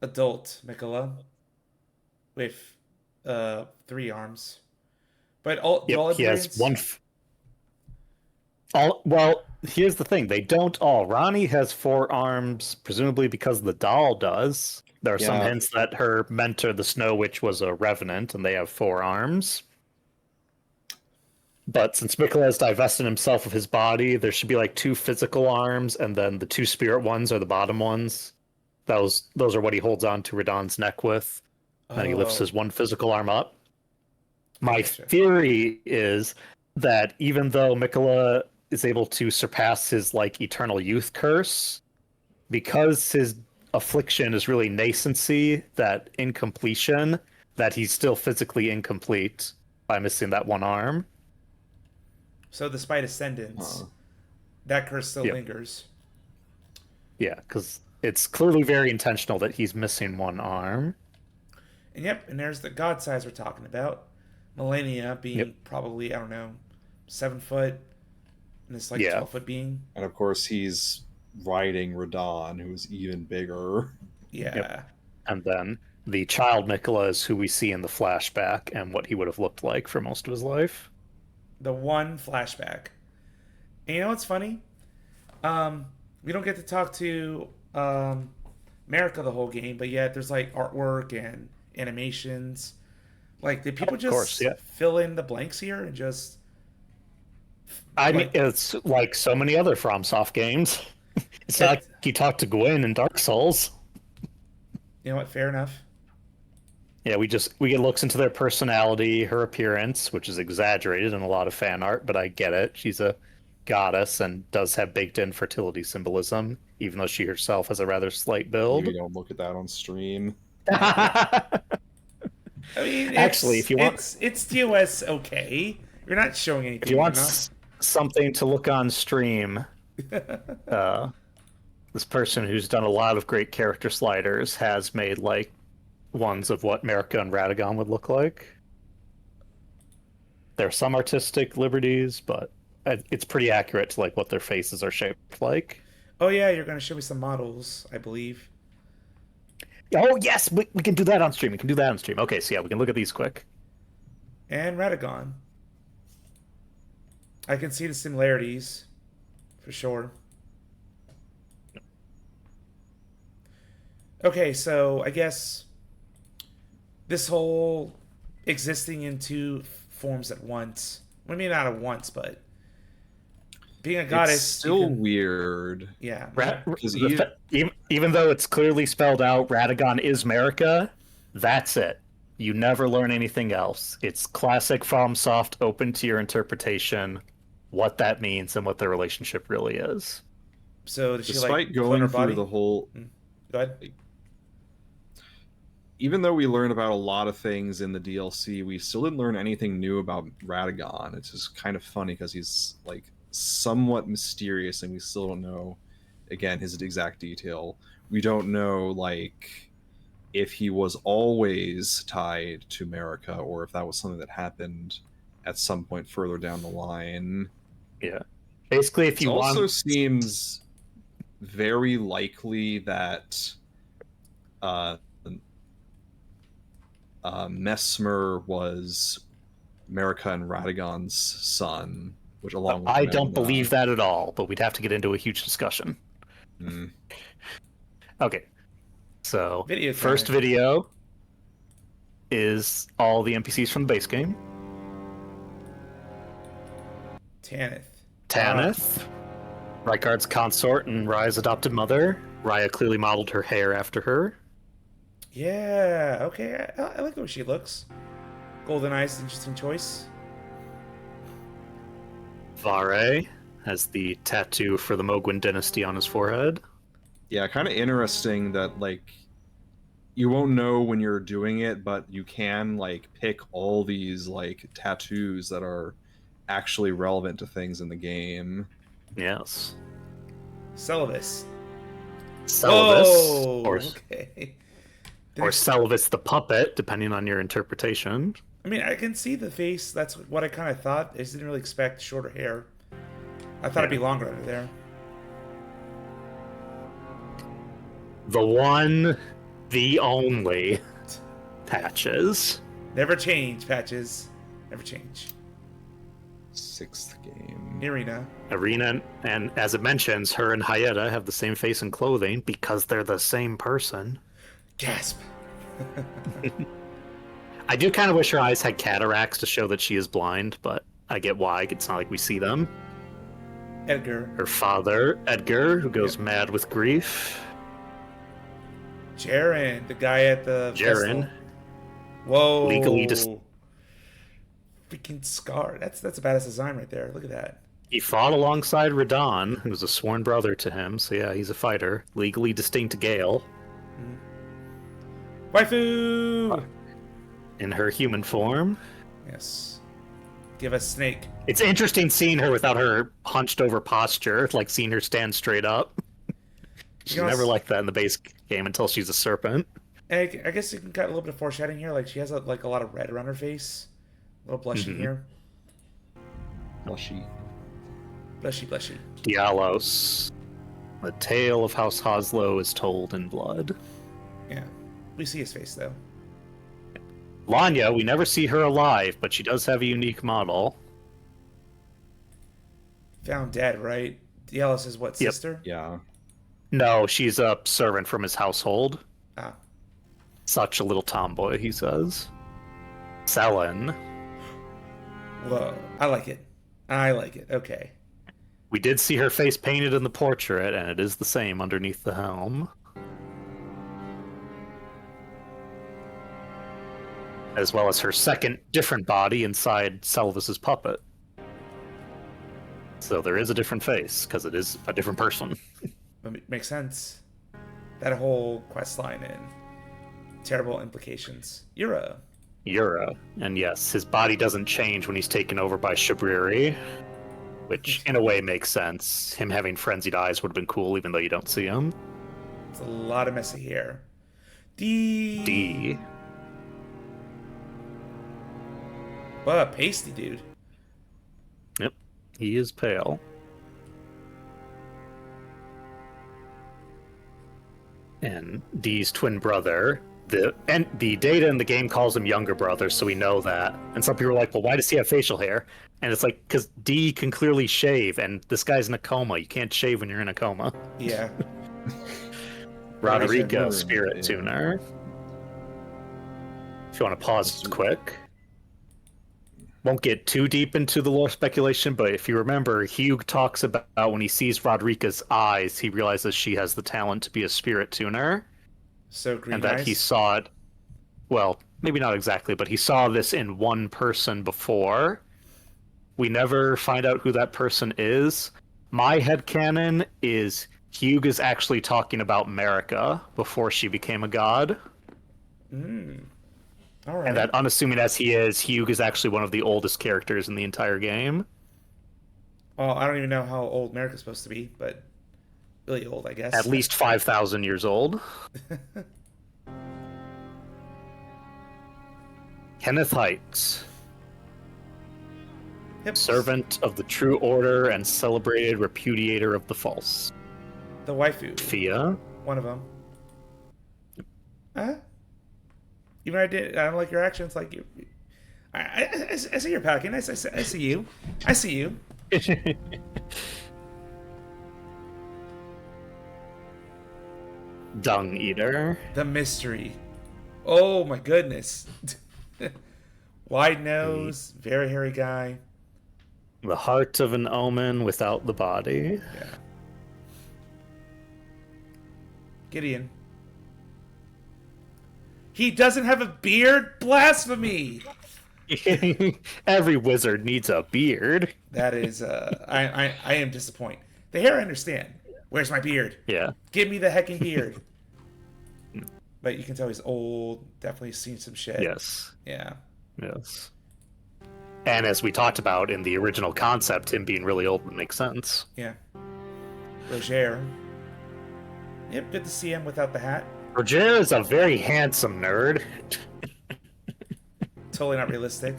Adult Mikola with 3 arms. But all Yep, he has variants? one. Well, here's the thing: they don't all. Ronnie has 4 arms, presumably because the doll does. There are some Yeah. hints that her mentor, the Snow Witch, was a revenant, and they have 4 arms. But since Mikola has divested himself of his body, there should be like 2 physical arms, and then the 2 spirit ones are the bottom ones. Those are what he holds on to Radahn's neck with. And he lifts his 1 physical arm up. My theory is that even though Mikola is able to surpass his like eternal youth curse, because his affliction is really nascency, that incompletion, that he's still physically incomplete by missing that 1 arm. So, despite Ascendance, that curse still lingers. Yeah, because it's clearly very intentional that he's missing 1 arm. And yep, and there's the god size we're talking about. Millennia being probably, I don't know, 7 foot. And this like 12-foot being. And of course he's riding Radahn, who's even bigger. Yeah. Yep. And then the child Mikola is who we see in the flashback and what he would have looked like for most of his life. The 1 flashback. And you know what's funny? We don't get to talk to Marika the whole game, but yet there's like artwork and animations. Like, did people just fill in the blanks here and just... I mean, it's like so many other FromSoft games. It's not like you talk to Gwyn in Dark Souls. You know what? Fair enough. Yeah, we get looks into their personality, her appearance, which is exaggerated in a lot of fan art, but I get it. She's a goddess and does have baked-in fertility symbolism, even though she herself has a rather slight build. Maybe don't look at that on stream. I mean, actually, if you want, it's TOS okay. You're not showing anything. If you want something to look on stream, this person who's done a lot of great character sliders has made like ones of what Marika and Radagon would look like. There are some artistic liberties, but it's pretty accurate to like what their faces are shaped like. Oh yeah, you're gonna show me some models, I believe. Oh yes, we can do that on stream. We can do that on stream. Okay, so yeah, we can look at these quick. And Radagon. I can see the similarities For sure. Okay, so I guess this whole existing in two forms at once. Well, maybe not at once, but being a It's goddess, you still can. weird. Yeah. Because Even though it's clearly spelled out, Radagon is America. That's it. You never learn anything else. It's classic Fromsoft, open to your interpretation, what that means and what their relationship really is. So does she despite like clone her going through body? the whole, Go ahead. even though we learned about a lot of things in the DLC, we still didn't learn anything new about Radagon. It's just kind of funny because he's like somewhat mysterious, and we still don't know, again, his exact detail. We don't know like if he was always tied to America or if that was something that happened at some point further down the line. Yeah. Basically, if It you also want. seems very likely that uh, Messmer was America and Radagon's son, which along with I don't Melina. believe that at all, but we'd have to get into a huge discussion. Mm. Okay. So, Video first time. video is all the NPCs from the base game. Tanith. Tanith, Rykard's consort and Raya's adopted mother. Raya clearly modeled her hair after her. Yeah. Okay. I like the way she looks. Golden eyes, interesting choice. Vare has the tattoo for the Mogwin dynasty on his forehead. Yeah, kind of interesting that like you won't know when you're doing it, but you can like pick all these like tattoos that are actually relevant to things in the game. Yes. Celovis. Celovis, Whoa. or Okay. Celovis the puppet, depending on your interpretation. I mean, I can see the face. That's what I kind of thought. I just didn't really expect shorter hair. I thought it'd be longer under there. The one, the only Patches. Never change, Patches. Never change. 6th game. Irina. Irina, and as it mentions, her and Hayeta have the same face and clothing because they're the same person. Gasp. I do kind of wish her eyes had cataracts to show that she is blind, but I get why. It's not like we see them. Edgar. Her father, Edgar, who goes mad with grief. Jaren, the guy at the Jaren. festival. Whoa. Legally freaking scar. That's a badass design right there. Look at that. He fought alongside Radon, who's a sworn brother to him, so yeah, he's a fighter. Legally distinct Gale. Waifu! In her human form. Yes. Give us Snake. It's interesting seeing her without her hunched over posture, like seeing her stand straight up. She's never like that in the base game until she's a serpent. I guess you can got a little bit of foreshadowing here. Like she has a lot of red around her face. A little blushy here. Blushy. Blushy. Dialos. The tale of House Hoslow is told in blood. Yeah. We see his face, though. Lanya, we never see her alive, but she does have a unique model. Found dead, right? Dialos is what, sister? Yeah. No, she's a servant from his household. Ah. Such a little tomboy, he says. Selen. Whoa. I like it. Okay. We did see her face painted in the portrait, and it is the same underneath the helm. As well as her second different body inside Selvis's puppet. So there is a different face, because it is a different person. Makes sense. That whole quest line and terrible implications. Yura. And yes, his body doesn't change when he's taken over by Shabriri, which in a way makes sense. Him having frenzied eyes would have been cool, even though you don't see him. It's a lot of messy hair. D. What a pasty dude. Yep, he is pale. And Dee's twin brother, the data in the game calls him younger brother, so we know that. And some people are like, well, why does he have facial hair? And it's like, because D can clearly shave, and this guy's in a coma. You can't shave when you're in a coma. Yeah. Rodrigo, Yeah. spirit tuner. If you want to pause quick. Won't get too deep into the lore speculation, but if you remember, Hugh talks about when he sees Rodrika's eyes, he realizes she has the talent to be a spirit tuner. So green And that eyes. he saw it, well, maybe not exactly, but he saw this in one person before. We never find out who that person is. My headcanon is Hugh is actually talking about Marika before she became a god. All right. And that, unassuming as he is, Hugh is actually one of the oldest characters in the entire game. Well, I don't even know how old America's supposed to be, but really old, I guess. At least 5,000 years old. Kenneth Heights. Yep. Servant of the true order and celebrated repudiator of the false. The waifu. Fia. One of them. Huh? Even I don't like your actions. Like you. I see your packing. I see you. I see you. Dung Eater. The mystery. Oh my goodness. Wide nose, very hairy guy. The heart of an omen without the body. Yeah. Gideon. He doesn't have a beard? Blasphemy! Every wizard needs a beard. That is, I am disappointed. The hair I understand. Where's my beard? Yeah. Give me the hecking beard. But you can tell he's old. Definitely seen some shit. Yes. Yeah. Yes. And as we talked about in the original concept, him being really old would make sense. Yeah. Roger. Yep, good to see him without the hat. Roger is a very handsome nerd. Totally not realistic.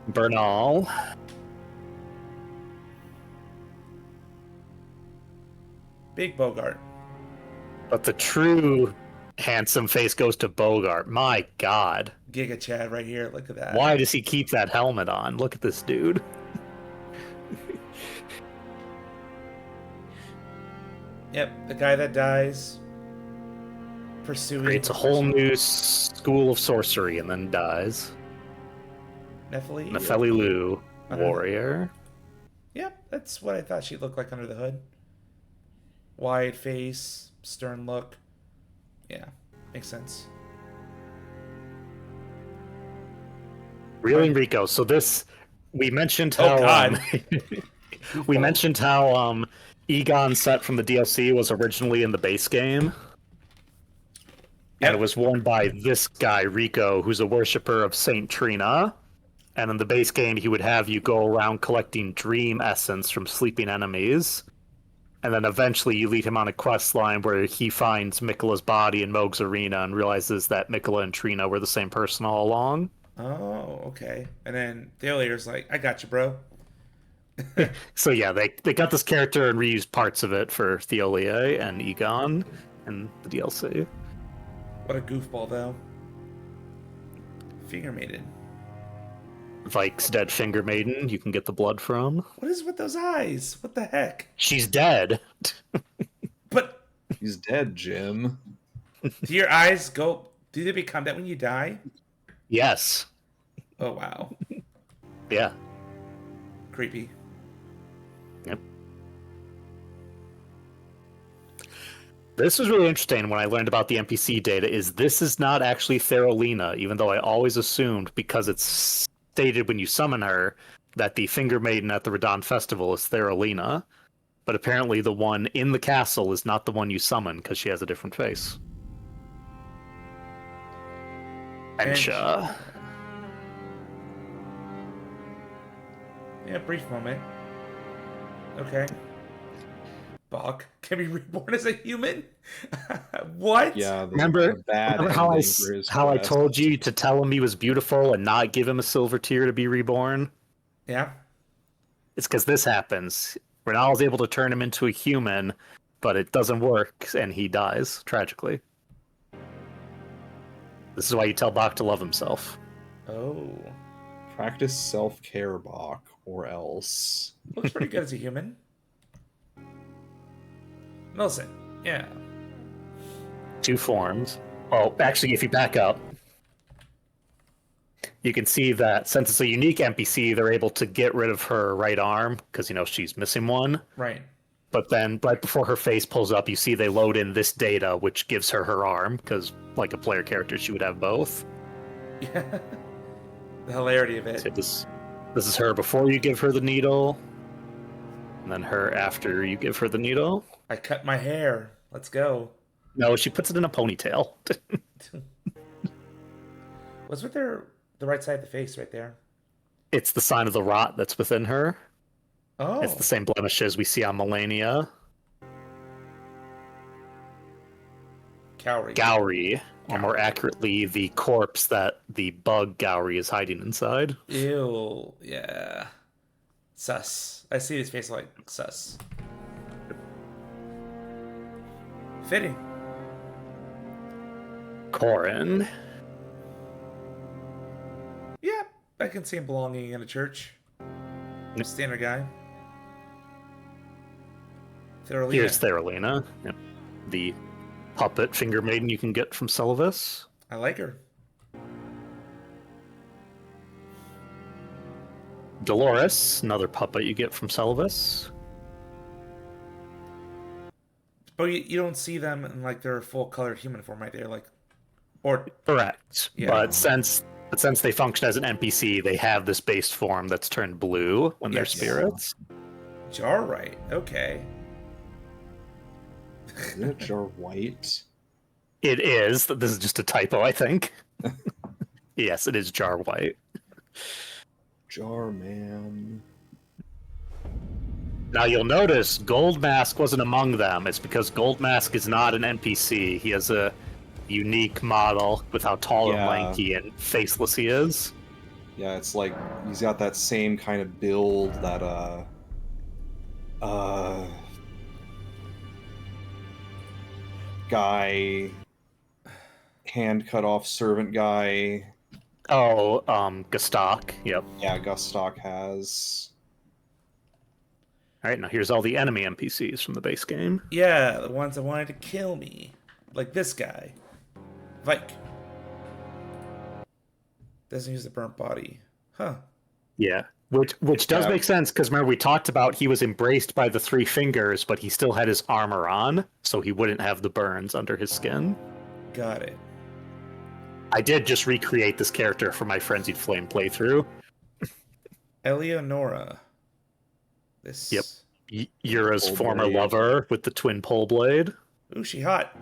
Bernal. Big Bogart. But the true handsome face goes to Bogart. My God. Giga Chad right here. Look at that. Why does he keep that helmet on? Look at this dude. Yep, the guy that dies. Pursuing. Creates a whole new school of sorcery and then dies. Nephili. Nefeli Lu, Under the- warrior. Yep, that's what I thought she'd look like under the hood. Wide face, stern look. Yeah, makes sense. Really, Enrico. So this, we mentioned how. Oh God. We mentioned how Egon's set from the DLC was originally in the base game. Yep. And it was worn by this guy, Rico, who's a worshiper of Saint Trina. And in the base game, he would have you go around collecting dream essence from sleeping enemies. And then eventually you lead him on a quest line where he finds Mikkola's body in Moog's arena and realizes that Mikkola and Trina were the same person all along. Oh, okay. And then Theolier's like, I got you, bro. So yeah, they got this character and reused parts of it for Theolia and Egon in the DLC. What a goofball, though. Finger maiden. Vike's dead finger maiden, you can get the blood from. What is with those eyes? What the heck? She's dead. But He's dead, Jim. do your eyes go... Do they become that when you die? Yes. Oh, wow. Yeah. Creepy. Yep. This was really interesting when I learned about the NPC data, is this is not actually Therolina, even though I always assumed, because it's stated when you summon her, that the Finger Maiden at the Radon Festival is Therolina. But apparently the one in the castle is not the one you summon, because she has a different face. Ensha. Yeah, brief moment. Okay. Bach can be reborn as a human? What? Yeah, the Remember bad how I, ending for his how I quest. told you to tell him he was beautiful and not give him a silver tear to be reborn? Yeah. It's because this happens. Renal is able to turn him into a human, but it doesn't work, and he dies, tragically. This is why you tell Bach to love himself. Oh. Practice self-care, Bach, or else. Looks pretty good as a human. Millicent. Yeah. 2 forms. Oh, actually, if you back up, you can see that since it's a unique NPC, they're able to get rid of her right arm because, she's missing one. Right. But then right before her face pulls up, you see they load in this data, which gives her her arm because, like a player character, she would have both. Yeah. The hilarity of it. So this is her before you give her the needle, and then her after you give her the needle. I cut my hair. Let's go. No, she puts it in a ponytail. What's with the right side of the face right there? It's the sign of the rot that's within her. Oh. It's the same blemishes we see on Melania. Gowry, or more accurately, the corpse that the bug Gowry is hiding inside. Ew. Yeah. Sus. I see his face like sus. Fitting. Corin. Yeah, I can see him belonging in a church. Standard guy. Theralina. Here's Theralina. Yep. The puppet finger maiden you can get from Sylvis. I like her. Dolores, another puppet you get from Sylvis. But you don't see them in like their full colored human form, right? They're like, or Correct. Yeah. But since they function as an NPC, they have this base form that's turned blue when they're Yes. spirits. Jar right. Okay. Isn't it Jar White? It is. This is just a typo, I think. Yes, it is Jar White. Jar Man. Now you'll notice Gold Mask wasn't among them. It's because Gold Mask is not an NPC. He has a unique model with how tall and Yeah. lanky and faceless he is. Yeah, it's like he's got that same kind of build that guy, hand cut off servant guy. Oh, Gastok. Yep. Yeah, Gustock has. All right, now here's all the enemy NPCs from the base game. Yeah, the ones that wanted to kill me, like this guy, Vike. Doesn't use the burnt body, huh? Yeah, which does make sense because remember we talked about he was embraced by the 3 fingers, but he still had his armor on, so he wouldn't have the burns under his skin. Got it. I did just recreate this character for my Frenzied Flame playthrough. Eleonora. This. Yep. Yura's Pole former blade. lover with the twin pole blade. Ooh, she hot.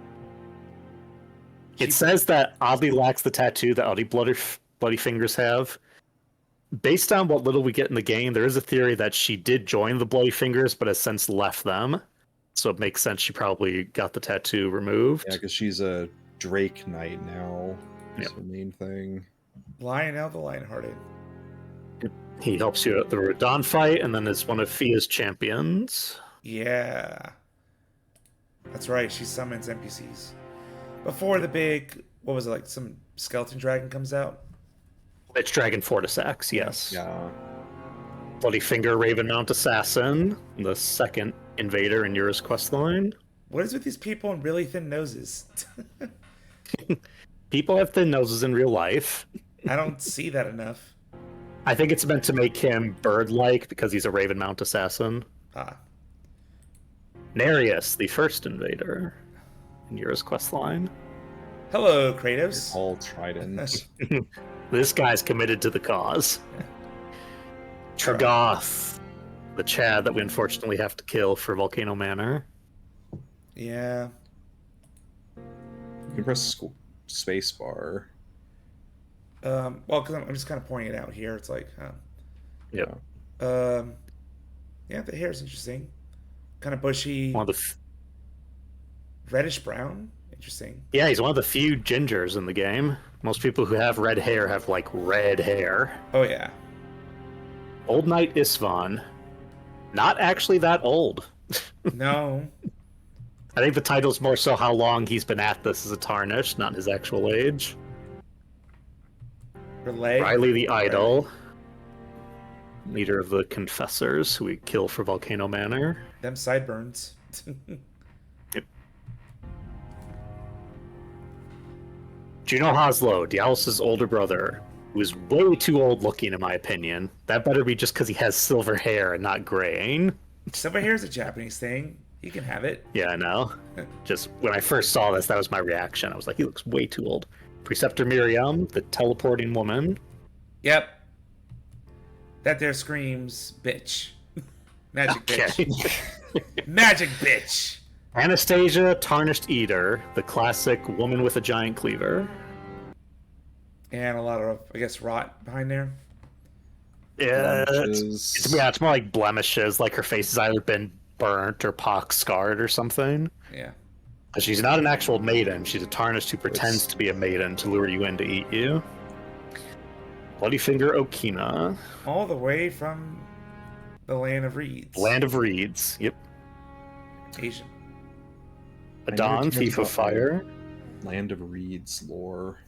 It says that Oddly lacks the tattoo that Oddly Bloody Fingers have. Based on what little we get in the game, there is a theory that she did join the Bloody Fingers, but has since left them. So it makes sense she probably got the tattoo removed. Yeah, because she's a Drake Knight now. That's Yep. her main thing. Lionel the Lionhearted. He helps you at the Radon fight, and then is one of Fia's champions. Yeah. That's right, she summons NPCs. Before the big, what was it, like some skeleton dragon comes out? It's Dragon Fortisax, yes. Yeah. Bloody Finger Ravenmount Assassin, the second invader in Yura's questline. What is with these people and really thin noses? People have thin noses in real life. I don't see that enough. I think it's meant to make him bird-like because he's a Ravenmount Assassin. Ah. Nereus, the first invader in Yura's questline. Hello, Kratos. All tridents. This guy's committed to the cause. Tragoth, the Chad that we unfortunately have to kill for Volcano Manor. Yeah. You can press spacebar. Well, because I'm just kind of pointing it out here. It's like, Yep. yeah, the hair's interesting. Kind of bushy, One of the reddish brown. Interesting. yeah, he's one of the few gingers in the game. Most people who have red hair have like red hair. Oh yeah. Old Knight Isvan, not actually that old. No. I think the title's more so how long he's been at this as a tarnish, not his actual age. Her leg. Riley the Idol, leader of the Confessors, who we kill for Volcano Manor. Them sideburns. Yep. Juno Hoslow, Dialos' older brother, who is way too old looking in my opinion. That better be just because he has silver hair and not graying. Silver hair is a Japanese thing. You can have it. Yeah, I know. Just when I first saw this, that was my reaction. I was like, he looks way too old. Preceptor Miriam, the teleporting woman. Yep. That there screams bitch. Magic bitch. Magic bitch. Anastasia, Tarnished Eater, the classic woman with a giant cleaver. And a lot of, I guess, rot behind there. Yeah, Blemishes. it's more like blemishes, like her face has either been burnt or pox scarred or something. Yeah. But she's not an actual maiden. She's a tarnished who pretends to be a maiden to lure you in to eat you. Bloodyfinger Okina. All the way from the land of reeds. Land of Reeds. Yep. Asian. Adon, Thief of Fire. Land of Reeds lore.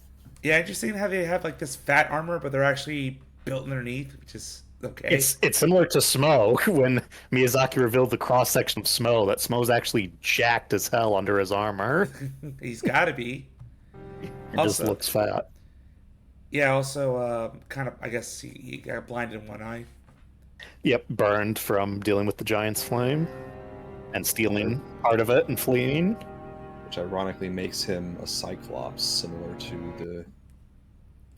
Yeah, interesting how they have like this fat armor, but they're actually built underneath, which is okay. It's similar to Smo when Miyazaki revealed the cross section of Smo. That Smo's actually jacked as hell under his armor. He's got to be. It Also- just looks fat. Yeah. Also, kind of. I guess he got blinded in one eye. Yep, burned from dealing with the giant's flame and stealing part of it and fleeing. Which ironically makes him a Cyclops, similar to the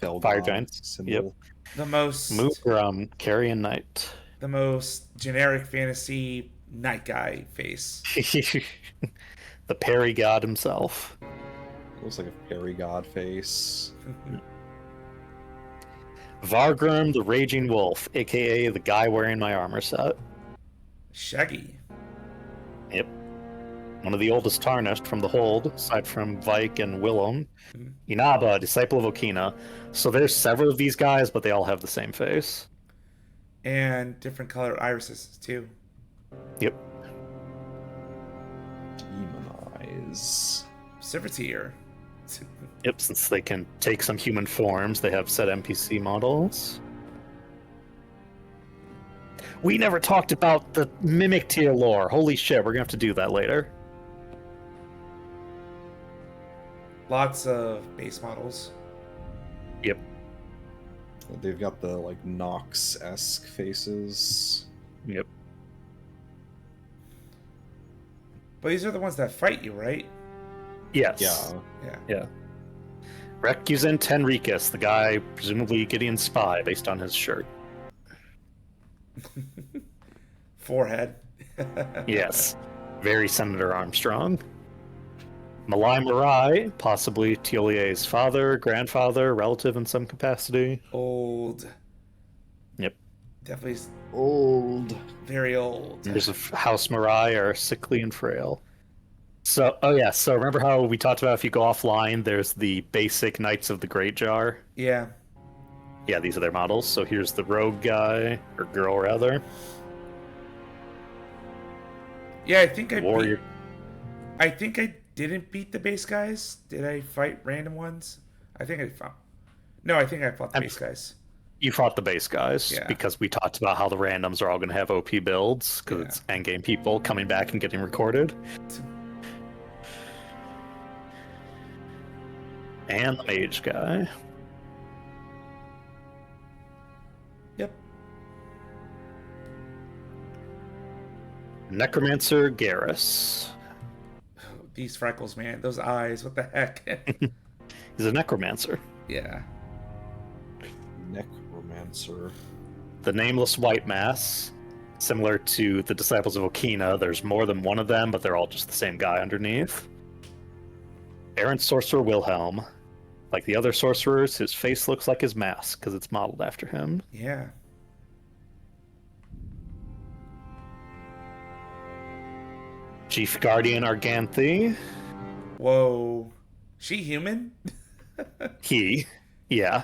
Felgon Fire giants. symbol. The most. Move from Carrion Knight. The most generic fantasy night guy face. The Perry God himself. Looks like a fairy god face. Vargrim, the Raging Wolf, aka the guy wearing my armor set. Shaggy. Yep. One of the oldest tarnished from the hold, aside from Vike and Willem. Inaba, disciple of Okina. So there's several of these guys, but they all have the same face. And different colored irises too. Yep. Demonize. Servitor. Yep, since they can take some human forms, they have set NPC models. We never talked about the Mimic tier lore. Holy shit, we're gonna have to do that later. Lots of base models. Yep. They've got the like Nox-esque faces. Yep. But these are the ones that fight you, right? Yes. Yeah. Yeah. Yeah. Recusant Tenricus, the guy presumably Gideon's spy based on his shirt. Forehead. Yes. Very Senator Armstrong. Malai Marai, possibly Tiolier's father, grandfather, relative in some capacity. Old. Yep. Definitely Old. very old. Members of House Marai are sickly and frail. So, so remember how we talked about if you go offline, there's the basic Knights of the Great Jar? Yeah. Yeah, these are their models. So here's the rogue guy, or girl rather. Yeah, I think Warrior. I think I didn't beat the base guys. Did I fight random ones? I think I fought. No, I think I fought the base guys. You fought the base guys, Yeah. because we talked about how the randoms are all going to have OP builds, because Yeah. it's endgame people coming back and getting recorded. And the mage guy. Yep. Necromancer Garrus. These freckles, man. Those eyes. What the heck? He's a necromancer. Yeah. Necromancer. The nameless white mass. Similar to the Disciples of Okina, there's more than one of them, but they're all just the same guy underneath. Errant Sorcerer Wilhelm. Like the other sorcerers, his face looks like his mask, because it's modeled after him. Yeah. Chief Guardian Arganthe. Whoa. She human? He. Yeah.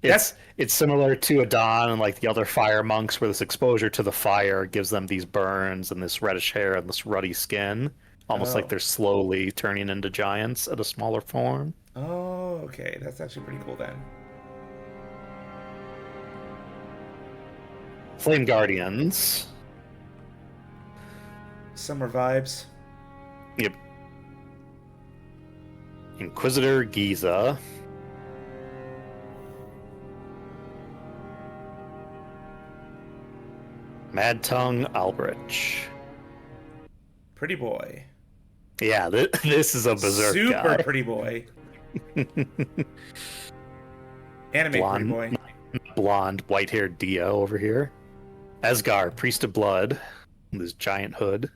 It's similar to Adon and like the other fire monks, where this exposure to the fire gives them these burns and this reddish hair and this ruddy skin. Almost Oh. like they're slowly turning into giants at a smaller form. Oh, okay. That's actually pretty cool then. Flame Guardians. Summer vibes. Yep. Inquisitor Giza. Mad Tongue Albrich. Pretty boy. Yeah, this is a berserk Super guy. pretty boy. Anime pretty boy. Blonde, white-haired Dio over here. Esgar, Priest of Blood, with his giant hood.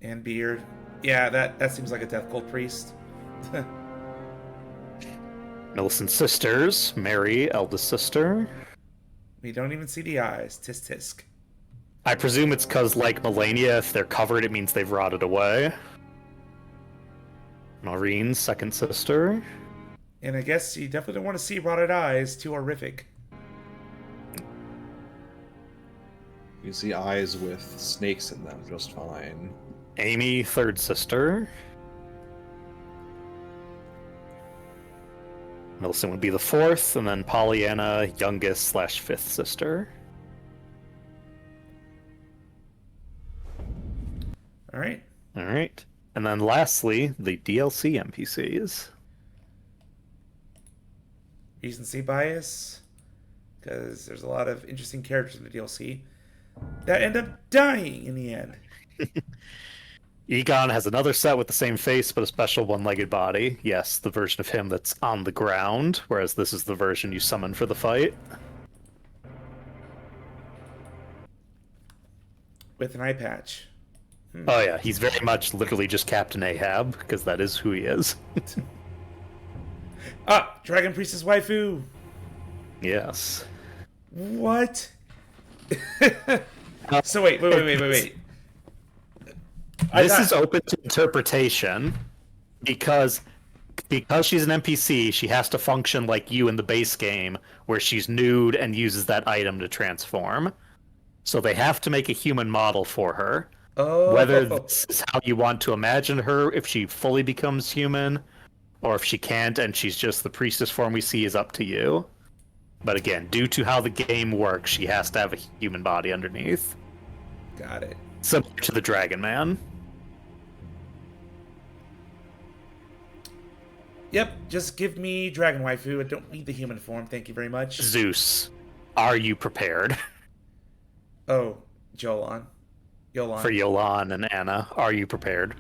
And beard. Yeah, that seems like a death cult priest. Millicent sisters, Mary, eldest sister. We don't even see the eyes. Tisk tisk. I presume it's because, like Melania, if they're covered, it means they've rotted away. Maureen's second sister. And I guess you definitely don't want to see rotted eyes. Too horrific. You see eyes with snakes in them just fine. Amy, third sister. Millicent would be the fourth, and then Pollyanna, youngest / fifth sister. All right. All right. And then lastly, the DLC NPCs. Recency bias. Because there's a lot of interesting characters in the DLC that end up dying in the end. Egon has another set with the same face, but a special one-legged body. Yes, the version of him that's on the ground, whereas this is the version you summon for the fight. With an eye patch. Oh yeah, he's very much literally just Captain Ahab, because that is who he is. Ah! Dragon Priestess waifu! Yes. What? So wait. This is open to interpretation because she's an NPC, she has to function like you in the base game, where she's nude and uses that item to transform. So they have to make a human model for her. Oh. Whether this is how you want to imagine her, if she fully becomes human, or if she can't and she's just the priestess form we see, is up to you. But again, due to how the game works, she has to have a human body underneath. Got it. Similar to the Dragon Man. Yep, just give me Dragon Waifu. I don't need the human form. Thank you very much. Zeus, are you prepared? Oh, Yolan. For Yolan and Anna, are you prepared?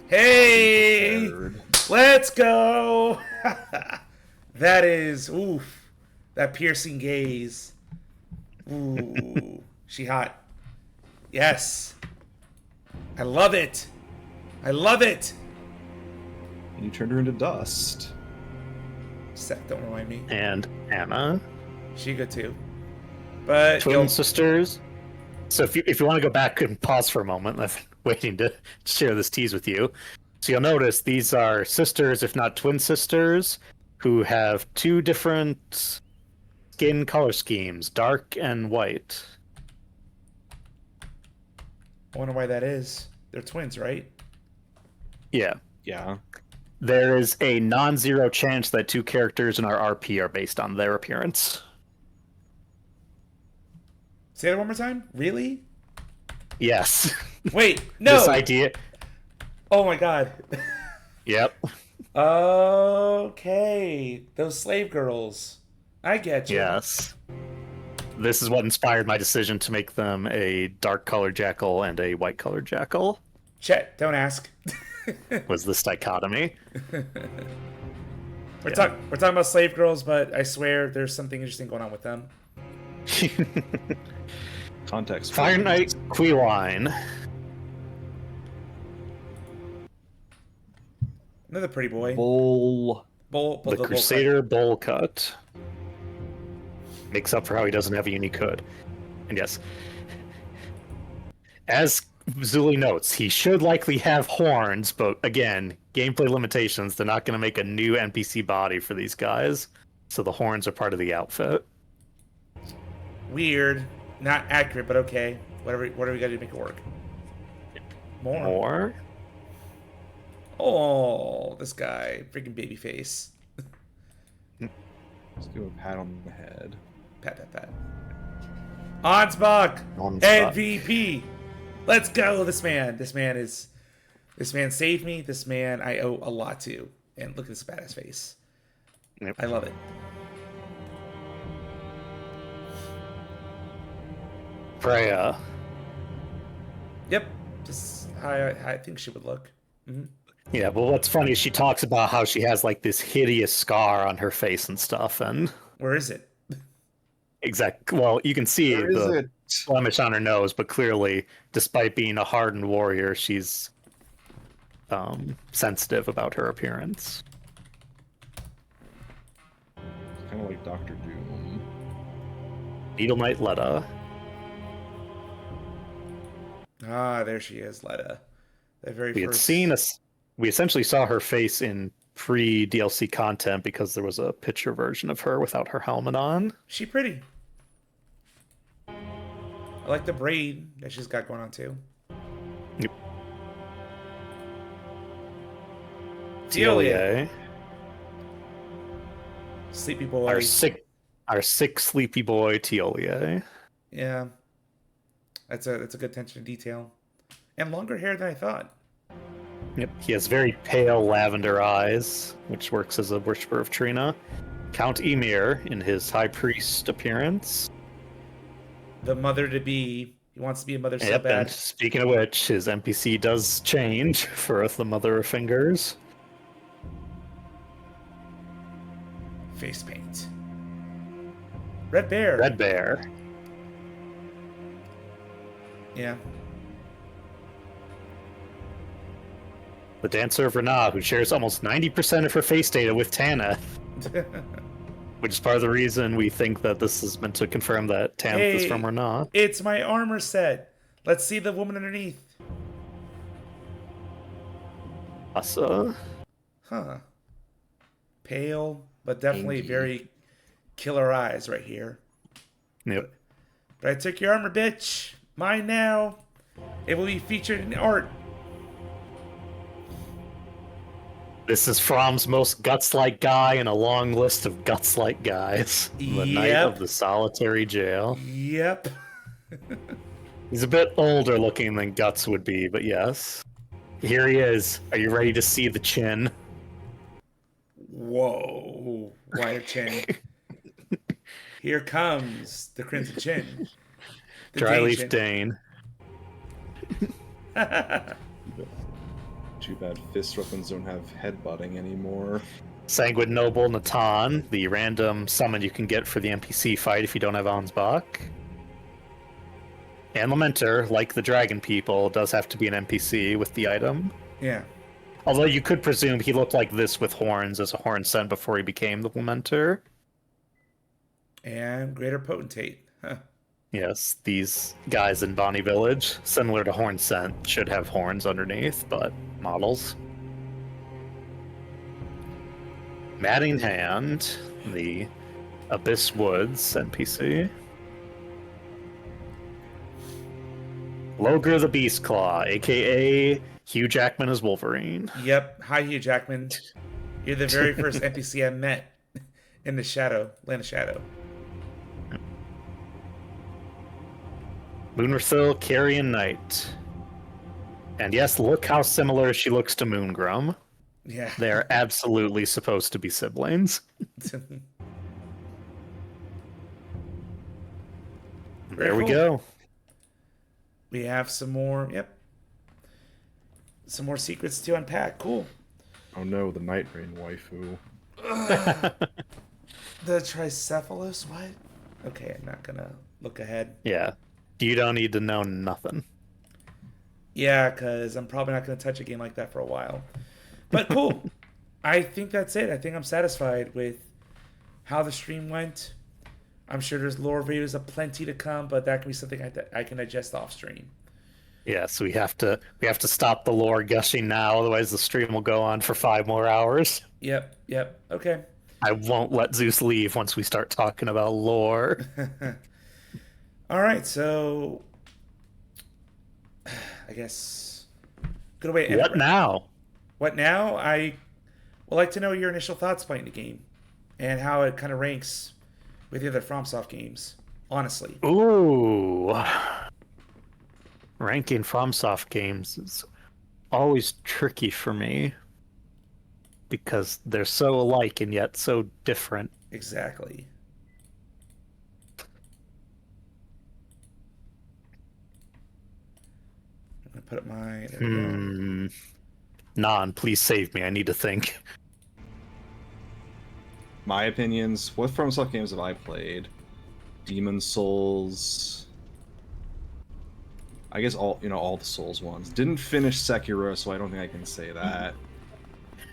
Hey! Prepared. Let's go! That is, oof. That piercing gaze. Ooh. She hot. Yes. I love it. I love it. You turned her into dust. Seth, don't remind me. And Anna. She good too. But Twin sisters. So if you want to go back and pause for a moment, I'm waiting to share this tease with you. So you'll notice these are sisters, if not twin sisters, who have two different skin color schemes, dark and white. I wonder why that is. They're twins, right? Yeah. Yeah. There is a non-zero chance that two characters in our RP are based on their appearance. Say that one more time? Really? Yes. Wait, no! This idea. Oh my god. Yep. Okay. Those slave girls. I get you. Yes. This is what inspired my decision to make them a dark colored jackal and a white colored jackal. Chet, don't ask. Was this dichotomy? We're talking about slave girls, but I swear there's something interesting going on with them. Context. Fire Knight Queeline. Another pretty boy. Bull. The Crusader bowl cut. Makes up for how he doesn't have a unique hood. And yes, as Zuli notes, he should likely have horns, but again, gameplay limitations, they're not going to make a new NPC body for these guys, so the horns are part of the outfit. Weird. Not accurate, but okay. Whatever we gotta do to make it work. More? Oh, this guy. Freaking baby face. Let's do a pat on the head. Pat, pat, pat. Ansbach, Ansbach. MVP. Let's go. This man saved me. This man I owe a lot to. And look at this badass face. Yep. I love it. Freya. Yep. Just how I think she would look. Mm-hmm. Yeah, well, what's funny is she talks about how she has like this hideous scar on her face and stuff, and Where is it? well, you can see Where is the it? blemish on her nose, but clearly, despite being a hardened warrior, she's sensitive about her appearance. Kind of like Doctor Doom. Needle Knight Letta. Ah, there she is, Letta. The very We had first. seen us. We essentially saw her face in pre-DLC content because there was a picture version of her without her helmet on. She pretty. I like the braid that she's got going on too. Yep. Delia. Sleepy boy. Our sick sleepy boy Teolia. Yeah. That's a good attention to detail. And longer hair than I thought. Yep, he has very pale lavender eyes, which works as a worshiper of Trina. Count Emir in his high priest appearance. The mother to be. He wants to be a mother so Yep, bad. and speaking of which, his NPC does change for the Mother of Fingers. Face paint. Red bear. Red Bear. Yeah. The Dancer of Renah, who shares almost 90% of her face data with Tanith. Which is part of the reason we think that this is meant to confirm that Tanith is from Renah. It's my armor set. Let's see the woman underneath. Asa. Huh. Pale, but definitely Angie. very killer eyes right here. Yep. But I took your armor, bitch. Mine now. It will be featured in art. This is From's most guts-like guy in a long list of guts-like guys. The Knight Yep. of the Solitary Jail. Yep. He's a bit older looking than Guts would be, but yes. Here he is. Are you ready to see the chin? Whoa. Wider chin. Here comes the Crimson Chin. The Dryleaf Dane Dane. Too bad fist weapons don't have headbutting anymore. Sanguine Noble Natan, the random summon you can get for the NPC fight if you don't have Ansbach. And Lamenter, like the Dragon People, does have to be an NPC with the item. Yeah. Although you could presume he looked like this with horns as a horn scent before he became the Lamenter. And Greater Potentate. Huh. Yes, these guys in Bonnie Village, similar to Horn Scent, should have horns underneath, but models. Matting Hand, the Abyss Woods NPC. Logre the Beast Claw, aka Hugh Jackman as Wolverine. Yep. Hi, Hugh Jackman. You're the very first NPC I met in the Shadow, Land of Shadow. Moonrathil Carrion Knight. And yes, look how similar she looks to Moongrum. Yeah. They are absolutely supposed to be siblings. There we cool. go. We have some more. Yep. Some more secrets to unpack. Cool. Oh no, the Night Rain waifu. The Tricephalus? What? Okay, I'm not gonna look ahead. Yeah. You don't need to know nothing. Yeah, because I'm probably not gonna touch a game like that for a while. But cool. I think that's it. I think I'm satisfied with how the stream went. I'm sure there's lore videos aplenty to come, but that can be something I can digest off stream. Yeah, so we have to stop the lore gushing now, otherwise the stream will go on for 5 more hours. Yep. Okay. I won't let Zeus leave once we start talking about lore. All right, so I guess good way to end What it. now? What now? I would like to know your initial thoughts playing the game and how it kind of ranks with the other FromSoft games honestly. Ooh. Ranking FromSoft games is always tricky for me because they're so alike and yet so different. Exactly. I'm gonna put up my. There we go. Nan, please save me. I need to think. My opinions. What FromSoft games have I played? Demon Souls. I guess all the Souls ones. Didn't finish Sekiro, so I don't think I can say that.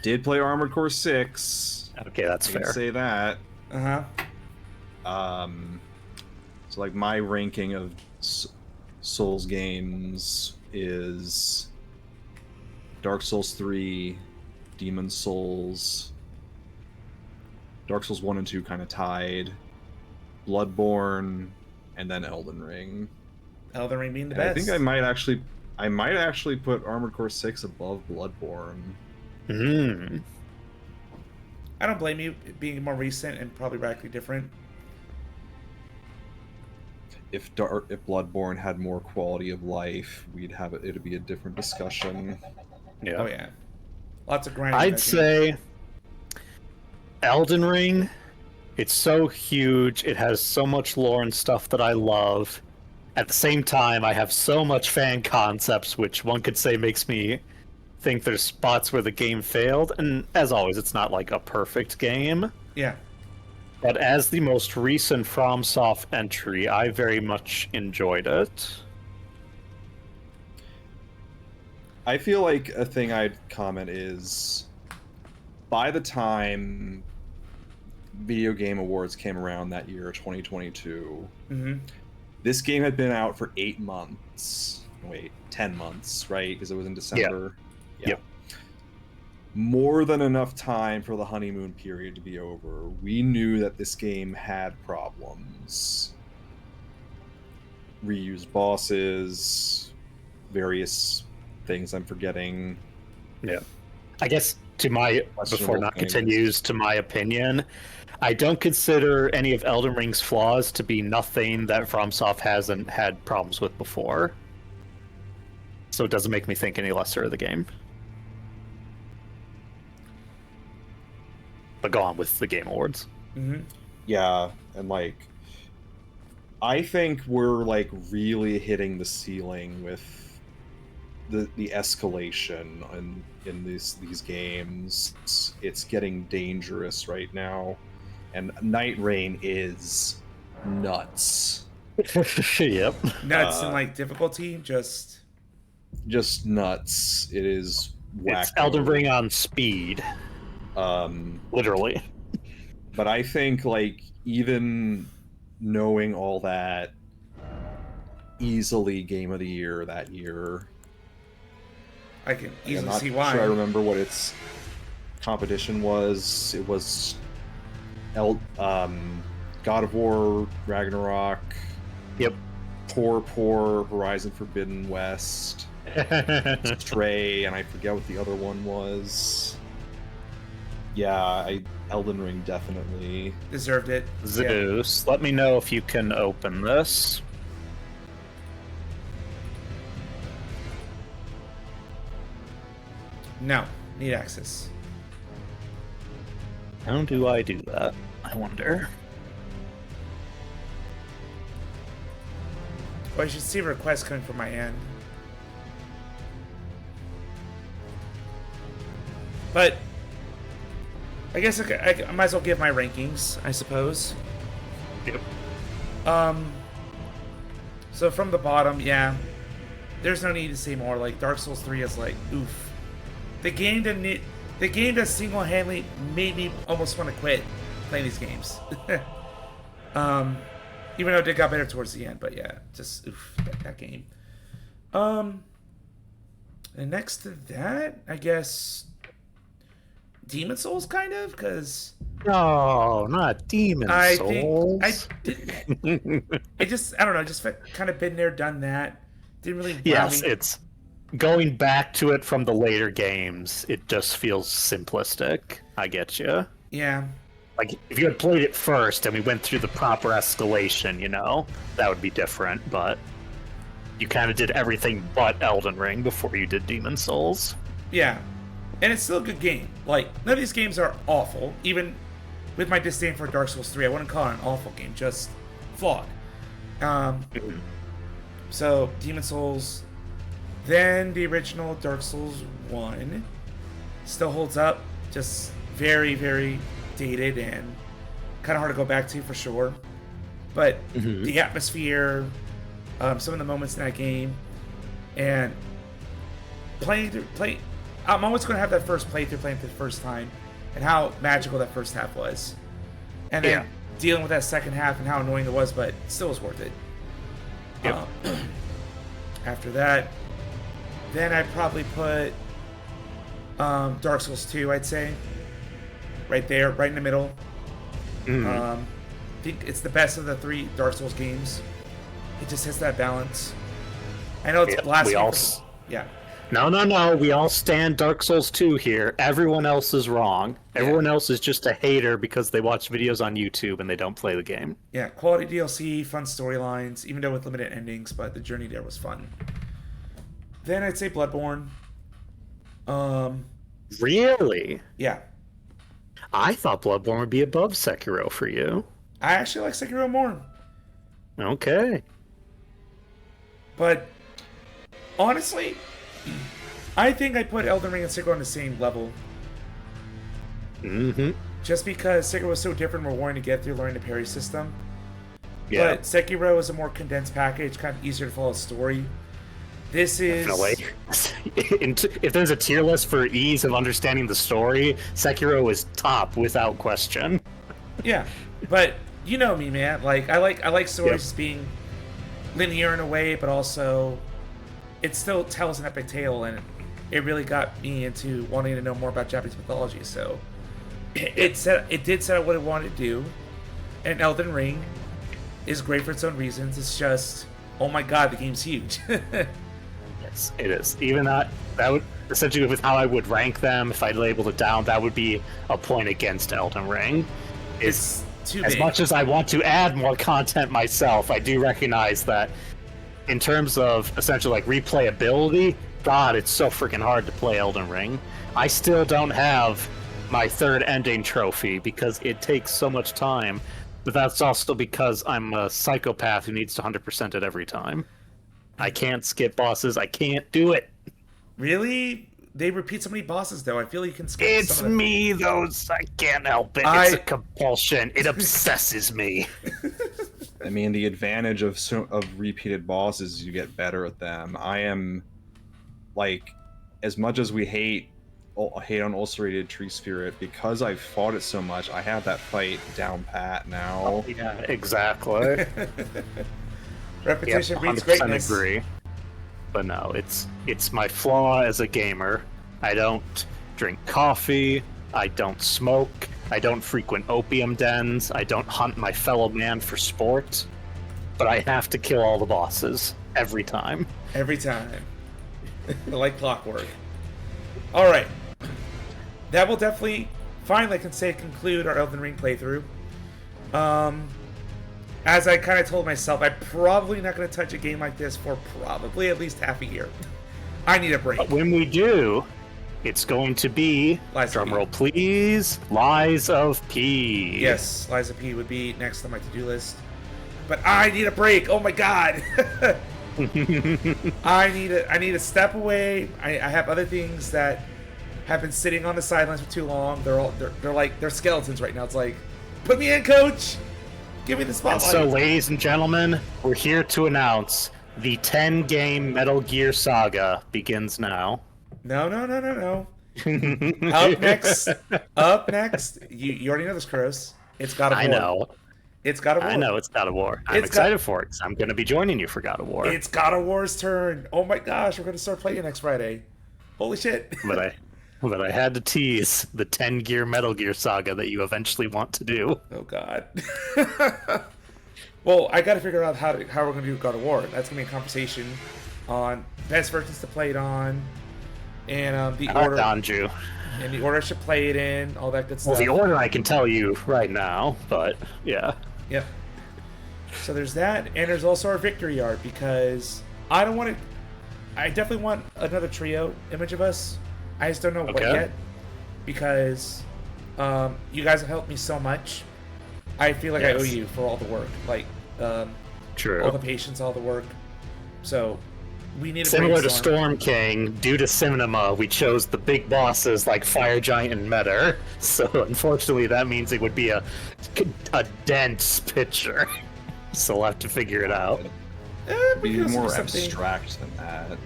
Did play Armored Core 6. Okay, that's I fair. can say that. Uh-huh. So like my ranking of Souls games is Dark Souls 3, Demon Souls, Dark Souls 1 and 2 kind of tied, Bloodborne, and then Elden Ring. Elden Ring being the And best. I think I might actually put Armored Core 6 above Bloodborne. I don't blame you, being more recent and probably radically different. If Bloodborne had more quality of life, it'd be a different discussion. Yeah. Oh yeah, lots of grinding. I'd say Elden Ring. It's so huge. It has so much lore and stuff that I love. At the same time, I have so much fan concepts, which one could say makes me think there's spots where the game failed. And as always, it's not like a perfect game. Yeah. But as the most recent FromSoft entry, I very much enjoyed it. I feel like a thing I'd comment is, by the time Video Game Awards came around that year, 2022, this game had been out for 8 months. Wait, 10 months, right? Because it was in December. Yeah. Yep. More than enough time for the honeymoon period to be over. We knew that this game had problems. Reused bosses, various things I'm forgetting. Yeah. I guess before Not continues, to my opinion, I don't consider any of Elden Ring's flaws to be nothing that FromSoft hasn't had problems with before. So it doesn't make me think any lesser of the game. But go on with the Game Awards. Yeah, and like, I think we're like really hitting the ceiling with the escalation in these games. It's getting dangerous right now, and Night Rain is nuts. Yep. Nuts and like difficulty, just nuts. It is wacko. It's Elden Ring on speed. Literally. But I think, like, even knowing all that, easily Game of the Year that year. I can easily I'm not see why. sure I remember what its competition was. It was God of War, Ragnarok. Yep. Poor Horizon Forbidden West. Stray, and I forget what the other one was. Yeah, Elden Ring definitely deserved it. Zeus, let me know if you can open this. No, need access. How do I do that? I wonder. Well, you should see requests coming from my end. But I guess I might as well give my rankings, I suppose. Yep. So from the bottom, yeah, there's no need to say more. Like Dark Souls 3 is like, oof. The game that single-handedly made me almost want to quit playing these games. Even though it got better towards the end, but yeah, just oof, that game. And next to that, I guess Demon Souls, kind of, because no, not Demon Souls. I don't know, just kind of been there, done that. Didn't really. Yes, it's going back to it from the later games. It just feels simplistic. I get you. Yeah. Like, if you had played it first and we went through the proper escalation, you know, that would be different, but you kind of did everything but Elden Ring before you did Demon Souls. Yeah. And it's still a good game. Like, none of these games are awful. Even with my disdain for Dark Souls 3, I wouldn't call it an awful game, just flawed. So, Demon Souls, then the original Dark Souls 1 still holds up, just very, very dated and kind of hard to go back to for sure. But the atmosphere, some of the moments in that game, and I'm always going to have that first playthrough playing for the first time, and how magical that first half was, and then dealing with that second half and how annoying it was, but still was worth it. Yep. After that, then I'd probably put Dark Souls 2, I'd say. Right there, right in the middle. I think it's the best of the 3 Dark Souls games. It just has that balance. I know it's blasphemy. Yeah. No. We all stand Dark Souls 2 here. Everyone else is wrong. Everyone else is just a hater because they watch videos on YouTube and they don't play the game. Yeah, quality DLC, fun storylines, even though with limited endings, but the journey there was fun. Then I'd say Bloodborne. Really? Yeah. I thought Bloodborne would be above Sekiro for you. I actually like Sekiro more. Okay. But honestly, I think I put Elden Ring and Sekiro on the same level. Just because Sekiro was so different, we're wanting to get through learning the parry system. Yeah. But Sekiro is a more condensed package, kind of easier to follow a story. This is... Definitely. If there's a tier list for ease of understanding the story, Sekiro is top without question. Yeah, but you know me, man. Like I like stories being linear in a way, but also it still tells an epic tale, and it really got me into wanting to know more about Japanese mythology. So it did set up what it wanted to do, and Elden Ring is great for its own reasons. It's just, oh my god, the game's huge. Yes, it is. Even that would essentially, with how I would rank them, if I labeled it down, that would be a point against Elden Ring. It's too as big. much as I want to add more content myself, I do recognize that in terms of essentially like replayability, God, it's so freaking hard to play Elden Ring. I still don't have my 3rd ending trophy because it takes so much time, but that's also because I'm a psychopath who needs to 100% it every time. I can't skip bosses. I can't do it. Really? They repeat so many bosses, though. I feel you can skip It's some of them. me, those. I can't help it. It's a compulsion. It obsesses me. I mean, the advantage of repeated bosses is you get better at them. I am, like, as much as we hate on ulcerated tree spirit, because I've fought it so much, I have that fight down pat now. Oh, yeah, exactly. Repetition Yep, breeds 100% greatness. agree. But no, it's my flaw as a gamer. I don't drink coffee. I don't smoke. I don't frequent opium dens. I don't hunt my fellow man for sport. But I have to kill all the bosses every time. Every time. Like clockwork. Alright. That will definitely, finally, I can say, conclude our Elden Ring playthrough. As I kind of told myself, I'm probably not going to touch a game like this for probably at least half a year. I need a break. But when we do, it's going to be, Lies of P. drumroll please, Lies of P. Yes, Lies of P would be next on my to-do list. But I need a break. Oh my god. I need to step away. I have other things that have been sitting on the sidelines for too long. They're skeletons right now. It's like, put me in, coach. Give me the And spotlight. so, ladies and gentlemen, we're here to announce the 10-game Metal Gear Saga begins now. No. Up next. You already know this, Chris. It's God of War. I know. It's God of War. I know it's God of War. I'm excited for it because I'm going to be joining you for God of War. It's God of War's turn. Oh my gosh, we're going to start playing next Friday. Holy shit. But I had to tease the 10-gear Metal Gear Saga that you eventually want to do. Oh god. Well, I got to figure out how we're going to do God of War. That's going to be a conversation on best versions to play it on, and the order. Donju. and the order I should play it in, all that good Well, stuff. the order I can tell you right now, but yeah. Yep. So there's that, and there's also our victory art, because I don't want to... I definitely want another trio image of us. I just don't know what Okay. yet, because you guys have helped me so much. I feel like I owe Yes. you for all the work, like True. all the patience, all the work. So we need a Similar to brainstorm. Storm King, due to cinema, we chose the big bosses like Fire Giant and Metter. So unfortunately, that means it would be a dense picture. So we'll have to figure it out. We Be can also more do something. abstract than that.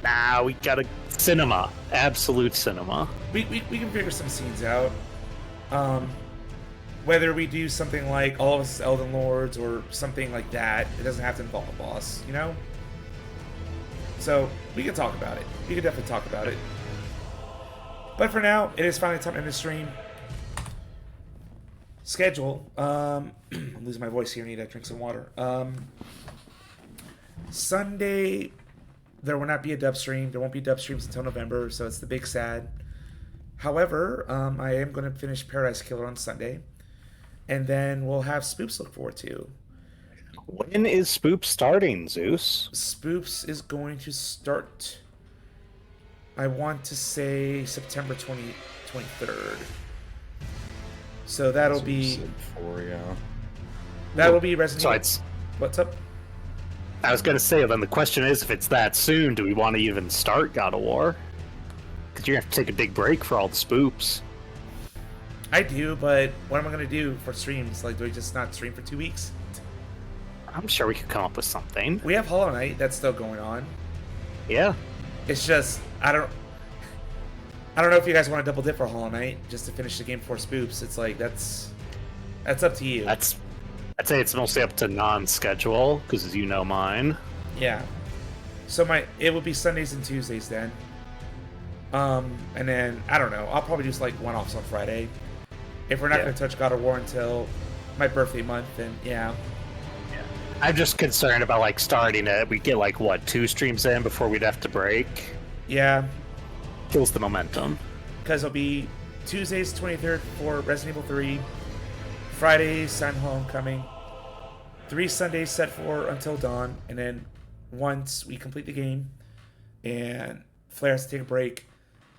Nah, we gotta cinema, absolute cinema. We can figure some scenes out. Whether we do something like all of us as Elden Lords or something like that, it doesn't have to involve a boss, you know? So, we can talk about it. We can definitely talk about it. But for now, it is finally time to end the stream. Schedule. I'm losing my voice here. I need to drink some water. Sunday, there will not be a dub stream. There won't be dub streams until November, so it's the big sad. However, I am going to finish Paradise Killer on Sunday. And then we'll have Spoops to look forward to. When is Spoop starting, Zeus? Spoops is going to start, I want to say, September 23rd. So that'll That's what you be... said before, yeah. That'll be Resident So Evil. it's. What's up? I was gonna say, then the question is, if it's that soon, do we want to even start God of War? Because you're gonna have to take a big break for all the spoops. I do, but what am I going to do for streams? Like, do I just not stream for 2 weeks? I'm sure we could come up with something. We have Hollow Knight. That's still going on. Yeah. It's just, I don't know if you guys want to double dip for Hollow Knight just to finish the game before Spoops. It's like, that's up to you. I'd say it's mostly up to non-schedule, because as you know mine. Yeah. So it would be Sundays and Tuesdays then. And then, I don't know, I'll probably just like one-offs on Friday. If we're not Yeah. going to touch God of War until my birthday month, then yeah. I'm just concerned about like starting it. We get like what, 2 streams in before we'd have to break. Yeah, Kills the momentum. because it'll be Tuesdays 23rd for Resident Evil 3, Fridays Silent Hill Homecoming, 3 Sundays set for Until Dawn, and then once we complete the game and Flair has to take a break,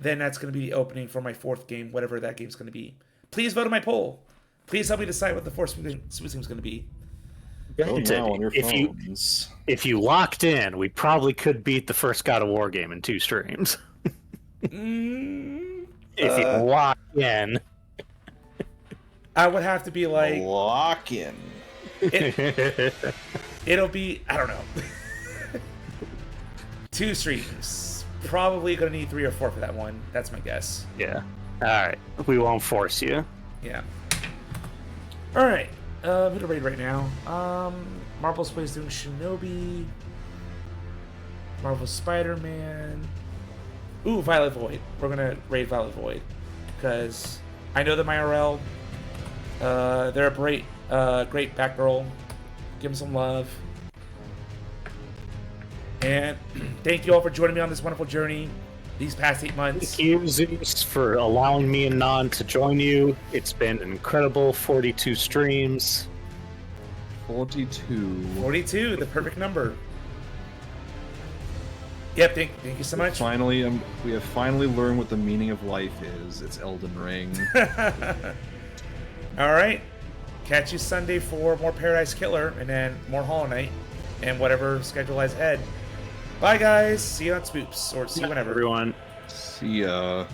then that's going to be the opening for my 4th game, whatever that game's going to be. Please vote on my poll. Please help me decide what the 4th game is going to be. Go Granted, now on your if you- phones. If you locked in, we probably could beat the first God of War game in 2 streams. If you lock in. I would have to be like, Lock in. it'll be, I don't know. 2 streams. Probably going to need 3 or 4 for that one. That's my guess. Yeah. Alright. We won't force you. Yeah. Alright. Who to raid right now? Marvel's plays doing Shinobi. Marvel Spider-Man. Ooh, Violet Void. We're gonna raid Violet Void. Because I know them IRL. They're a great Batgirl. Give them some love. And thank you all for joining me on this wonderful journey these past 8 months. Thank you, Zeus, for allowing me and Non to join you. It's been an incredible 42 streams. 42. 42, the perfect number. Yep, thank you so much. Finally, we have finally learned what the meaning of life is. It's Elden Ring. Alright. Catch you Sunday for more Paradise Killer and then more Hollow Knight and whatever schedule lies ahead. Bye guys. See you on Spoops or see you whenever. Everyone. See ya.